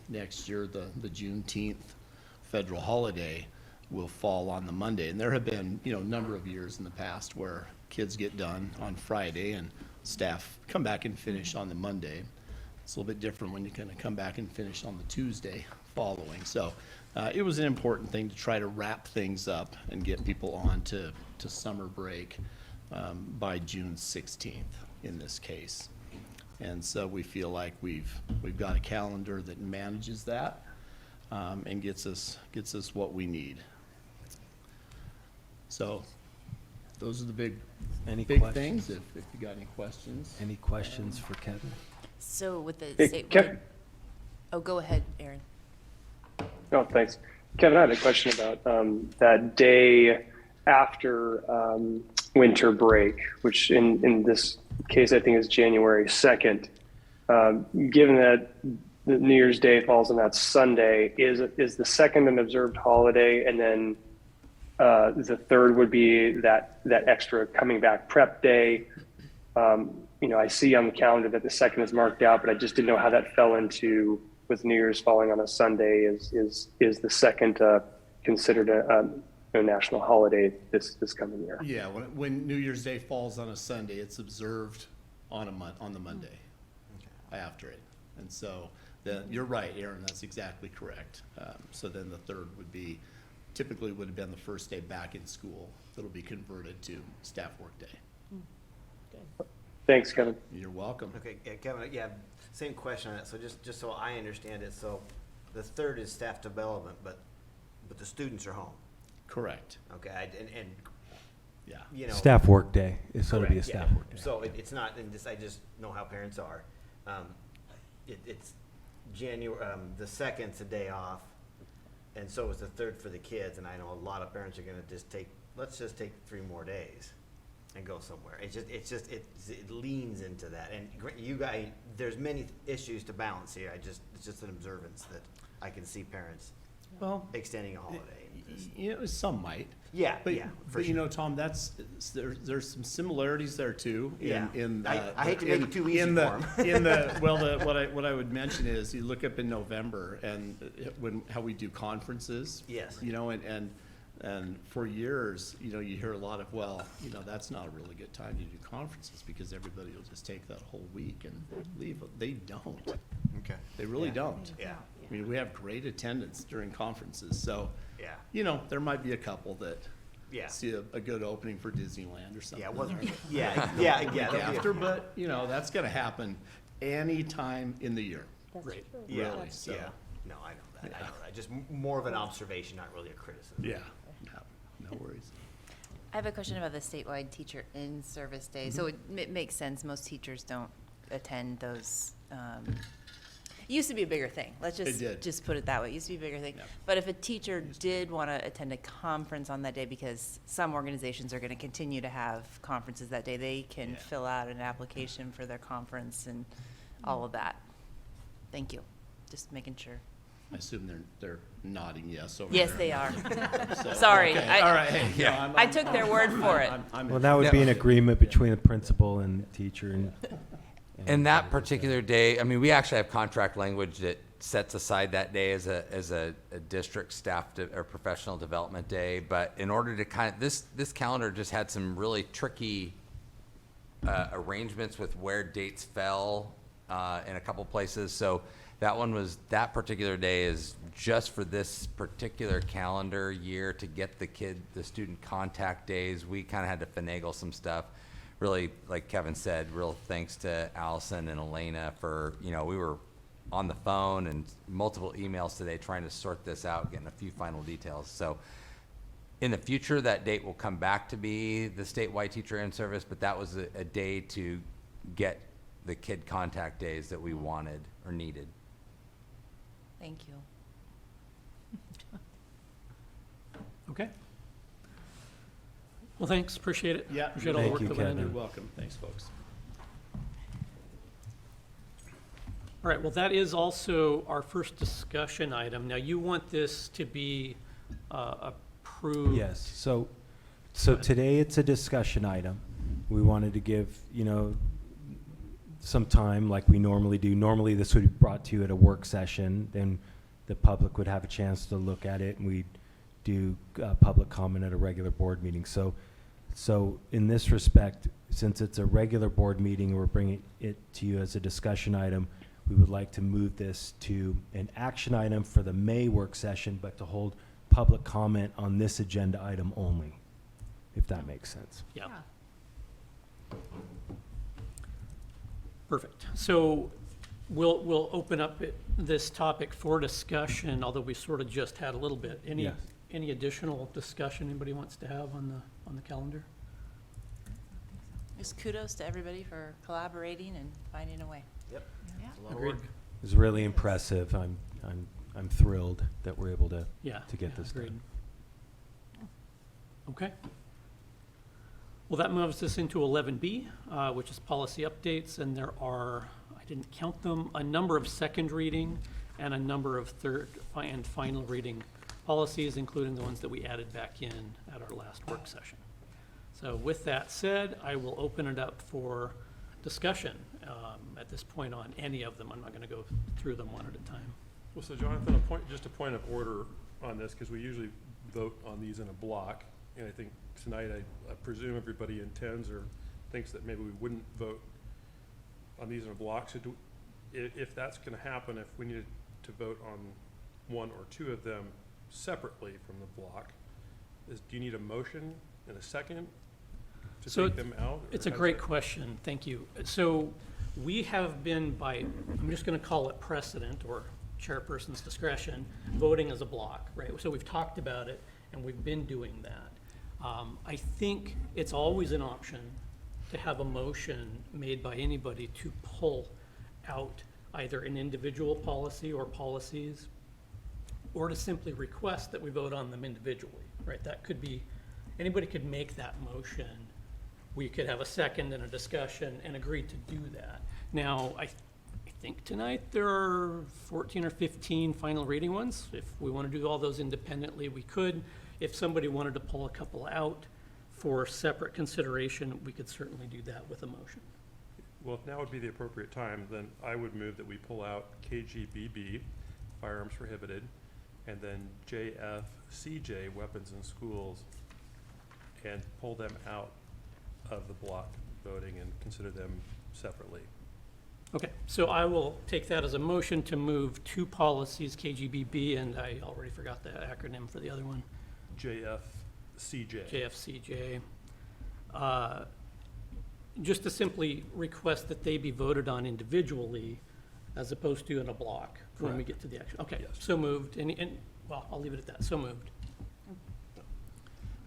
Next year, the Juneteenth federal holiday will fall on the Monday. And there have been, a number of years in the past where kids get done on Friday and staff come back and finish on the Monday. It's a little bit different when you kind of come back and finish on the Tuesday following. So it was an important thing to try to wrap things up and get people on to summer break by June 16th in this case. And so we feel like we've got a calendar that manages that and gets us what we need. So those are the big things. If you got any questions. Any questions for Kevin? So with the Hey, Kevin. Oh, go ahead, Aaron. Oh, thanks. Kevin, I had a question about that day after winter break, which in this case I think is January 2nd. Given that the New Year's Day falls on that Sunday, is the 2nd an observed holiday, and then the 3rd would be that extra coming back prep day? I see on the calendar that the 2nd is marked out, but I just didn't know how that fell into with New Year's falling on a Sunday. Is the 2nd considered a national holiday this coming year? Yeah, when New Year's Day falls on a Sunday, it's observed on the Monday after it. And so you're right, Aaron, that's exactly correct. So then the 3rd typically would have been the first day back in school. That'll be converted to staff work day. Thanks, Kevin. You're welcome. Okay, yeah, Kevin, same question on that. So just so I understand it, so the 3rd is staff development, but the students are home. Correct. Okay, yeah. Staff work day. So it'll be a Correct, staff work day. So it's not, and I just know how parents are. It's January, the 2nd's a day off, and so is the 3rd for the kids. And I know a lot of parents are gonna let's just take 3 more days and go somewhere. It leans into that. And you guys, there's many issues to balance here. it's just an observance that I can see parents extending a holiday. Some might. Yeah, but for sure. Tom, there's some similarities there too. Yeah. I hate to make it too easy for them. What I would mention is you look up in November and how we do conferences. Yes. And for years, you hear a lot of, that's not a really good time to do conferences because everybody will just take that whole week and leave. They don't. Okay. They really don't. Yeah. I mean, we have great attendance during conferences, so, Yeah. you know, there might be a couple that Yeah. see a good opening for Disneyland or something. Yeah, it wasn't, yeah. After, but, you know, that's gonna happen any time in the year. Right. Yeah, Really, so. yeah. No, I know that. I know that. Just more of an observation, not really a criticism. Yeah, no worries. I have a question about the statewide teacher in-service day. So it makes sense, most teachers don't attend those. It used to be a bigger thing. Let's It did. just put it that way. It used to be a bigger thing. Yeah. But if a teacher did want to attend a conference on that day, because some organizations are going to continue to have conferences that day, they can Yeah. fill out an application for their conference and all of that. Thank you. Just making sure. I assume they're nodding yes over Yes, there. they are. So, Sorry. okay, all right, hey, no, I'm- I took their word for it. I'm Well, that would be an agreement between the principal and the teacher and. And that particular day, I mean, we actually have contract language that sets aside that day as a district staff or professional development day. But in order to this calendar just had some really tricky arrangements with where dates fell in a couple places. So that particular day is just for this particular calendar year to get the student contact days. We kind of had to finagle some stuff. Really, like Kevin said, real thanks to Allison and Elena for, we were on the phone and multiple emails today trying to sort this out, getting a few final details. So in the future, that date will come back to be the statewide teacher in service, but that was a day to get the kid contact days that we wanted or needed. Thank you. Okay. Well, thanks, appreciate it. Yeah. Appreciate all the Thank work you, that went Kevin. into You're it. welcome. Thanks, folks. All right, well, that is also our first discussion item. Now, you want this to be approved? Yes, so today it's a discussion item. We wanted to give, some time like we normally do. Normally, this would be brought to you at a work session, then the public would have a chance to look at it, and we'd do public comment at a regular board meeting. So in this respect, since it's a regular board meeting, we're bringing it to you as a discussion item. We would like to move this to an action item for the May work session, but to hold public comment on this agenda item only, if that makes sense. Yeah. Perfect. So we'll open up this topic for discussion, although we sort of just had a little bit. Yes. Any additional discussion anybody wants to have on the calendar? Just kudos to everybody for collaborating and finding a way. Yep. Yeah. It's a lot of Agreed. work. It was really impressive. I'm thrilled that we're able to get this agreed. done. Okay. Well, that moves us into 11B, which is policy updates, and there are, I didn't count them, a number of second reading and a number of third and final reading policies, including the ones that we added back in at our last work session. So with that said, I will open it up for discussion at this point on any of them. I'm not going to go through them one at a time. Well, so Jonathan, just a point of order on this, because we usually vote on these in a block. And I think tonight, I presume everybody intends or thinks that maybe we wouldn't vote on these in a block. So if that's going to happen, if we needed to vote on one or two of them separately from the block, do you need a motion and a second to take them out? It's a great question. Thank you. So we have been I'm just going to call it precedent or chairperson's discretion, voting as a block, right? So we've talked about it and we've been doing that. I think it's always an option to have a motion made by anybody to pull out either an individual policy or policies, or to simply request that we vote on them individually, right? That could be, anybody could make that motion. We could have a second and a discussion and agree to do that. Now, I think tonight there are 14 or 15 final reading ones. If we want to do all those independently, we could. If somebody wanted to pull a couple out for separate consideration, we could certainly do that with a motion. Well, if now would be the appropriate time, then I would move that we pull out KGBB, firearms prohibited, and then JFCJ, weapons in schools, and pull them out of the block voting and consider them separately. Okay, so I will take that as a motion to move two policies, KGBB, and I already forgot the acronym for the other one. JFCJ. JFCJ. Just to simply request that they be voted on individually as opposed to in a block when we Correct. get to the action. Okay, Yes. so moved, and, well, I'll leave it at that, so moved.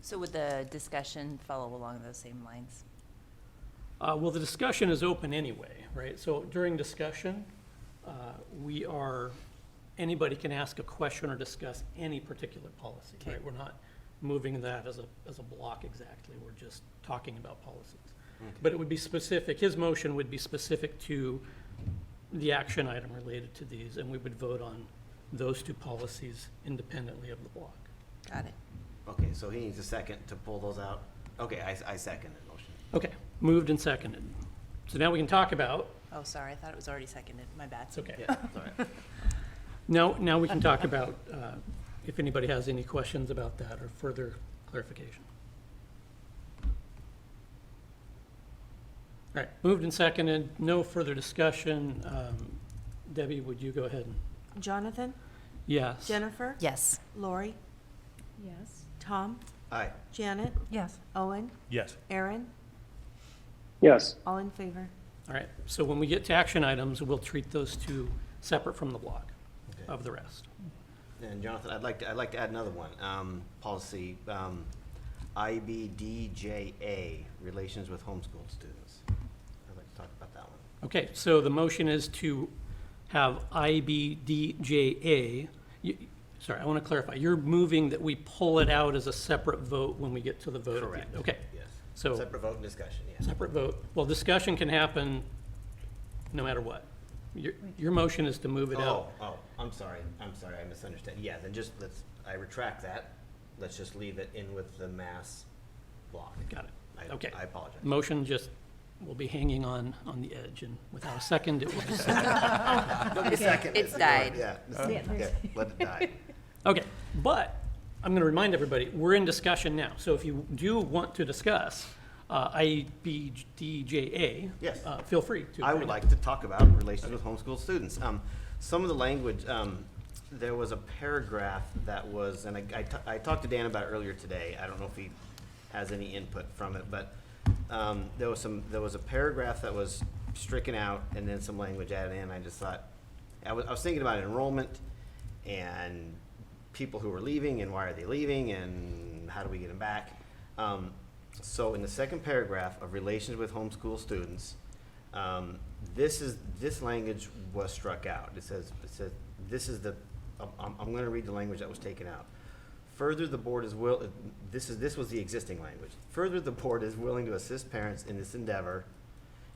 So would the discussion follow along those same lines? Well, the discussion is open anyway, right? So during discussion, anybody can ask a question or discuss any particular policy, right? We're not moving that as a block exactly, we're just talking about policies. But it would be specific, his motion would be specific to the action item related to these, and we would vote on those two policies independently of the block. Got it. Okay, so he needs a second to pull those out? Okay, I second the motion. Okay, moved and seconded. So now we can talk about, Oh, sorry, I thought it was already seconded. My bad. it's okay. Yeah, sorry. Now we can talk about if anybody has any questions about that or further clarification. All right, moved and seconded, no further discussion. Debbie, would you go ahead? Jonathan? Yes. Jennifer? Yes. Lori? Yes. Tom? Aye. Janet? Yes. Owen? Yes. Aaron? Yes. All in favor? All right, so when we get to action items, we'll treat those two separate from the block Okay. of the rest. And Jonathan, I'd like to add another one. Policy, IBDJA, relations with homeschooled students. I'd like to talk about that one. Okay, so the motion is to have IBDJA. Sorry, I want to clarify. You're moving that we pull it out as a separate vote when we get to the vote. at the Correct. end. Okay, Yes. so Separate vote and discussion, yes. separate vote. Well, discussion can happen no matter what. Your motion is to move it out. Oh, I'm sorry, I misunderstood. Yeah, then I retract that. Let's just leave it in with the mass block. Got it. Okay. I apologize. Motion just will be hanging on the edge, and without a second, it will be There'll be a second. It's died. Yeah, let it die. Okay, but I'm going to remind everybody, we're in discussion now. So if you do want to discuss IBDJA, Yes. Feel free to. I would like to talk about relations with homeschool students. Some of the language, there was a paragraph that was, and I talked to Dan about it earlier today. I don't know if he has any input from it, but there was a paragraph that was stricken out and then some language added in. I just thought, I was thinking about enrollment and people who are leaving and why are they leaving and how do we get them back. So in the second paragraph of relations with homeschool students, this language was struck out. It says this is the, I'm going to read the language that was taken out. Further, the board is this was the existing language. Further, the board is willing to assist parents in this endeavor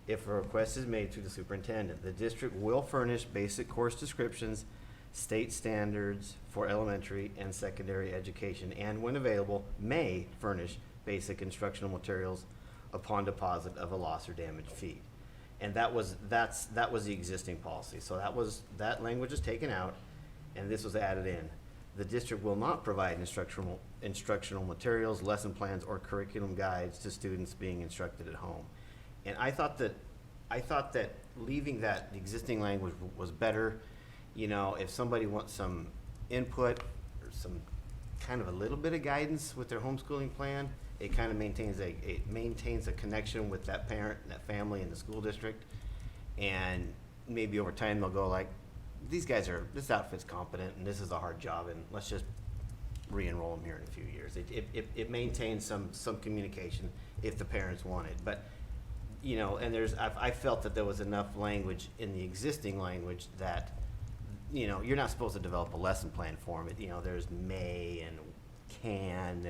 if a request is made to the superintendent. The district will furnish basic course descriptions, state standards for elementary and secondary education, and when available, may furnish basic instructional materials upon deposit of a loss or damage fee. And that was the existing policy. So that language is taken out, and this was added in. The district will not provide instructional materials, lesson plans, or curriculum guides to students being instructed at home. And I thought that leaving the existing language was better. You know, if somebody wants some input or some kind of a little bit of guidance with their homeschooling plan, it kind of maintains a connection with that parent and that family and the school district. And maybe over time they'll go like, this outfit's competent and this is a hard job and let's just re-enroll them here in a few years. It maintains some communication if the parents want it. But, you know, and I felt that there was enough language in the existing language that, you know, you're not supposed to develop a lesson plan for them. You know, there's may and can,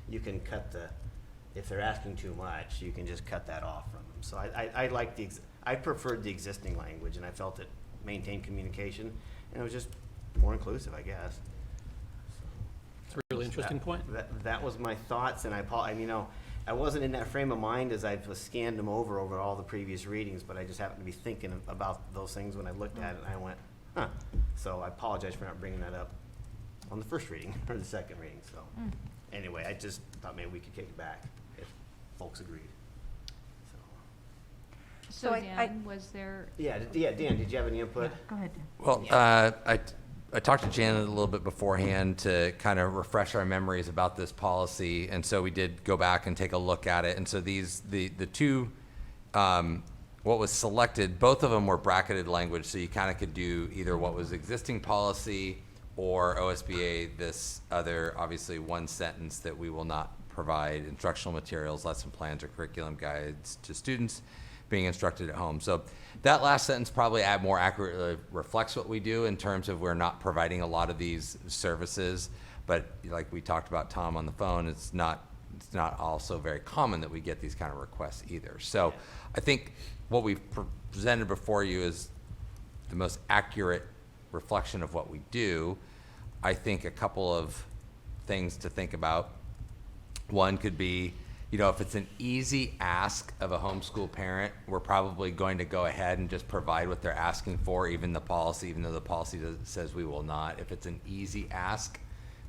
you can cut if they're asking too much, you can just cut that off from them. So I preferred the existing language and I felt it maintained communication and it was just more inclusive, I guess. It's a really interesting point. That was my thoughts, and I wasn't in that frame of mind as I scanned them over all the previous readings, but I just happened to be thinking about those things when I looked at it, and I went, huh. So I apologize for not bringing that up on the first reading, or the second reading, so. Anyway, I just thought maybe we could kick it back if folks agreed. So Dan, was there? Yeah, Dan, did you have any input? Go ahead, Dan. Well, I talked to Janet a little bit beforehand to kind of refresh our memories about this policy, and so we did go back and take a look at it. And so the two, what was selected, both of them were bracketed language, so you kind of could do either what was existing policy or OSBA, this other, obviously, one sentence that we will not provide instructional materials, lesson plans, or curriculum guides to students being instructed at home. So that last sentence probably more accurately reflects what we do in terms of we're not providing a lot of these services, but like we talked about, Tom, on the phone, it's not also very common that we get these kind of requests either. So I think what we've presented before you is the most accurate reflection of what we do. I think a couple of things to think about. One could be, if it's an easy ask of a homeschool parent, we're probably going to go ahead and just provide what they're asking for, even though the policy says we will not. If it's an easy ask,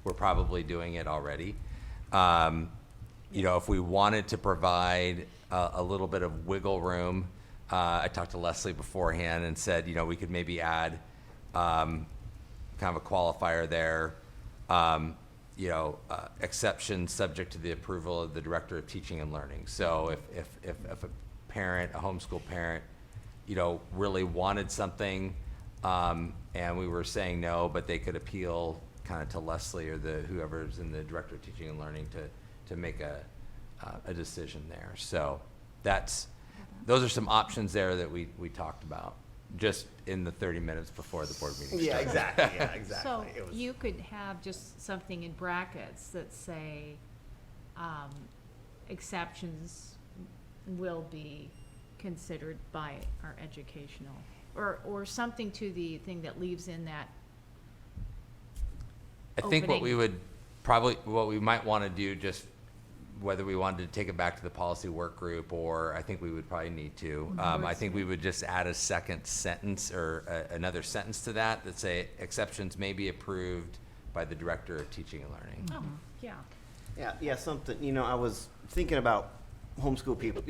we're probably doing it already. If we wanted to provide a little bit of wiggle room, I talked to Leslie beforehand and said, we could maybe add kind of a qualifier there. Exceptions subject to the approval of the Director of Teaching and Learning. So if a parent, a homeschool parent, really wanted something, and we were saying no, but they could appeal kind of to Leslie or whoever's in the Director of Teaching and Learning to make a decision there. So those are some options there that we talked about just in the 30 minutes before the board meeting started. Yeah, exactly. So you could have just something in brackets that say, exceptions will be considered by our educational, or something to the thing that leaves in that I think what opening. what we might want to do, just whether we wanted to take it back to the policy work group, or I think we would probably need to. I think we would just add a second sentence or another sentence to that say exceptions may be approved by the Director of Teaching and Learning. Oh, yeah. Yeah, something, I was thinking about homeschool people,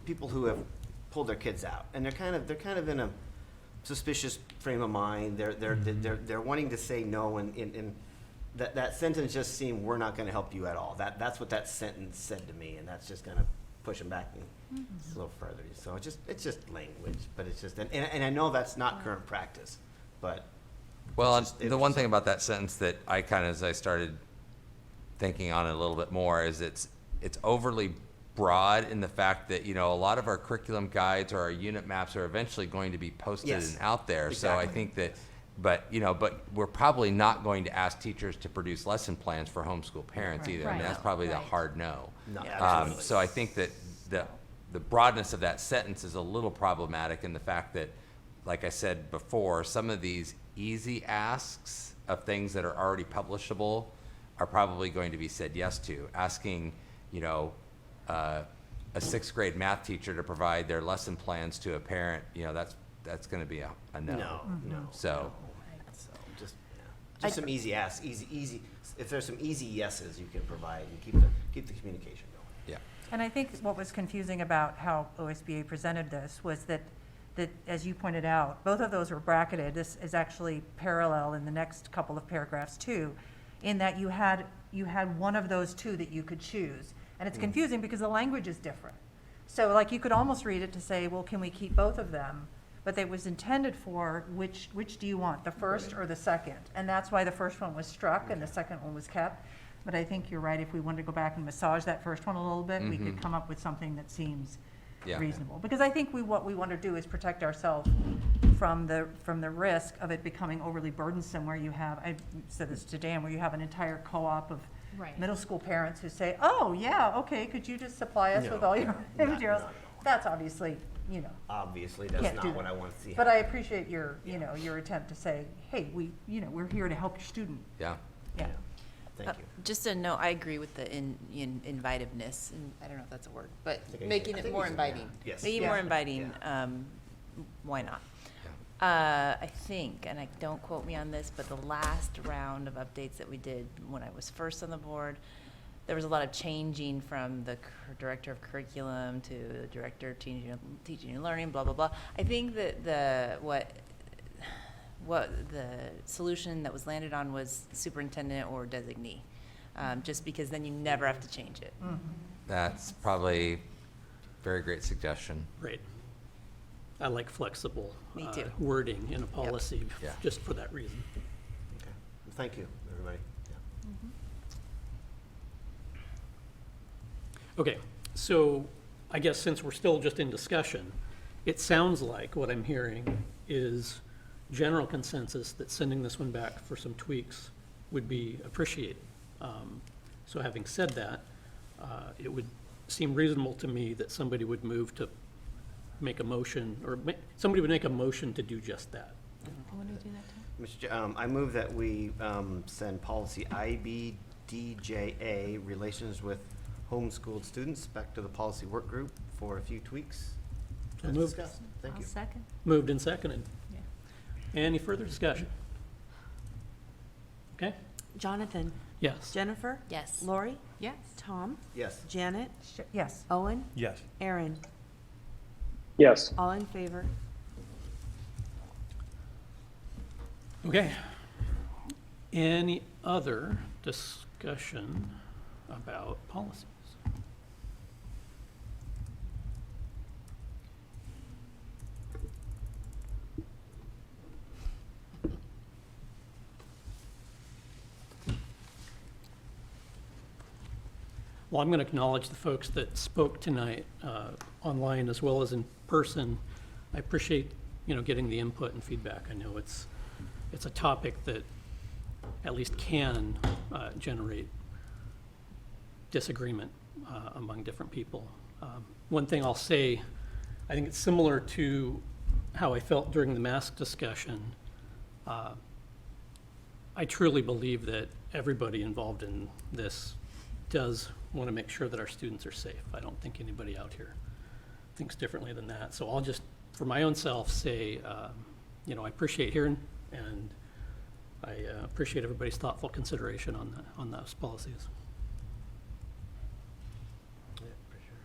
people who have pulled their kids out, and they're kind of in a suspicious frame of mind. They're wanting to say no, and that sentence just seemed, we're not going to help you at all. That's what that sentence said to me, and that's just going to push them back a little further. So it's just language, but it's just, and I know that's not current practice, but. Well, the one thing about that sentence that I as I started thinking on it a little bit more, is it's overly broad in the fact that, a lot of our curriculum guides or our unit maps are eventually going to be posted and out there. Exactly. So I think that, but we're probably not going to ask teachers to produce lesson plans for homeschool parents either. I mean, that's probably the hard no. So I think that the broadness of that sentence is a little problematic in the fact that, like I said before, some of these easy asks of things that are already publishable are probably going to be said yes to. Asking, a 6th grade math teacher to provide their lesson plans to a parent, that's going to be a no. No. So just some easy asks, easy. If there's some easy yeses you can provide and keep the communication going. Yeah. And I think what was confusing about how OSBA presented this was that, as you pointed out, both of those were bracketed. This is actually parallel in the next couple of paragraphs too, in that you had one of those two that you could choose. And it's confusing because the language is different. So like you could almost read it to say, well, can we keep both of them? But it was intended for which do you want, the first or the second? And that's why the first one was struck and the second one was kept. But I think you're right, if we wanted to go back and massage that first one a little bit, we could come up with something that seems reasonable. Because I think what we want to do is protect ourselves from the risk of it becoming overly burdensome, where you have, I said this to Dan, where you have an entire co-op of middle school parents who say, oh yeah, okay, could you just supply us with all your materials? That's obviously, Obviously, that's not what I want to see. But I appreciate your attempt to say, hey, we're here to help your student. Yeah. Yeah. Thank you. Just a note, I agree with the invitiveness, and I don't know if that's a word, but making it more inviting. Yes. Making it more inviting, why not? I think, and don't quote me on this, but the last round of updates that we did when I was first on the board, there was a lot of changing from the director of curriculum to the director of teaching and learning, blah, blah, blah. I think that what the solution that was landed on was superintendent or designee, just because then you never have to change it. That's probably a very great suggestion. Great. I like flexible Me too. wording in a policy, Yeah. just for that reason. Okay. Well, thank you, everybody. Yeah. Okay, so I guess since we're still just in discussion, it sounds like what I'm hearing is general consensus that sending this one back for some tweaks would be appreciated. So having said that, it would seem reasonable to me that somebody would move to make a motion, or somebody would make a motion to do just that. Mr. I move that we send policy IBDJA, relations with homeschooled students, back to the policy work group for a few tweaks. So As moved. discussed. Thank you. Second. Moved and seconded. Yeah. Any further discussion? Okay, Jonathan? yes. Jennifer? Yes. Lori? Yes. Tom? Yes. Janet? Yes. Owen? Yes. Aaron? Yes. All in favor? Okay. Any other discussion about policies? Well, I'm going to acknowledge the folks that spoke tonight, online as well as in person. I appreciate, getting the input and feedback. I know it's a topic that at least can generate disagreement among different people. One thing I'll say, I think it's similar to how I felt during the mask discussion. I truly believe that everybody involved in this does want to make sure that our students are safe. I don't think anybody out here thinks differently than that. So I'll just, for my own self, say, I appreciate hearing, and I appreciate everybody's thoughtful consideration on those policies. Yeah, for sure.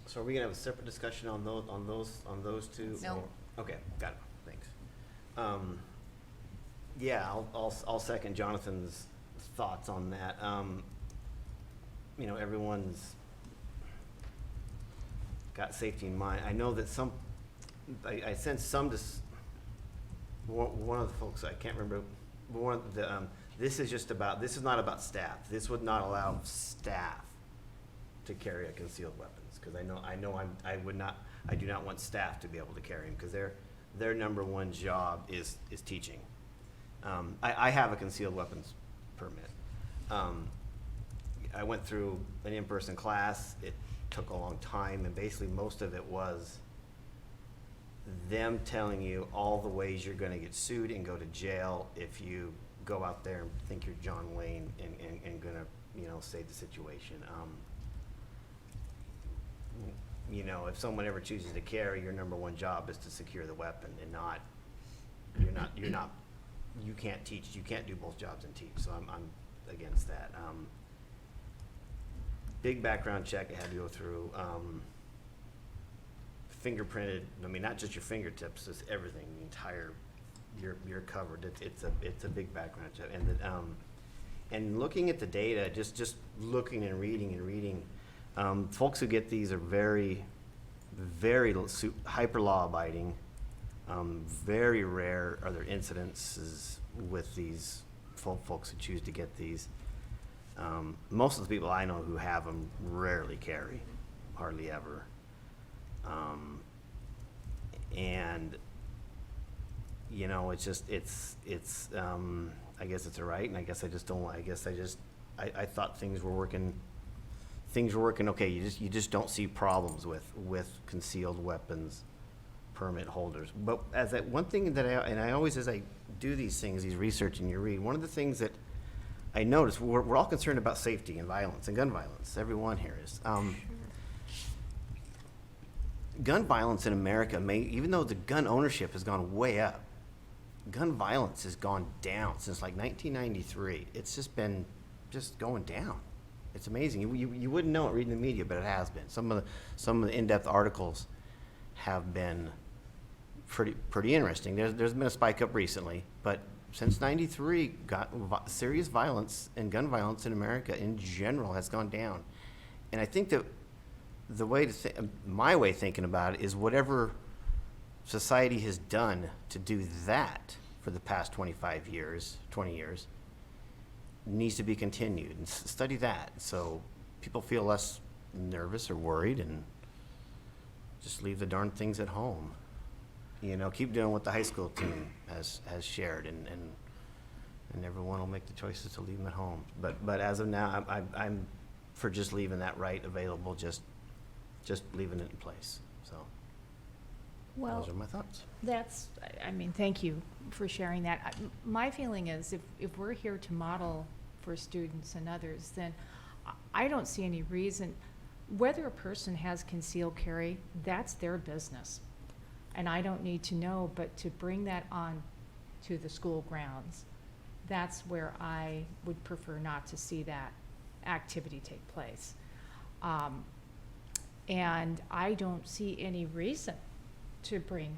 So are we gonna have a separate discussion on those two? No. or- Okay, got it, thanks. Yeah, I'll second Jonathan's thoughts on that. Everyone's got safety in mind. I know that I sense some, one of the folks, I can't remember, one of the, this is not about staff. This would not allow staff to carry a concealed weapons, because I do not want staff to be able to carry them, because their number one job is teaching. I have a concealed weapons permit. I went through an in-person class. It took a long time, and basically most of it was them telling you all the ways you're going to get sued and go to jail if you go out there and think you're John Wayne and going to, save the situation. If someone ever chooses to carry, your number one job is to secure the weapon, and you can't teach, you can't do both jobs and teach, so I'm against that. Big background check I had to go through, fingerprinted, not just your fingertips, it's everything, the entire, you're covered, it's a big background check, and looking at the data, just looking and reading, folks who get these are very, very hyper law abiding. Very rare are there incidences with these folks who choose to get these. Most of the people I know who have them rarely carry, hardly ever. And I guess it's a right, and I guess I thought things were working okay. You just don't see problems with concealed weapons permit holders. But one thing that I always, as I do these things, these research and you read, one of the things that I noticed, we're all concerned about safety and violence and gun violence. Everyone here is. Gun violence in America, even though the gun ownership has gone way up, gun violence has gone down since like 1993. It's just been just going down. It's amazing. You wouldn't know it reading the media, but it has been. Some of the in-depth articles have been pretty interesting. There's been a spike up recently, but since '93, serious violence and gun violence in America in general has gone down. And I think that the way to my way of thinking about it is whatever society has done to do that for the past 20 years, needs to be continued, and study that so people feel less nervous or worried and just leave the darn things at home. You know, keep doing what the high school team has shared, and everyone will make the choices to leave them at home. But as of now, I'm for just leaving that right available, just leaving it in place. So Well, those are my thoughts. I mean, thank you for sharing that. My feeling is if we're here to model for students and others, then I don't see any reason, whether a person has concealed carry, that's their business. And I don't need to know, but to bring that on to the school grounds, that's where I would prefer not to see that activity take place. And I don't see any reason to bring,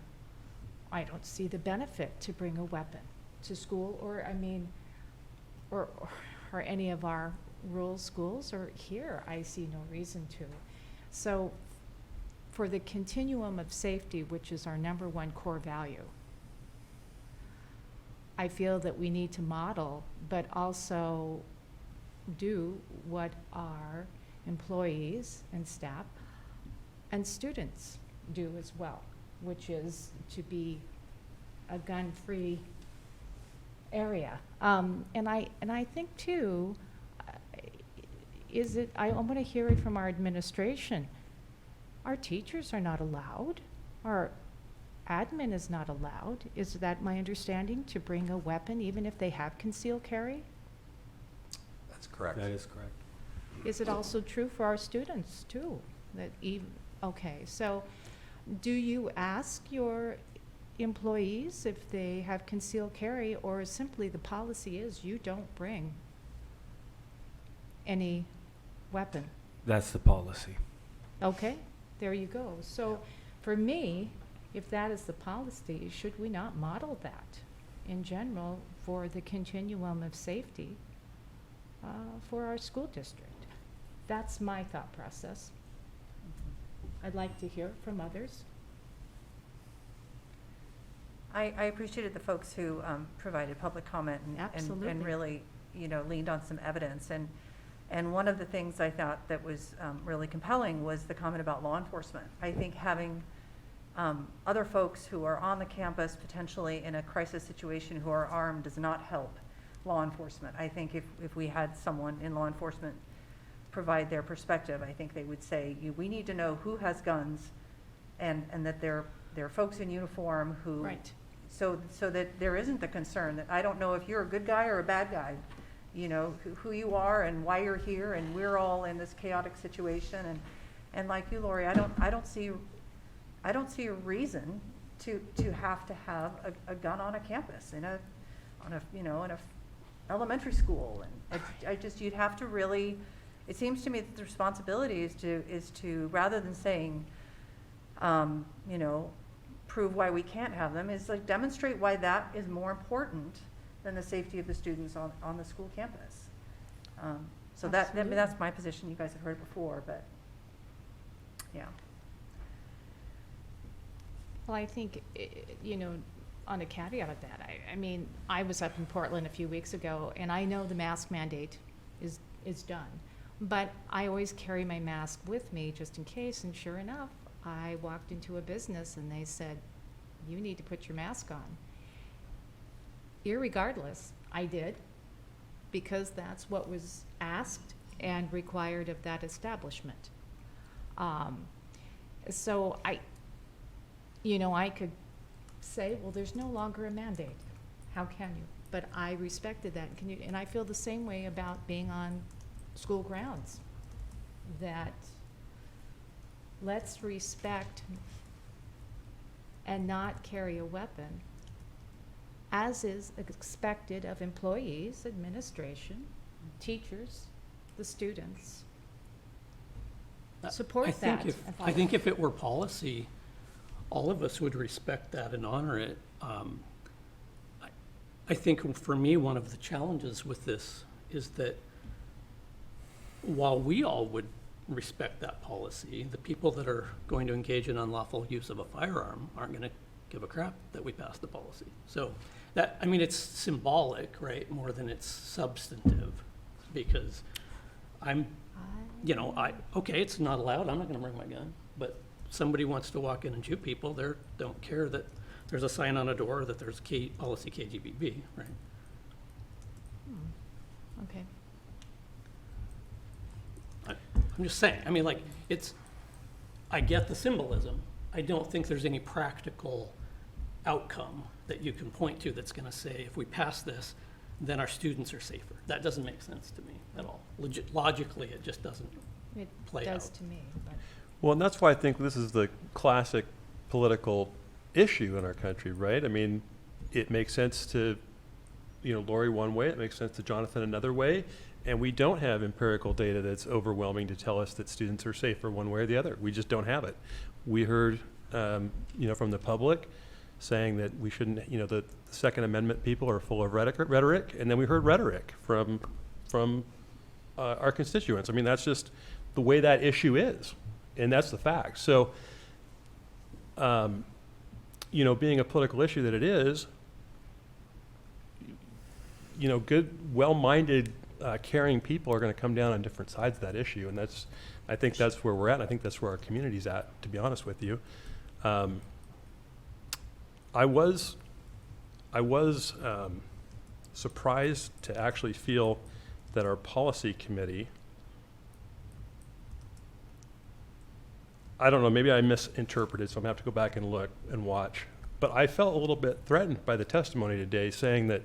I don't see the benefit to bring a weapon to school, or or any of our rural schools, or here, I see no reason to. So for the continuum of safety, which is our #1 core value, I feel that we need to model, but also do what our employees and staff and students do as well, which is to be a gun-free area. And I think too, I want to hear it from our administration. Our teachers are not allowed. Our admin is not allowed. Is that my understanding, to bring a weapon even if they have concealed carry? That's correct. That is correct. Is it also true for our students too? Okay, so do you ask your employees if they have concealed carry, or simply the policy is you don't bring any weapon? That's the policy. Okay, there you go. So for me, if that is the policy, should we not model that in general for the continuum of safety for our school district? That's my thought process. I'd like to hear from others. I appreciated the folks who provided public comment and really, leaned on some evidence. And one of the things I thought that was really compelling was the comment about law enforcement. I think having other folks who are on the campus potentially in a crisis situation who are armed does not help law enforcement. I think if we had someone in law enforcement provide their perspective, I think they would say, we need to know who has guns, and that they're folks in uniform who, right. So that there isn't the concern that I don't know if you're a good guy or a bad guy, who you are and why you're here, and we're all in this chaotic situation. And like you, Lori, I don't see a reason to have to have a gun on a campus in a elementary school. And you'd have to really. It seems to me that the responsibility is to rather than saying, prove why we can't have them, is like demonstrate why that is more important than the safety of the students on the school campus. So that's my position. You guys have heard it before, but yeah. Well, I think, on a caveat of that, I mean, I was up in Portland a few weeks ago, and I know the mask mandate is done. But I always carry my mask with me just in case, and sure enough, I walked into a business and they said, you need to put your mask on. Irregardless, I did, because that's what was asked and required of that establishment. So I could say, well, there's no longer a mandate. How can you? But I respected that, and I feel the same way about being on school grounds, that let's respect and not carry a weapon, as is expected of employees, administration, teachers, the students I support think that. I think if it were policy, all of us would respect that and honor it. I think for me, one of the challenges with this is that while we all would respect that policy, the people that are going to engage in unlawful use of a firearm aren't going to give a crap that we pass the policy. So that, I mean, it's symbolic, right, more than it's substantive, because okay, it's not allowed, I'm not going to bring my gun, but somebody wants to walk in and shoot people, they don't care that there's a sign on a door that there's policy KGBB, right? Okay. I'm just saying, I mean, like, I get the symbolism. I don't think there's any practical outcome that you can point to that's going to say, if we pass this, then our students are safer. That doesn't make sense to me at all. Logically, it just doesn't play out. It does to me, but. Well, and that's why I think this is the classic political issue in our country, right? I mean, it makes sense to, Lori one way, it makes sense to Jonathan another way, and we don't have empirical data that's overwhelming to tell us that students are safer one way or the other. We just don't have it. We heard, from the public saying that we shouldn't, the Second Amendment people are full of rhetoric, and then we heard rhetoric from our constituents. I mean, that's just the way that issue is, and that's the fact. So, being a political issue that it is, good, well-minded, caring people are going to come down on different sides of that issue, and I think that's where we're at, and I think that's where our community's at, to be honest with you. I was surprised to actually feel that our policy committee, I don't know, maybe I misinterpreted, so I'm going to have to go back and look and watch, but I felt a little bit threatened by the testimony today, saying that,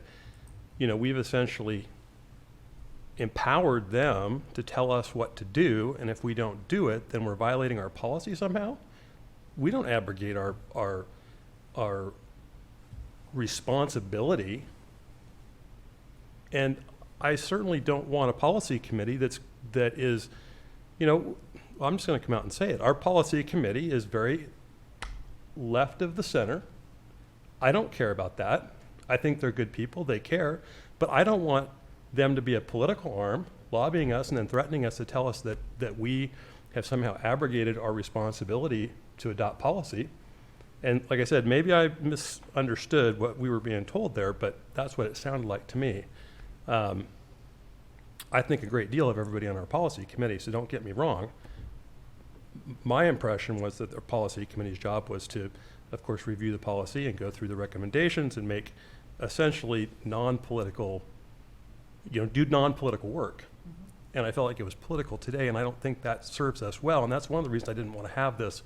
we've essentially empowered them to tell us what to do, and if we don't do it, then we're violating our policy somehow. We don't abrogate our responsibility, and I certainly don't want a policy committee that is, I'm just going to come out and say it. Our policy committee is very left of the center. I don't care about that. I think they're good people, they care, but I don't want them to be a political arm lobbying us and then threatening us to tell us that we have somehow abrogated our responsibility to adopt policy. And like I said, maybe I misunderstood what we were being told there, but that's what it sounded like to me. I think a great deal of everybody on our policy committee, so don't get me wrong. My impression was that the policy committee's job was to, of course, review the policy and go through the recommendations and make essentially non-political, do non-political work. And I felt like it was political today, and I don't think that serves us well. And that's one of the reasons I didn't want to have this,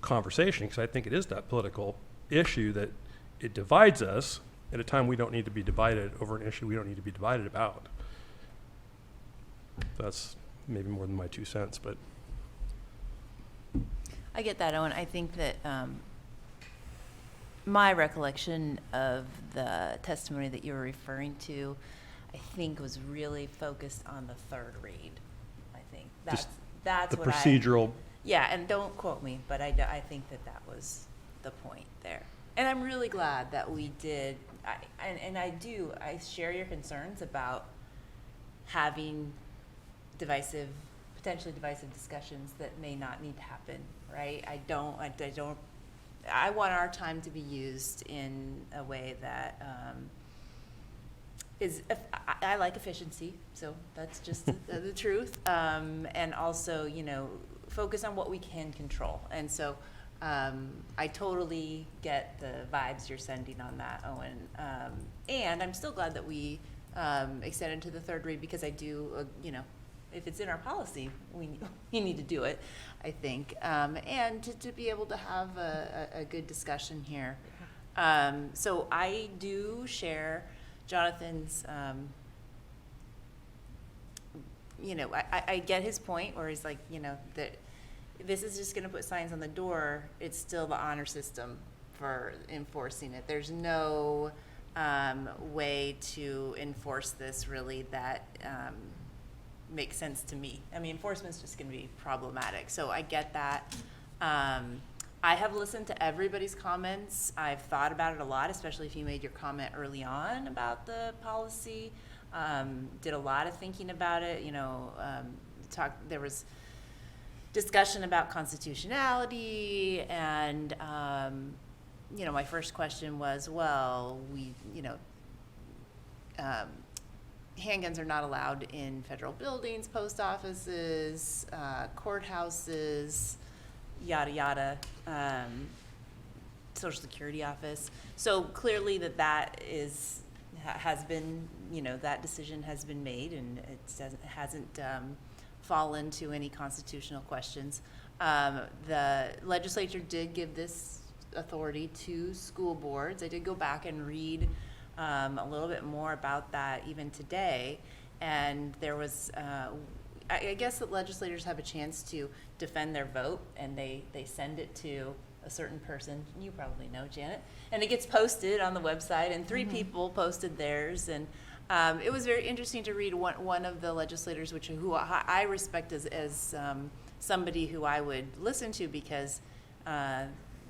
conversation, because I think it is that political issue that it divides us at a time we don't need to be divided over an issue we don't need to be divided about. That's maybe more than my 2 cents, but. I get that, Owen. I think that my recollection of the testimony that you were referring to, I think was really focused on the third read. I think that's the what procedural. Yeah, and don't quote me, but I think that was the point there. And I'm really glad that we did, I share your concerns about having potentially divisive discussions that may not need to happen, right? I want our time to be used in a way that I like efficiency, so that's just the truth. And also, focus on what we can control. And so I totally get the vibes you're sending on that, Owen. And I'm still glad that we extended to the third read, because I do, if it's in our policy, we need to do it, I think. And to be able to have a good discussion here. So I do share Jonathan's, I get his point where he's like, that this is just going to put signs on the door. It's still the honor system for enforcing it. There's no way to enforce this really that makes sense to me. I mean, enforcement's just going to be problematic, so I get that. I have listened to everybody's comments. I've thought about it a lot, especially if you made your comment early on about the policy. Did a lot of thinking about it. You know, there was discussion about constitutionality, and you know, my first question was, well, handguns are not allowed in federal buildings, post offices, courthouses, yada yada, Social Security office. So clearly that has been, you know, that decision has been made, and it hasn't fallen to any constitutional questions. The legislature did give this authority to school boards. I did go back and read a little bit more about that even today, and there was I guess that legislators have a chance to defend their vote, and they send it to a certain person. You probably know, Janet. And it gets posted on the website, and 3 people posted theirs. And it was very interesting to read one of the legislators, who I respect as somebody who I would listen to, because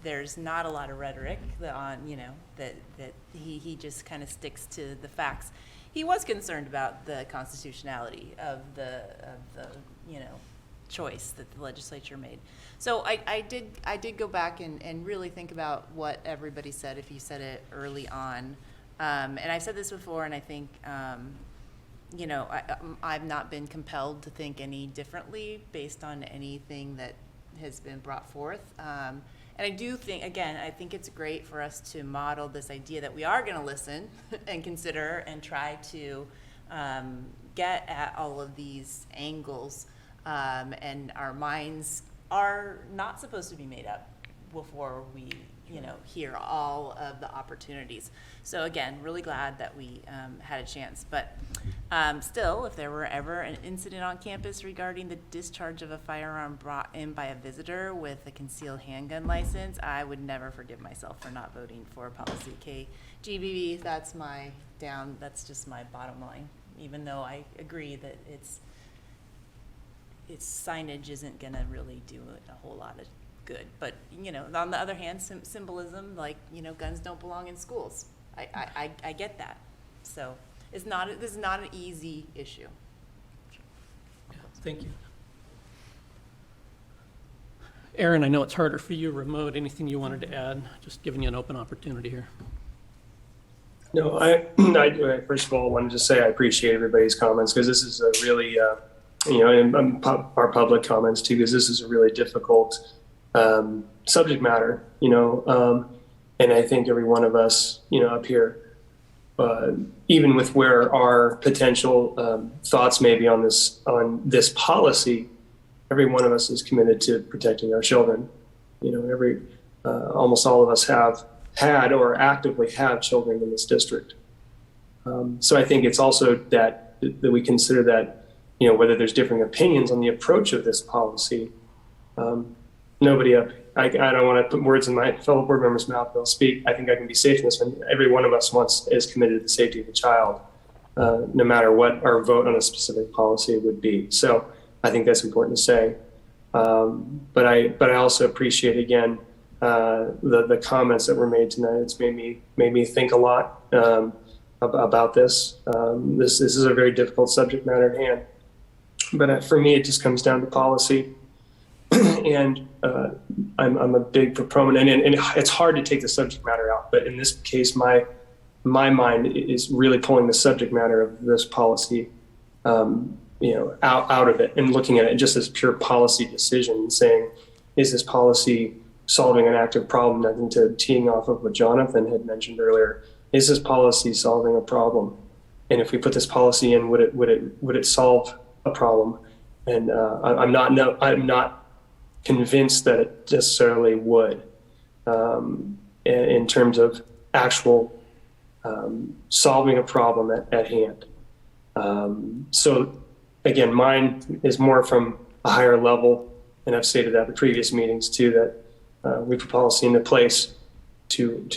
there's not a lot of rhetoric that he just kind of sticks to the facts. He was concerned about the constitutionality of the choice that the legislature made. So I did go back and really think about what everybody said, if you said it early on. And I've said this before, and I think, I've not been compelled to think any differently based on anything that has been brought forth. And I do think, again, I think it's great for us to model this idea that we are going to listen and consider and try to get at all of these angles. And our minds are not supposed to be made up before we, hear all of the opportunities. So again, really glad that we had a chance. But still, if there were ever an incident on campus regarding the discharge of a firearm brought in by a visitor with a concealed handgun license, I would never forgive myself for not voting for policy KGBB. That's just my bottom line, even though I agree that its signage isn't going to really do a whole lot of good. But, on the other hand, symbolism, like, guns don't belong in schools. I get that. So this is not an easy issue. Thank you. Aaron, I know it's harder for you remote. Anything you wanted to add? Just giving you an open opportunity here. No, I first of all wanted to say I appreciate everybody's comments, because this is a really, and our public comments too, because this is a really difficult subject matter, and I think every one of us, up here, even with where our potential thoughts may be on this policy, every one of us is committed to protecting our children. Almost all of us have had or actively have children in this district. So I think it's also that we consider that, whether there's differing opinions on the approach of this policy, I don't want to put words in my fellow board members' mouth. They'll speak. I think I can be safe in this one. Every one of us is committed to the safety of the child, no matter what our vote on a specific policy would be. So I think that's important to say. But I also appreciate, again, the comments that were made tonight. It's made me think a lot about this. This is a very difficult subject matter at hand. But for me, it just comes down to policy. And I'm a big proponent, and it's hard to take the subject matter out. But in this case, my mind is really pulling the subject matter of this policy, out of it, and looking at it just as pure policy decision, and saying, is this policy solving an active problem? I think, to teeing off of what Jonathan had mentioned earlier, is this policy solving a problem? And if we put this policy in, would it solve a problem? And I'm not convinced that it necessarily would, in terms of actual solving a problem at hand. So again, mine is more from a higher level, and I've stated that in previous meetings too, that we put policy into place to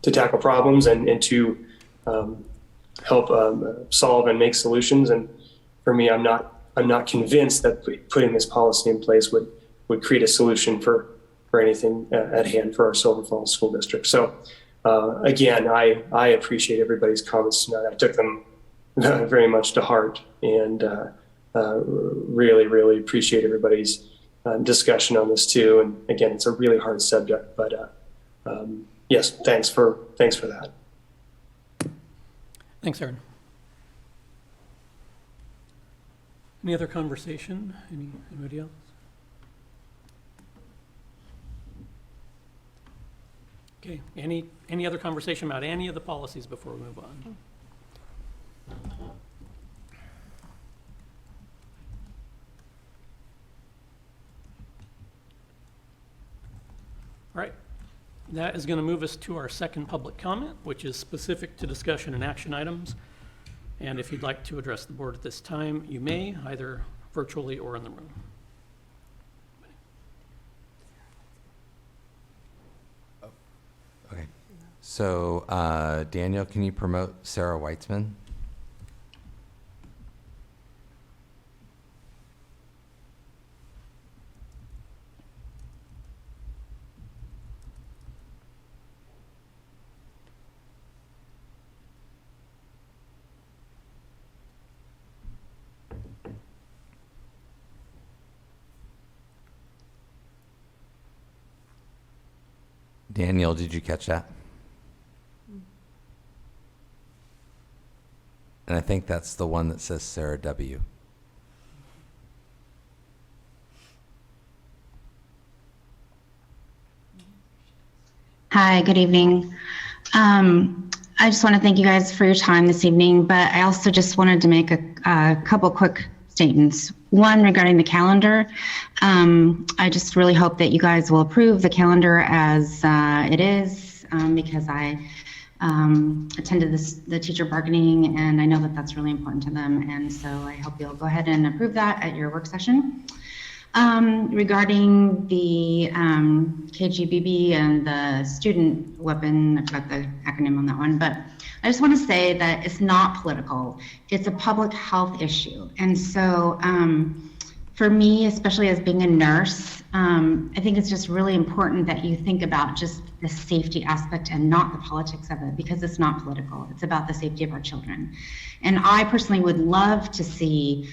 tackle problems and to help solve and make solutions. And for me, I'm not convinced that putting this policy in place would create a solution for anything at hand for our Silver Falls School District. So again, I appreciate everybody's comments tonight. I took them very much to heart, and really, really appreciate everybody's discussion on this too. And again, it's a really hard subject, but yes, thanks for that. Thanks, Aaron. Any other conversation? Anybody else? Okay, any other conversation about any of the policies before we move on? All right, that is going to move us to our second public comment, which is specific to discussion and action items. And if you'd like to address the board at this time, you may, either virtually or in the room. Okay. So, Daniel, can you promote Sarah Weitzman? Daniel, did you catch that? And I think that's the one that says Sarah W. Hi, good evening. I just want to thank you guys for your time this evening, but I also just wanted to make a couple quick statements. One, regarding the calendar. I just really hope that you guys will approve the calendar as it is, because I attended the teacher bargaining, and I know that that's really important to them, and so I hope you'll go ahead and approve that at your work session. Regarding the KGBB and the student weapon, I forgot the acronym on that one, but I just want to say that it's not political. It's a public health issue. And so for me, especially as being a nurse, I think it's just really important that you think about just the safety aspect and not the politics of it, because it's not political. It's about the safety of our children. And I personally would love to see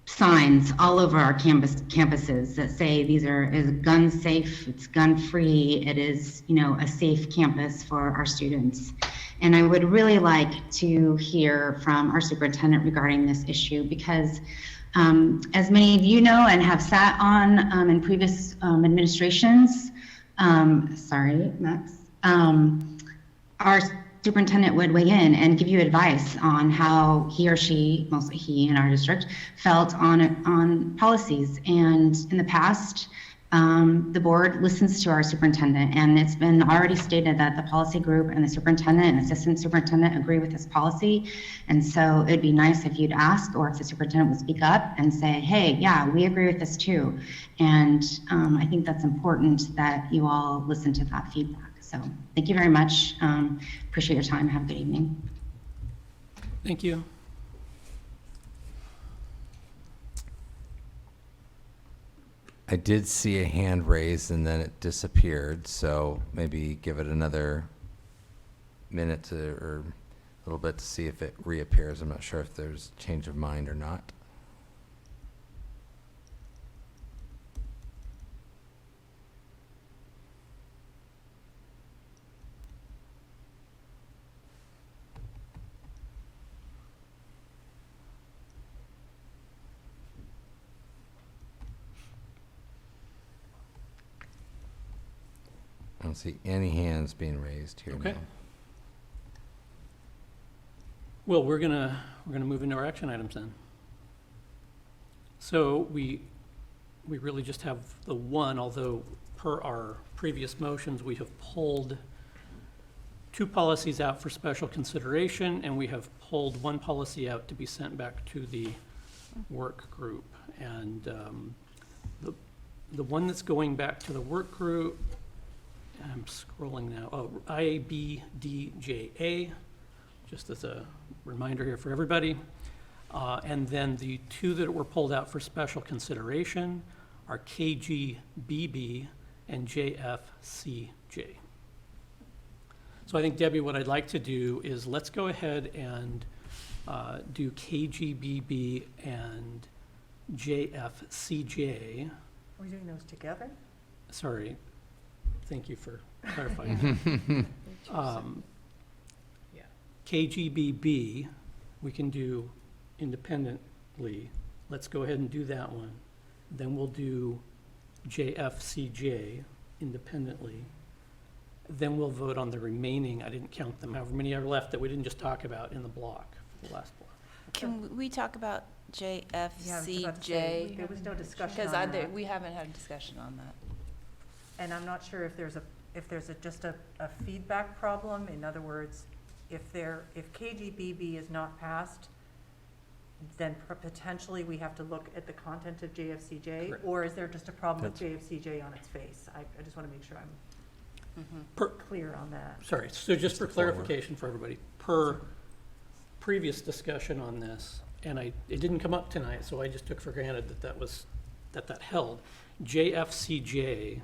signs all over our campuses that say is gun safe, it's gun free, it is, a safe campus for our students. And I would really like to hear from our superintendent regarding this issue, because as many of you know and have sat on in previous administrations, sorry, Max, our superintendent would weigh in and give you advice on how he or she, mostly he in our district, felt on policies. And in the past, the board listens to our superintendent, and it's been already stated that the policy group and the superintendent and assistant superintendent agree with this policy. And so it'd be nice if you'd ask, or if the superintendent would speak up and say, hey, yeah, we agree with this too. And I think that's important that you all listen to that feedback. So thank you very much. Appreciate your time. Have a good evening. Thank you. I did see a hand raised and then it disappeared, so maybe give it another minute or a little bit to see if it reappears. I'm not sure if there's change of mind or not. I don't see any hands being raised here. Okay. now. Well, we're gonna move into our action items then. So we really just have the one, although per our previous motions, we have pulled 2 policies out for special consideration, and we have pulled 1 policy out to be sent back to the work group. And the one that's going back to the work group I'm scrolling now. Oh, IBDJA, just as a reminder here for everybody. And then the two that were pulled out for special consideration are KGBB and JFCJ. So I think, Debbie, what I'd like to do is let's go ahead and do KGBB and JFCJ. Are we doing those together? Sorry, thank you for clarifying. KGBB, we can do independently. Let's go ahead and do that one. Then we'll do JFCJ independently. Then we'll vote on the remaining, I didn't count them, however many are left that we didn't just talk about in the block, for the last block. Can we talk about Yeah, I was about to say, there was no discussion on Because that. we haven't had a discussion on that. And I'm not sure if there's just a feedback problem. In other words, if KGBB is not passed, then potentially we have to look at the content of JFCJ? Correct. Or is there just a problem with JFCJ on its face? I just want to make sure I'm clear on that. Sorry, so just for clarification for everybody, per previous discussion on this, and it didn't come up tonight, so I just took for granted that held. JFCJ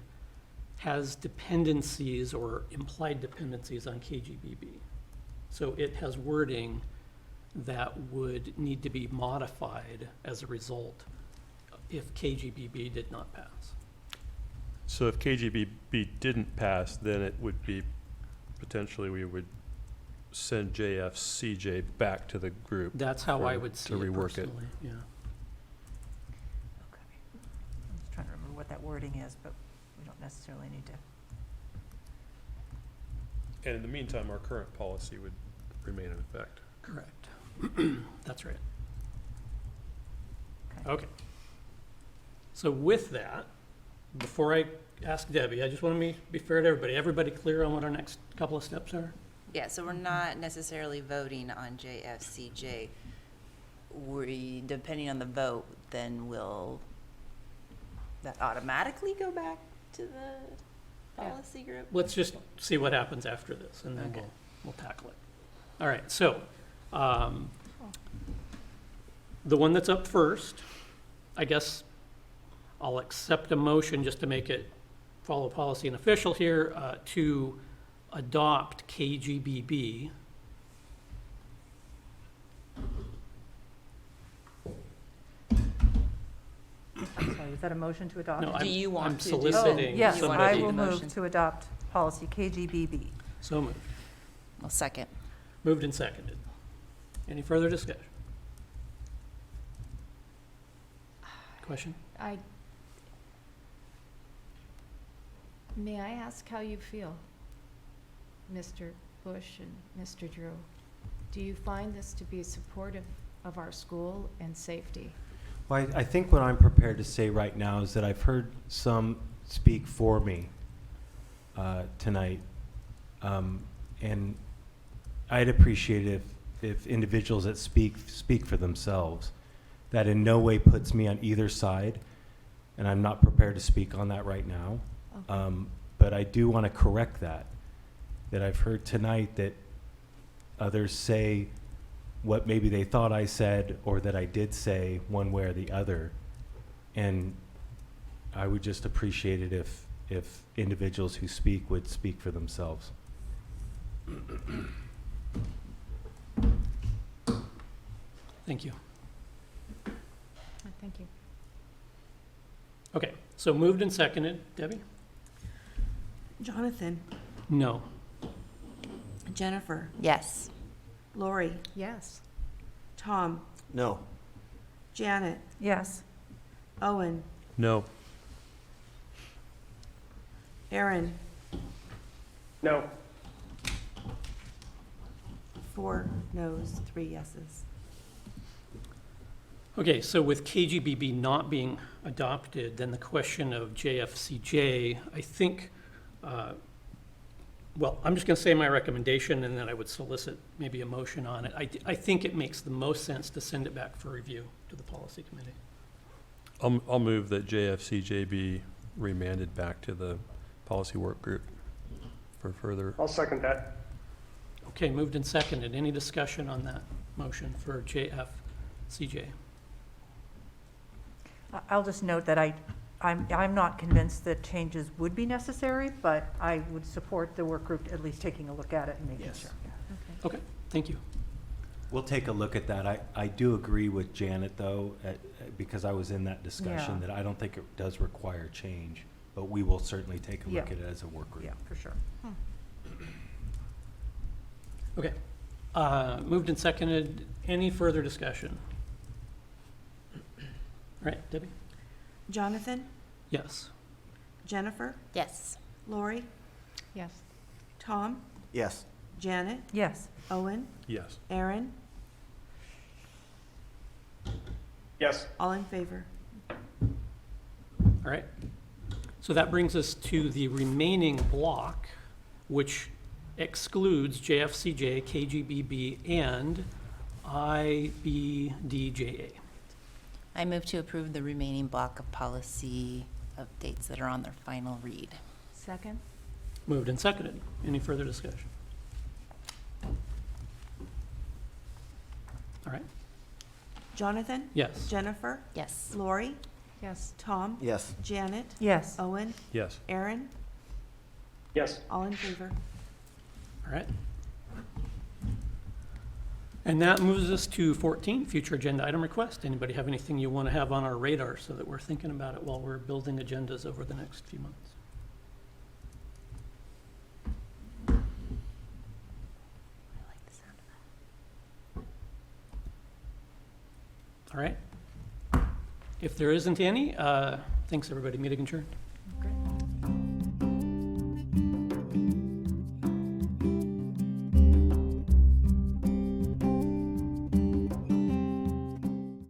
has dependencies or implied dependencies on KGBB. So it has wording that would need to be modified as a result if KGBB did not pass. So if KGBB didn't pass, then it would be, potentially we would send JFCJ back to the group. That's how I would see to it rework it. personally, yeah. Okay. I'm just trying to remember what that wording is, but we don't necessarily need to. And in the meantime, our current policy would remain in effect. Correct. That's right. Okay. So with that, before I ask Debbie, I just want to be fair to everybody. Everybody clear on what our next couple of steps are? Yeah, so we're not necessarily voting on JFCJ. Depending on the vote, then will that automatically go back to the policy group? Let's just see what happens after this, and then Okay. we'll tackle it. All right, so the one that's up first, I guess I'll accept a motion just to make it follow policy and official here, to adopt KGBB. I'm sorry, is that a motion to adopt? No, Do you want I'm to do- soliciting Oh, yes, somebody. I do will the move motion? to adopt policy KGBB. So moved. Well, second. Moved and seconded. Any further discussion? Question? May I ask how you feel, Mr. Bush and Mr. Drew? Do you find this to be supportive of our school and safety? Well, I think what I'm prepared to say right now is that I've heard some speak for me tonight. And I'd appreciate it if individuals that speak for themselves. That in no way puts me on either side, and I'm not prepared to speak on that right now. Okay. But I do want to correct that I've heard tonight that others say what maybe they thought I said or that I did say one way or the other. And I would just appreciate it if individuals who speak would speak for themselves. Thank you. Thank you. Okay, so moved and seconded. Debbie? Jonathan, No. Jennifer, Yes. Lori, Yes. Tom, No. Janet, Yes. Owen, No. Aaron, No. 4 noes, 3 yeses. Okay, so with KGBB not being adopted, then the question of JFCJ, I think, well, I'm just going to say my recommendation, and then I would solicit maybe a motion on it. I think it makes the most sense to send it back for review to the policy committee. I'll move that JFCJ be remanded back to the policy work group. for further. I'll second that. Okay, moved and seconded. Any discussion on that motion for JFCJ? I'll just note that I'm not convinced that changes would be necessary, but I would support the work group at least taking a look at it and making Yes. sure. Okay, thank you. We'll take a look at that. I do agree with Janet, though, because I was in that discussion, Yeah. that I don't think it does require change, but we will certainly take a look Yeah. at it as a work group. Yeah, for sure. Okay, moved and seconded. Any further discussion? All right, Debbie? Jonathan, Yes. Jennifer, Yes. Lori, Yes. Tom, Yes. Janet, Yes. Owen, Yes. Aaron, Yes. all in favor. All right. So that brings us to the remaining block, which excludes JFCJ, KGBB, and IBDJA. I move to approve the remaining block of policy updates that are on their final read. Second? Moved and seconded. Any further discussion? All right. Jonathan, Yes. Jennifer, Yes. Lori, Yes. Tom, Yes. Janet, Yes. Owen, Yes. Aaron, Yes. all in favor. All right. And that moves us to 14, future agenda item request. Anybody have anything you want to have on our radar so that we're thinking about it while we're building agendas over the next few months? All right. If there isn't any, thanks, everybody. Meeting adjourned. Great.